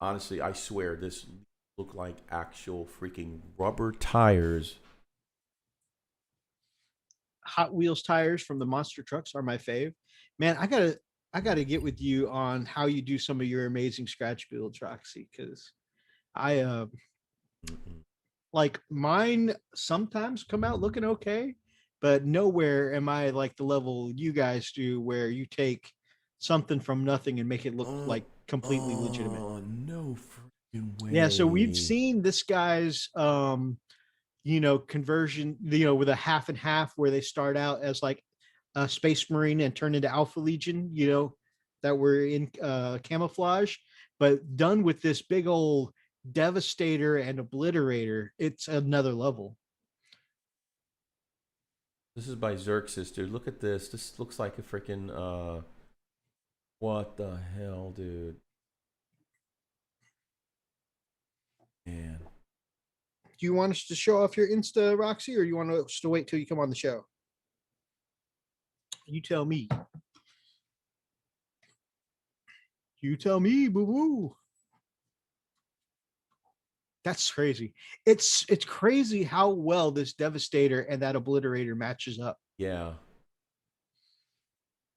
Honestly, I swear this look like actual freaking rubber tires. Hot Wheels tires from the monster trucks are my fave. Man, I gotta get with you on how you do some of your amazing scratch builds, Roxy, because I like mine sometimes come out looking okay, but nowhere am I like the level you guys do where you take something from nothing and make it look like completely legitimate. Oh, no freaking way. Yeah, so we've seen this guy's conversion, with a half and half where they start out as like a Space Marine and turn into Alpha Legion, that were in camouflage, but done with this big old Devastator and Obliterator. It's another level. This is by Xerxes, dude. Look at this. This looks like a freaking what the hell, dude? Man. Do you want us to show off your Insta, Roxy, or you want us to wait till you come on the show? You tell me. You tell me, boo boo. That's crazy. It's crazy how well this Devastator and that Obliterator matches up. Yeah.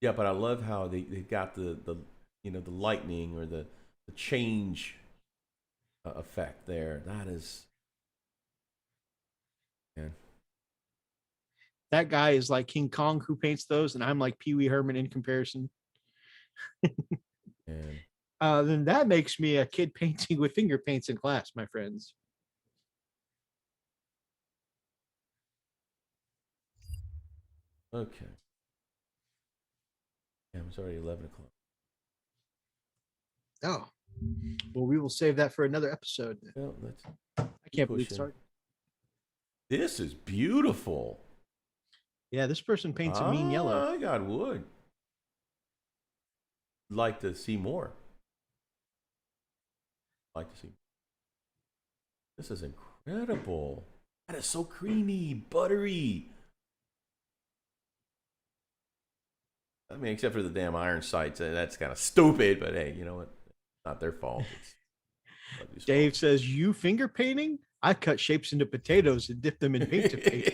Yeah, but I love how they got the the lightning or the change effect there. That is, man. That guy is like King Kong who paints those, and I'm like Pee Wee Herman in comparison. And Then that makes me a kid painting with finger paints in class, my friends. okay. Yeah, it's already 11 o'clock. Oh, well, we will save that for another episode. Well, let's I can't believe it pushing. started. This is beautiful. Yeah, this person paints a mean yellow. I got wood. Like to see more. Like to see. This is incredible. That is so creamy, buttery. I mean, except for the damn iron sights. That's kind of stupid, but hey, you know what? Not their fault. It's Dave says, "You finger painting? I cut shapes into potatoes and dip them in paint to paint."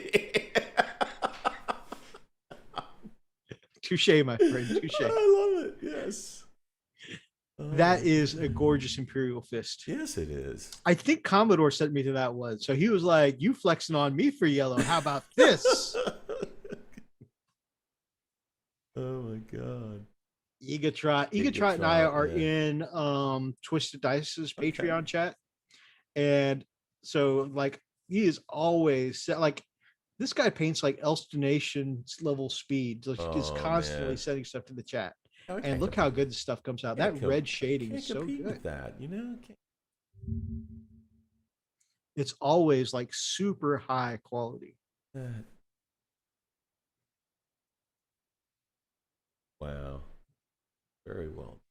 Touche, my friend. Touche. I love it. Yes. That is a gorgeous Imperial fist. Yes, it is. I think Commodore sent me to that one. So he was like, "You flexing on me for yellow. How about this?" Oh my god. Egatron and I are in Twisted Dice's Patreon chat. And so like he is always like this guy paints like Elstonation level speed. Like, is constantly sending stuff to the chat. And look how good the stuff comes out. That red shading is so good. With that, you know? It's always like super high quality. Wow. Very well.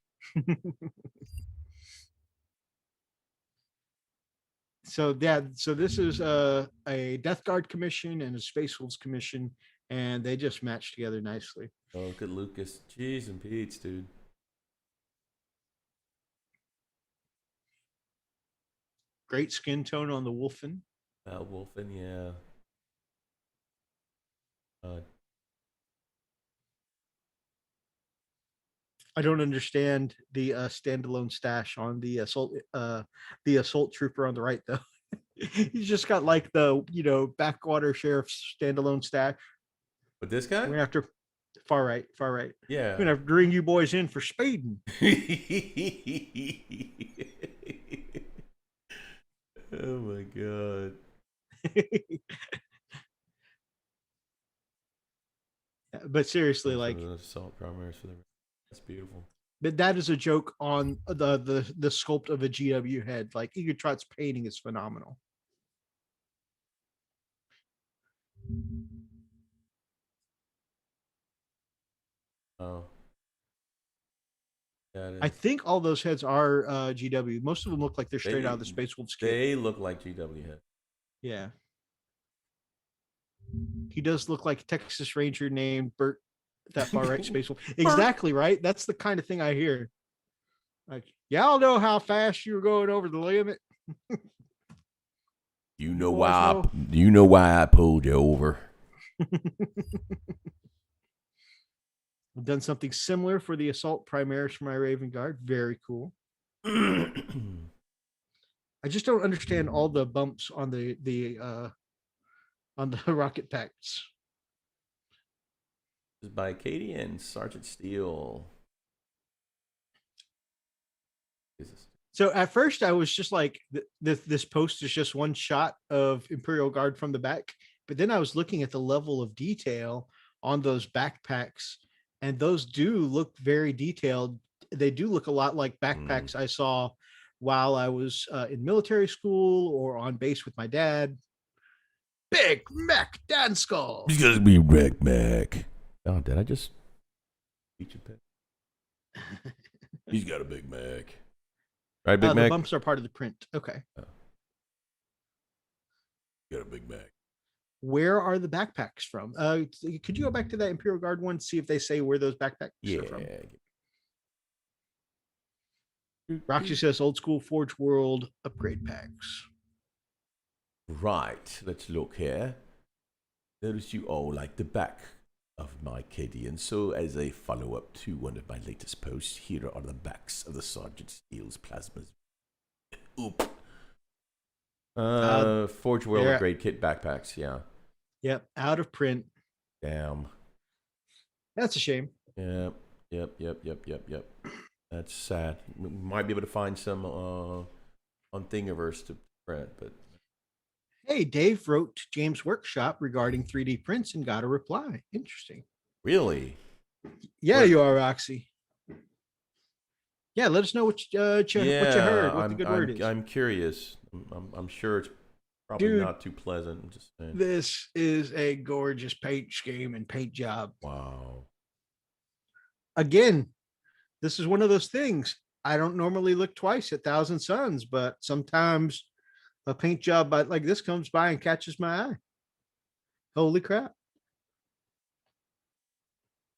So this is a Death Guard commission and a Space Wolves commission, and they just match together nicely. Oh, look at Lucas. Jeez and Pete's, dude. Great skin tone on the Wolfen. Wolfen, yeah. I don't understand the standalone stash on the assault trooper on the right though. He's just got like the backwater sheriff's standalone stash. But this guy? We're gonna have to far right. Yeah. We're gonna have to bring you boys in for speeding. Oh my god. But seriously, like assault primaries for the that's beautiful. But that is a joke on the sculpt of a GW head. Like Egatrot's painting is phenomenal. Oh. I think all those heads are GW. Most of them look like they're straight out of the Space Wolves kit. They look like GW head. Yeah. He does look like Texas Ranger named Bert, that far right Space Wolf. Exactly right. That's the kind of thing I hear. Like, y'all know how fast you were going over the limit. You know why I pulled you over. I've done something similar for the Assault Primaris for my Raven Guard. Very cool. I just don't understand all the bumps on the rocket packs. This is by Katie and Sergeant Steele. So at first I was just like, this post is just one shot of Imperial Guard from the back. But then I was looking at the level of detail on those backpacks, and those do look very detailed. They do look a lot like backpacks I saw while I was in military school or on base with my dad. Big Mac Dan Skull. He's gonna be Big Mac. Oh, did I just beat you? He's got a Big Mac. Right, Big Mac? The bumps are part of the print. Okay. Oh. Got a Big Mac. Where are the backpacks from? Could you go back to that Imperial Guard one, see if they say where those backpacks are from? Roxy says old school Forge World upgrade packs. Right, let's look here. Notice you all like the back of my kitty, and so as a follow-up to one of my latest posts, here are the backs of the Sergeant Steele's plasmas. Oop. Forge World upgrade kit backpacks, yeah. Yep, out of print. Damn. That's a shame. Yeah, Yep. That's sad. We might be able to find some on Thingiverse to print, but Hey, Dave wrote to James Workshop regarding 3D prints and got a reply. Interesting. really, Yeah, Where- you are, Roxy. Yeah, let us know what you heard, what the good word is. I'm curious. I'm sure it's probably Dude, not too pleasant. I'm just saying. this is a gorgeous paint scheme and paint job. Wow. Again, this is one of those things. I don't normally look twice at Thousand Suns, but sometimes a paint job like this comes by and catches my eye. Holy crap.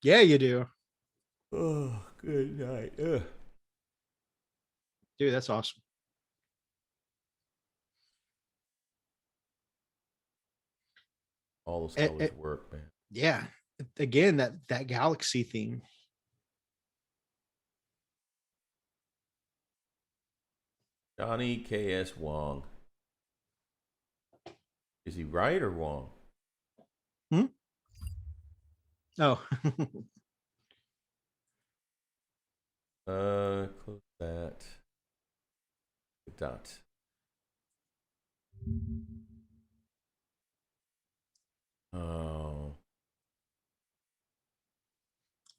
Yeah, you do. Oh, good night. Ugh. Dude, that's awesome. All those colors work, man. Yeah. Again, that galaxy theme. Johnny K.S. Wong. Is he right or wrong? Oh. Close that. Dot. Oh.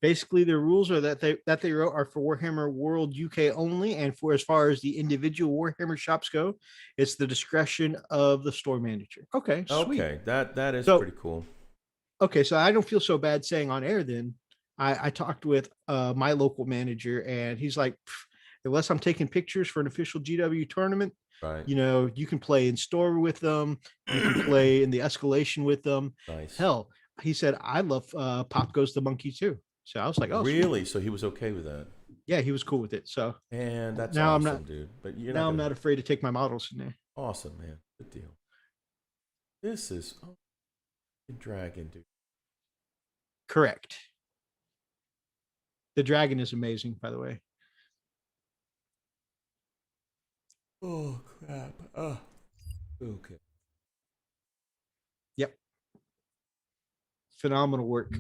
Basically, the rules are that they wrote are for Warhammer World UK only, and for as far as the individual Warhammer shops go, it's the discretion of the store manager. Okay, sweet. Okay, that is So- pretty cool. Okay, so I don't feel so bad saying on air then. I talked with my local manager, and he's like, unless I'm taking pictures for an official GW tournament, Right. you can play in store with them, you can play in the escalation with them. Nice. Hell, he said, I love Pop Goes the Monkey too. So I was like, oh, sweet. Really? So he was okay with that? Yeah, he was cool with it. So And that's Now I'm awesome, not- dude. But you're now I'm gonna- not afraid to take my models in there. Awesome, man. Good deal. This is dragon, dude. Correct. The dragon is amazing, by the way. Oh crap. Oh. Okay. Yep. Phenomenal work.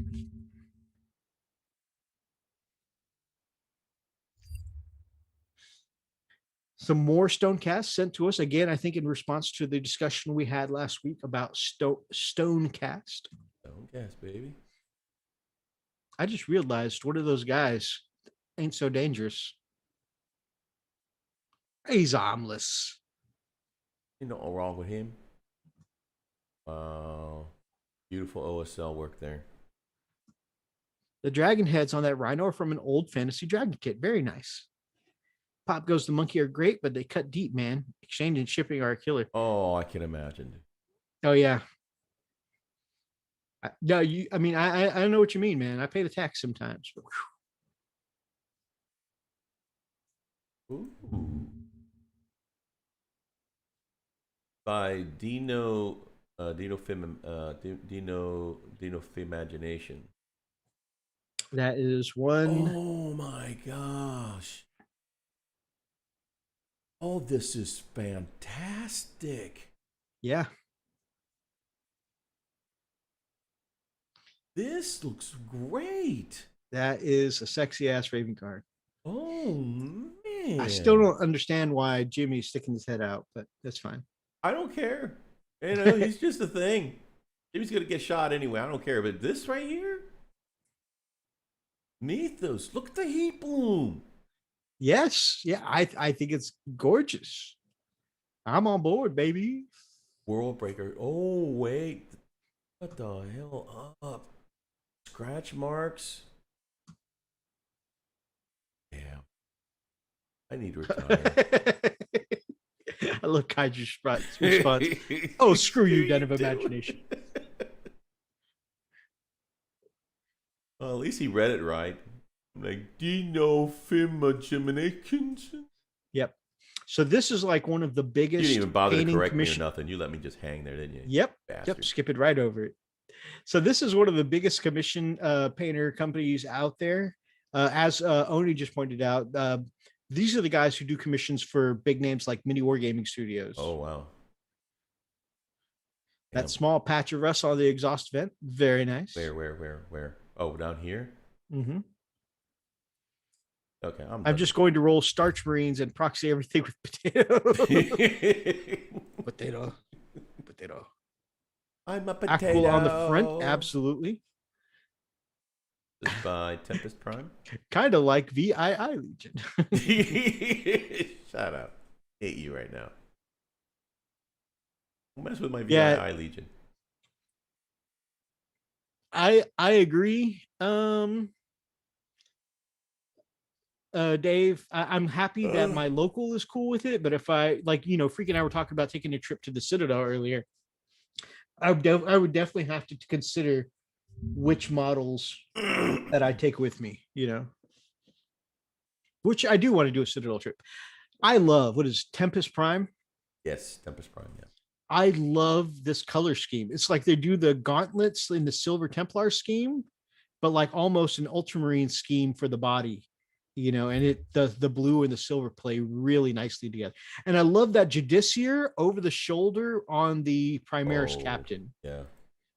Some more stone casts sent to us again, I think in response to the discussion we had last week about stone cast. Don't guess, baby. I just realized one of those guys ain't so dangerous. He's armless. Ain't nothing wrong with him. Wow. Beautiful OSL work there. The dragon heads on that rhino are from an old fantasy dragon kit. Very nice. Pop Goes the Monkey are great, but they cut deep, man. Exchange and shipping are a killer. Oh, I can imagine. Oh yeah. No, I know what you mean, man. I pay the tax sometimes. But Ooh. By Dino Imagination. that is one. Oh my gosh. Oh, this is fantastic. Yeah. This looks great. That is a sexy ass Raven card. Oh man. I still don't understand why Jimmy's sticking his head out, but that's fine. I don't care. You know, he's just a thing. Jimmy's gonna get shot anyway. I don't care. But this right here, Mythos. Look at the heat bloom. Yes. Yeah. I think it's gorgeous. I'm on board, baby. World Breaker. Oh wait, what the hell up? Scratch marks. Damn. I need to retire. I love Kaiju's response. Oh, screw you, Den of Imagination. Well, at least he read it right. I'm like, Dino Imagination. Yep. So this is like one of the You biggest. didn't even bother to painting correct me or commission- nothing. You let me just hang there, didn't you? Yep. Bastard. Yep. Skip it right over it. So this is one of the biggest commission painter companies out there. As Oni just pointed out, these are the guys who do commissions for big names like Mini Wargaming Studios. Oh wow. That Damn. small patch of rust on the exhaust vent, very nice. Where? Oh, down here? Mm-hmm. Okay, I'm just going to roll Starch Marines and proxy everything with potato. Potato. I'm a potato. Aquila on the front, absolutely. This is by Tempest Prime. Kind of like VII Legion. Shut up. I hate you right now. Don't mess with my VII Legion. I agree. Dave, I'm happy that my local is cool with it, but if I Freak and I were talking about taking a trip to the Citadel earlier, I would definitely have to consider which models that I take with me, which I do want to do a Citadel trip. I love what is Tempest Prime. Yes, Tempest Prime. Yeah, I love this color scheme. It's like they do the gauntlets in the Silver Templar scheme, but like almost an Ultramarine scheme for the body, and it does the blue and the silver play really nicely together. And I love that Judiciar over the shoulder on the Primaris Captain. Yeah.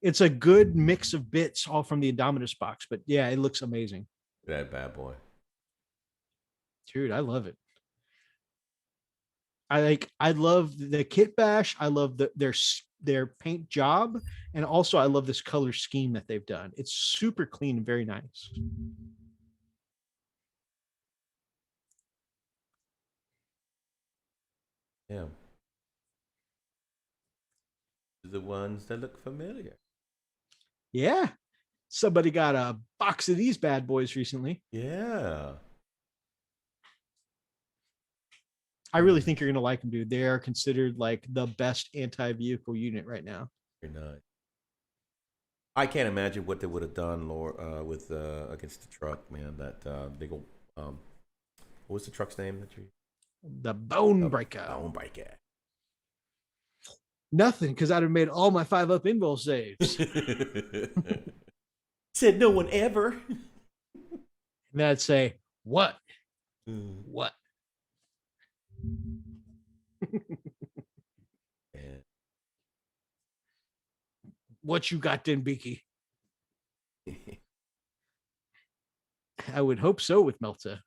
It's a good mix of bits all from the Indominus box, but yeah, it looks amazing. That bad boy. Dude, I love it. I love the kit bash. I love their paint job. And also I love this color scheme that they've done. It's super clean and very nice. Yeah. The ones that look familiar. Yeah. Somebody got a box of these bad boys recently. Yeah. I really think you're going to like them, dude. They are considered like the best anti-vehicle unit right now. Very nice. I can't imagine what they would have done, with against the truck, man. That big old, what was the truck's name that you? The Bonebreaker. Bonebreaker. Nothing, because I'd have made all my 5-up invul saves. Said no one ever. And I'd say, what? What? Yeah. What you got then, Beaky? I would hope so with Melta.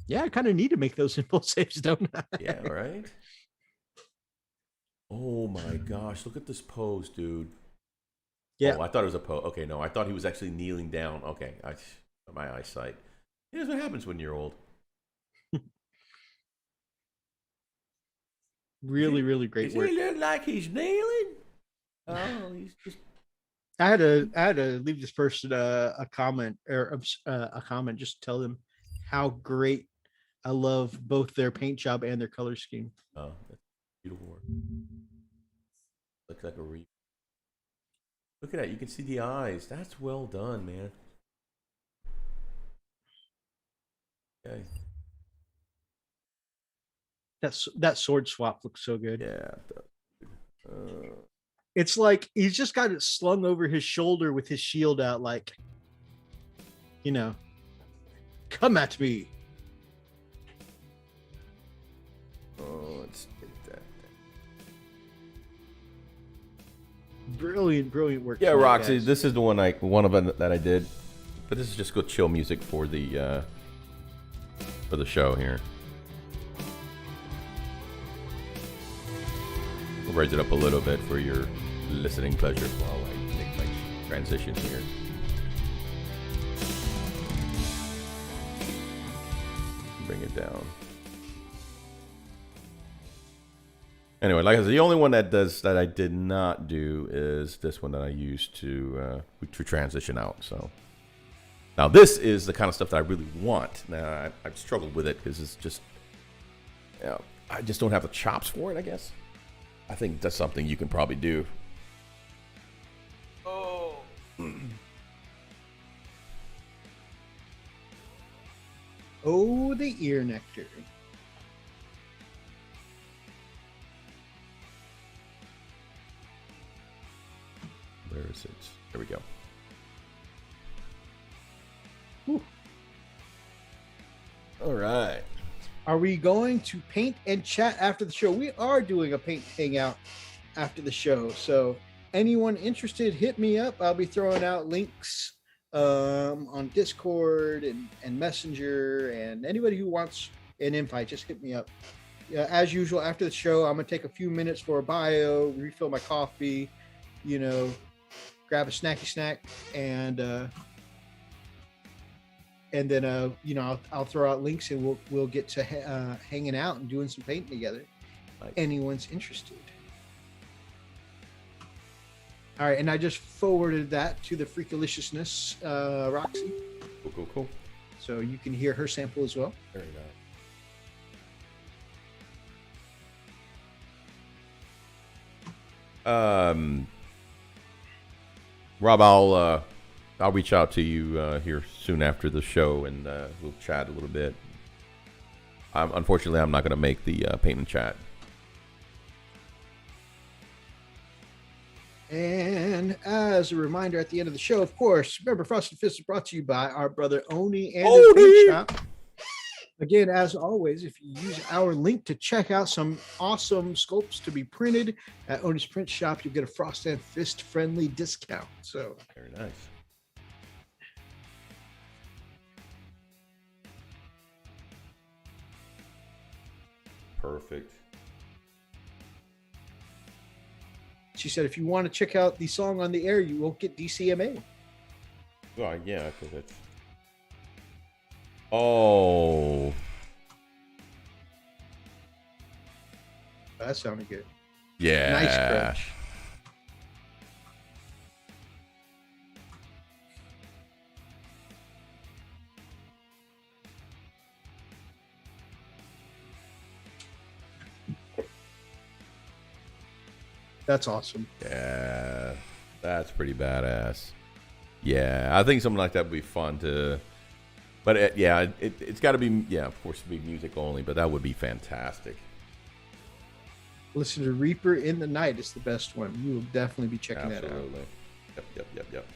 Yeah, I kind of need to make those invul saves, don't I? Yeah, right? Oh my gosh, look at this pose, dude. Yeah. Oh, I thought it was a pose. Okay, no, I thought he was actually kneeling down. Okay, my eyesight. Here's what happens when you're old. Really, really great work. Does he look like he's kneeling? Oh, he's just. I had to leave this person a comment just to tell them how great I love both their paint job and their color scheme. Oh, that's beautiful work. Looks like a reef. Look at that. You can see the eyes. That's well done, man. Okay. That sword swap looks so good. Yeah. It's like he's just got it slung over his shoulder with his shield out, like, come at me. Oh, let's get that. Brilliant work. Yeah, Roxy, this is the one of them that I did, but this is just good chill music for the show here. We'll raise it up a little bit for your listening pleasure while I make my transition here. Bring it down. Anyway, like I said, the only one that I did not do is this one that I used to transition out. So now this is the kind of stuff that I really want. Now I've struggled with it because it's just, I just don't have the chops for it, I guess. I think that's something you can probably do. Oh. Oh, the ear nectar. Where is it? There we go. Whew. All right. Are we going to paint and chat after the show? We are doing a paint hangout after the show. So anyone interested, hit me up. I'll be throwing out links on Discord and Messenger, and anybody who wants an invite, just hit me up. As usual, after the show, I'm gonna take a few minutes for a bio, refill my coffee, grab a snacky snack, and then I'll throw out links, and we'll get to hanging out and doing some painting together. Nice. Anyone's interested. All right, and I just forwarded that to the Freakaliciousness, Roxy. Cool. So you can hear her sample as well. Very nice. Rob, I'll reach out to you here soon after the show, and we'll chat a little bit. Unfortunately, I'm not going to make the paint and chat. And as a reminder, at the end of the show, of course, remember, Frosted Fist is brought to you by our brother Oni and his print shop. Again, as always, if you use our link to check out some awesome sculpts to be printed at Oni's print shop, you'll get a Frost and Fist friendly discount. So very nice. Perfect. She said, if you want to check out the song on the air, you won't get DCMA. Well, yeah, because it's... Oh. That sounded good. Yeah. Nice crunch. That's awesome. Yeah, that's pretty badass. Yeah, I think something like that would be fun to... But it's got to be, of course, be music only, but that would be fantastic. Listen to Reaper in the Night. It's the best one. You will definitely be checking that out. Absolutely. Yep.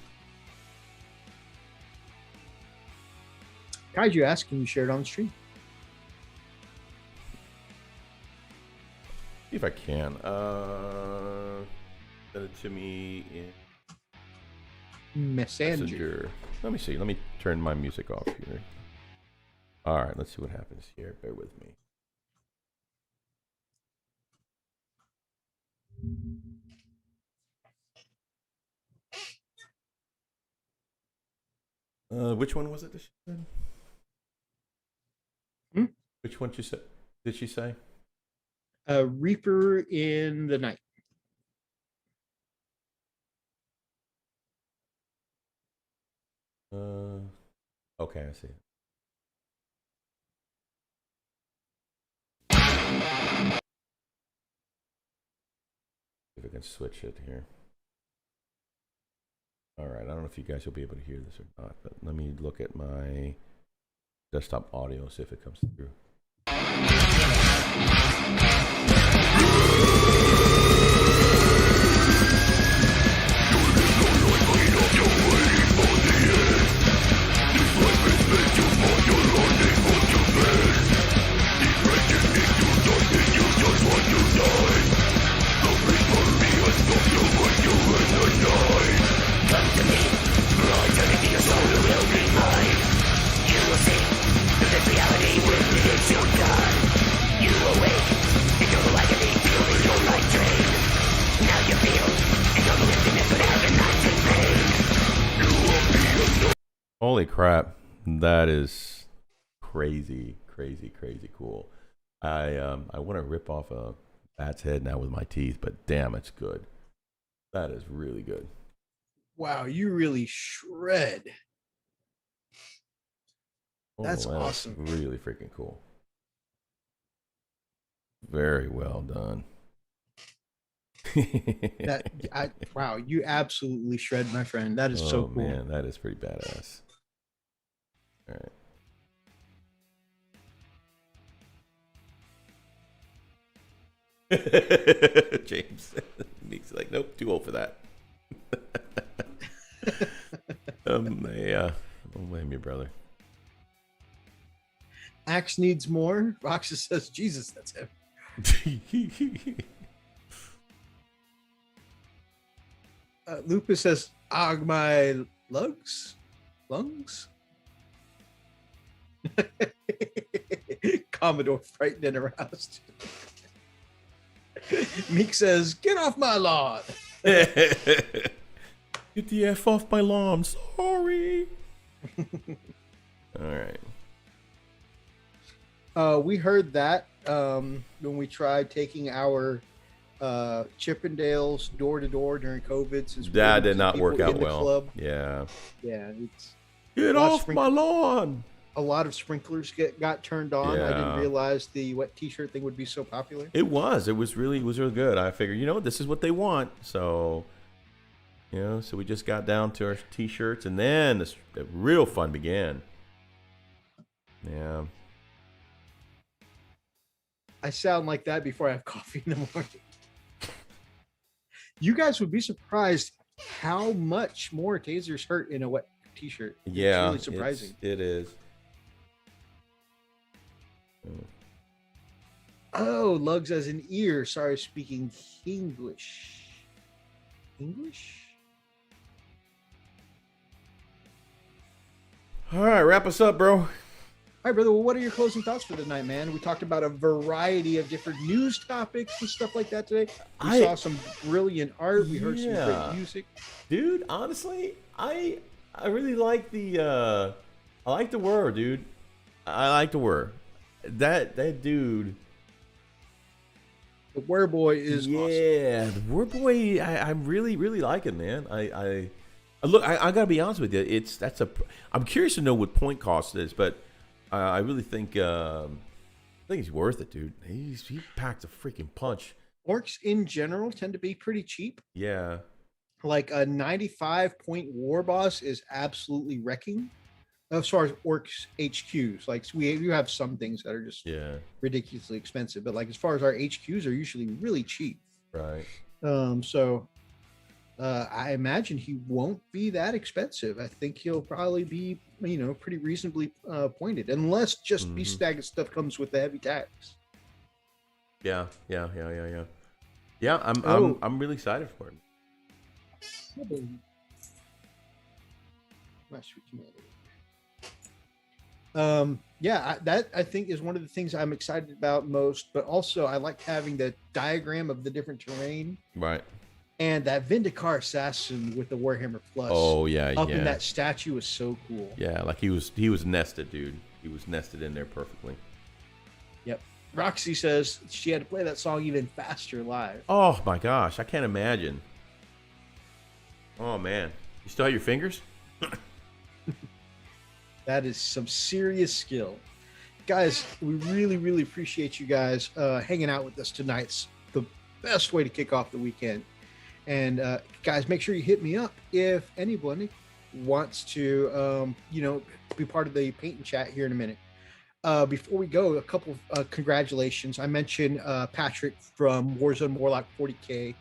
Kaiju asked, can you share it on the stream? See if I can. Send it to me in Messenger. Let me see. Let me turn my music off here. All right, let's see what happens here. Bear with me. Which one was it that she said? Which one did she say? Reaper in the Night. Okay, I see. If I can switch it here. All right, I don't know if you guys will be able to hear this or not, but let me look at my desktop audio, see if it comes through. Holy crap, that is crazy cool. I want to rip off a bat's head now with my teeth, but damn, it's good. That is really good. Wow, you really shred. That's awesome. Really freaking cool. Very well done. Wow, you absolutely shred, my friend. That is so cool. Man, that is pretty badass. All right. James, Meek's like, nope, too old for that. Yeah, don't blame you, brother. Axe needs more. Roxas says, Jesus, that's him. Lupus says, "Ag my lugs." lungs. Commodore frightened and aroused. Meek says, "Get off my lawn." Get the F off my lawn. Sorry. All right. We heard that when we tried taking our Chippendales door to door during COVID. Since That did not work out in the well. club. Yeah. Yeah, it's Get off my lawn. a lot of sprinklers got turned on. I Yeah. didn't realize the wet t-shirt thing would be so popular. It was really good. I figured, this is what they want. So, so we just got down to our t-shirts, and then the real fun began. Yeah. I sound like that before I have coffee in the morning. You guys would be surprised how much more tasers hurt in a wet t-shirt. Yeah. It's really surprising. It is. Oh, lugs as an ear. Sorry, speaking English. English? All right, wrap us up, bro. All right, brother. Well, what are your closing thoughts for the night, man? We talked about a variety of different news topics and stuff like that today. We saw some brilliant art. We heard some great music. Dude, honestly, I really like the I like the Wurr, dude. I like the Wurr. That dude. The Wurr boy is awesome. Yeah, the Wurr boy. I'm really liking, man. I look. I gotta be honest with you. I'm curious to know what point cost is, but I really think he's worth it, dude. He packed a freaking punch. Orcs in general tend to be pretty cheap. Yeah. Like a 95-point war boss is absolutely wrecking. As far as Orcs HQs, like you have some things that are just ridiculously expensive, but like as far as our HQs are usually really cheap. Right. So I imagine he won't be that expensive. I think he'll probably be, pretty reasonably pointed, unless just beast stag stuff comes with the heavy tax. Yeah. Yeah, I'm really excited for him. My sweet tomato. That I think is one of the things I'm excited about most, but also I like having the diagram of the different terrain. Right. And that Vindicar assassin with the Warhammer Plus. Oh yeah, up in that statue was so cool. Yeah, like he was nested, dude. He was nested in there perfectly. Yep. Roxy says she had to play that song even faster live. Oh my gosh, I can't imagine. Oh man, you still have your fingers? That is some serious skill. Guys, we really appreciate you guys hanging out with us tonight. It's the best way to kick off the weekend. And guys, make sure you hit me up if anybody wants to, be part of the paint and chat here in a minute. Before we go, a couple of congratulations. I mentioned Patrick from Warzone Warlock 40K.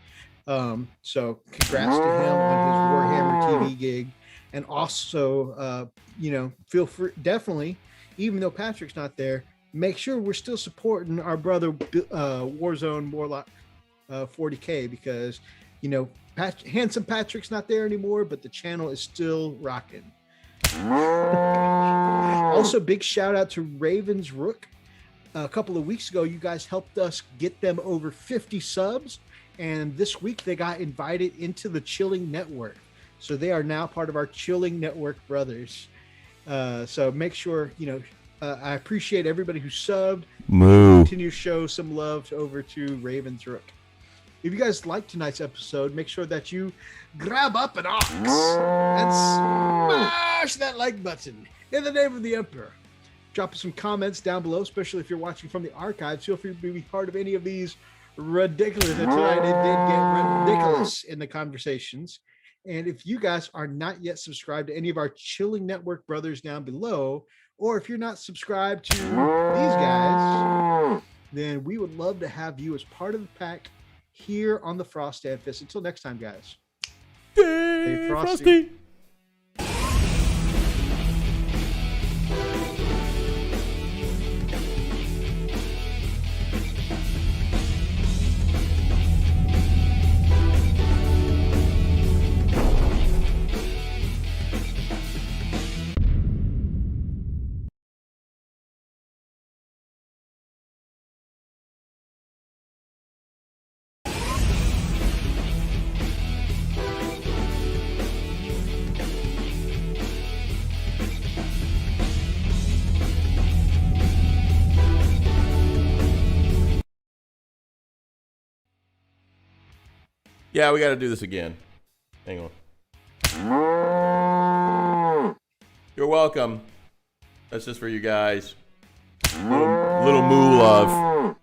So congrats to him on his Warhammer TV gig. And also, feel free, definitely, even though Patrick's not there, make sure we're still supporting our brother Warzone Warlock 40K, because, handsome Patrick's not there anymore, but the channel is still rocking. Also, big shout out to Raven's Rook. A couple of weeks ago, you guys helped us get them over 50 subs, and this week they got invited into the Chilling Network. So they are now part of our Chilling Network brothers. So make sure, I appreciate everybody who subbed. Continue to show some love over to Raven's Rook. If you guys liked tonight's episode, make sure that you grab up an ox and smash that like button in the name of the Emperor. Drop some comments down below, especially if you're watching from the archives. Feel free to be part of any of these ridiculous. Tonight it did get ridiculous in the conversations. And if you guys are not yet subscribed to any of our Chilling Network brothers down below, or if you're not subscribed to these guys, then we would love to have you as part of the pack here on the Frost and Fist. Until next time, guys. Stay frosty. Yeah, we got to do this again. Hang on. You're welcome. That's just for you guys. Little moo love.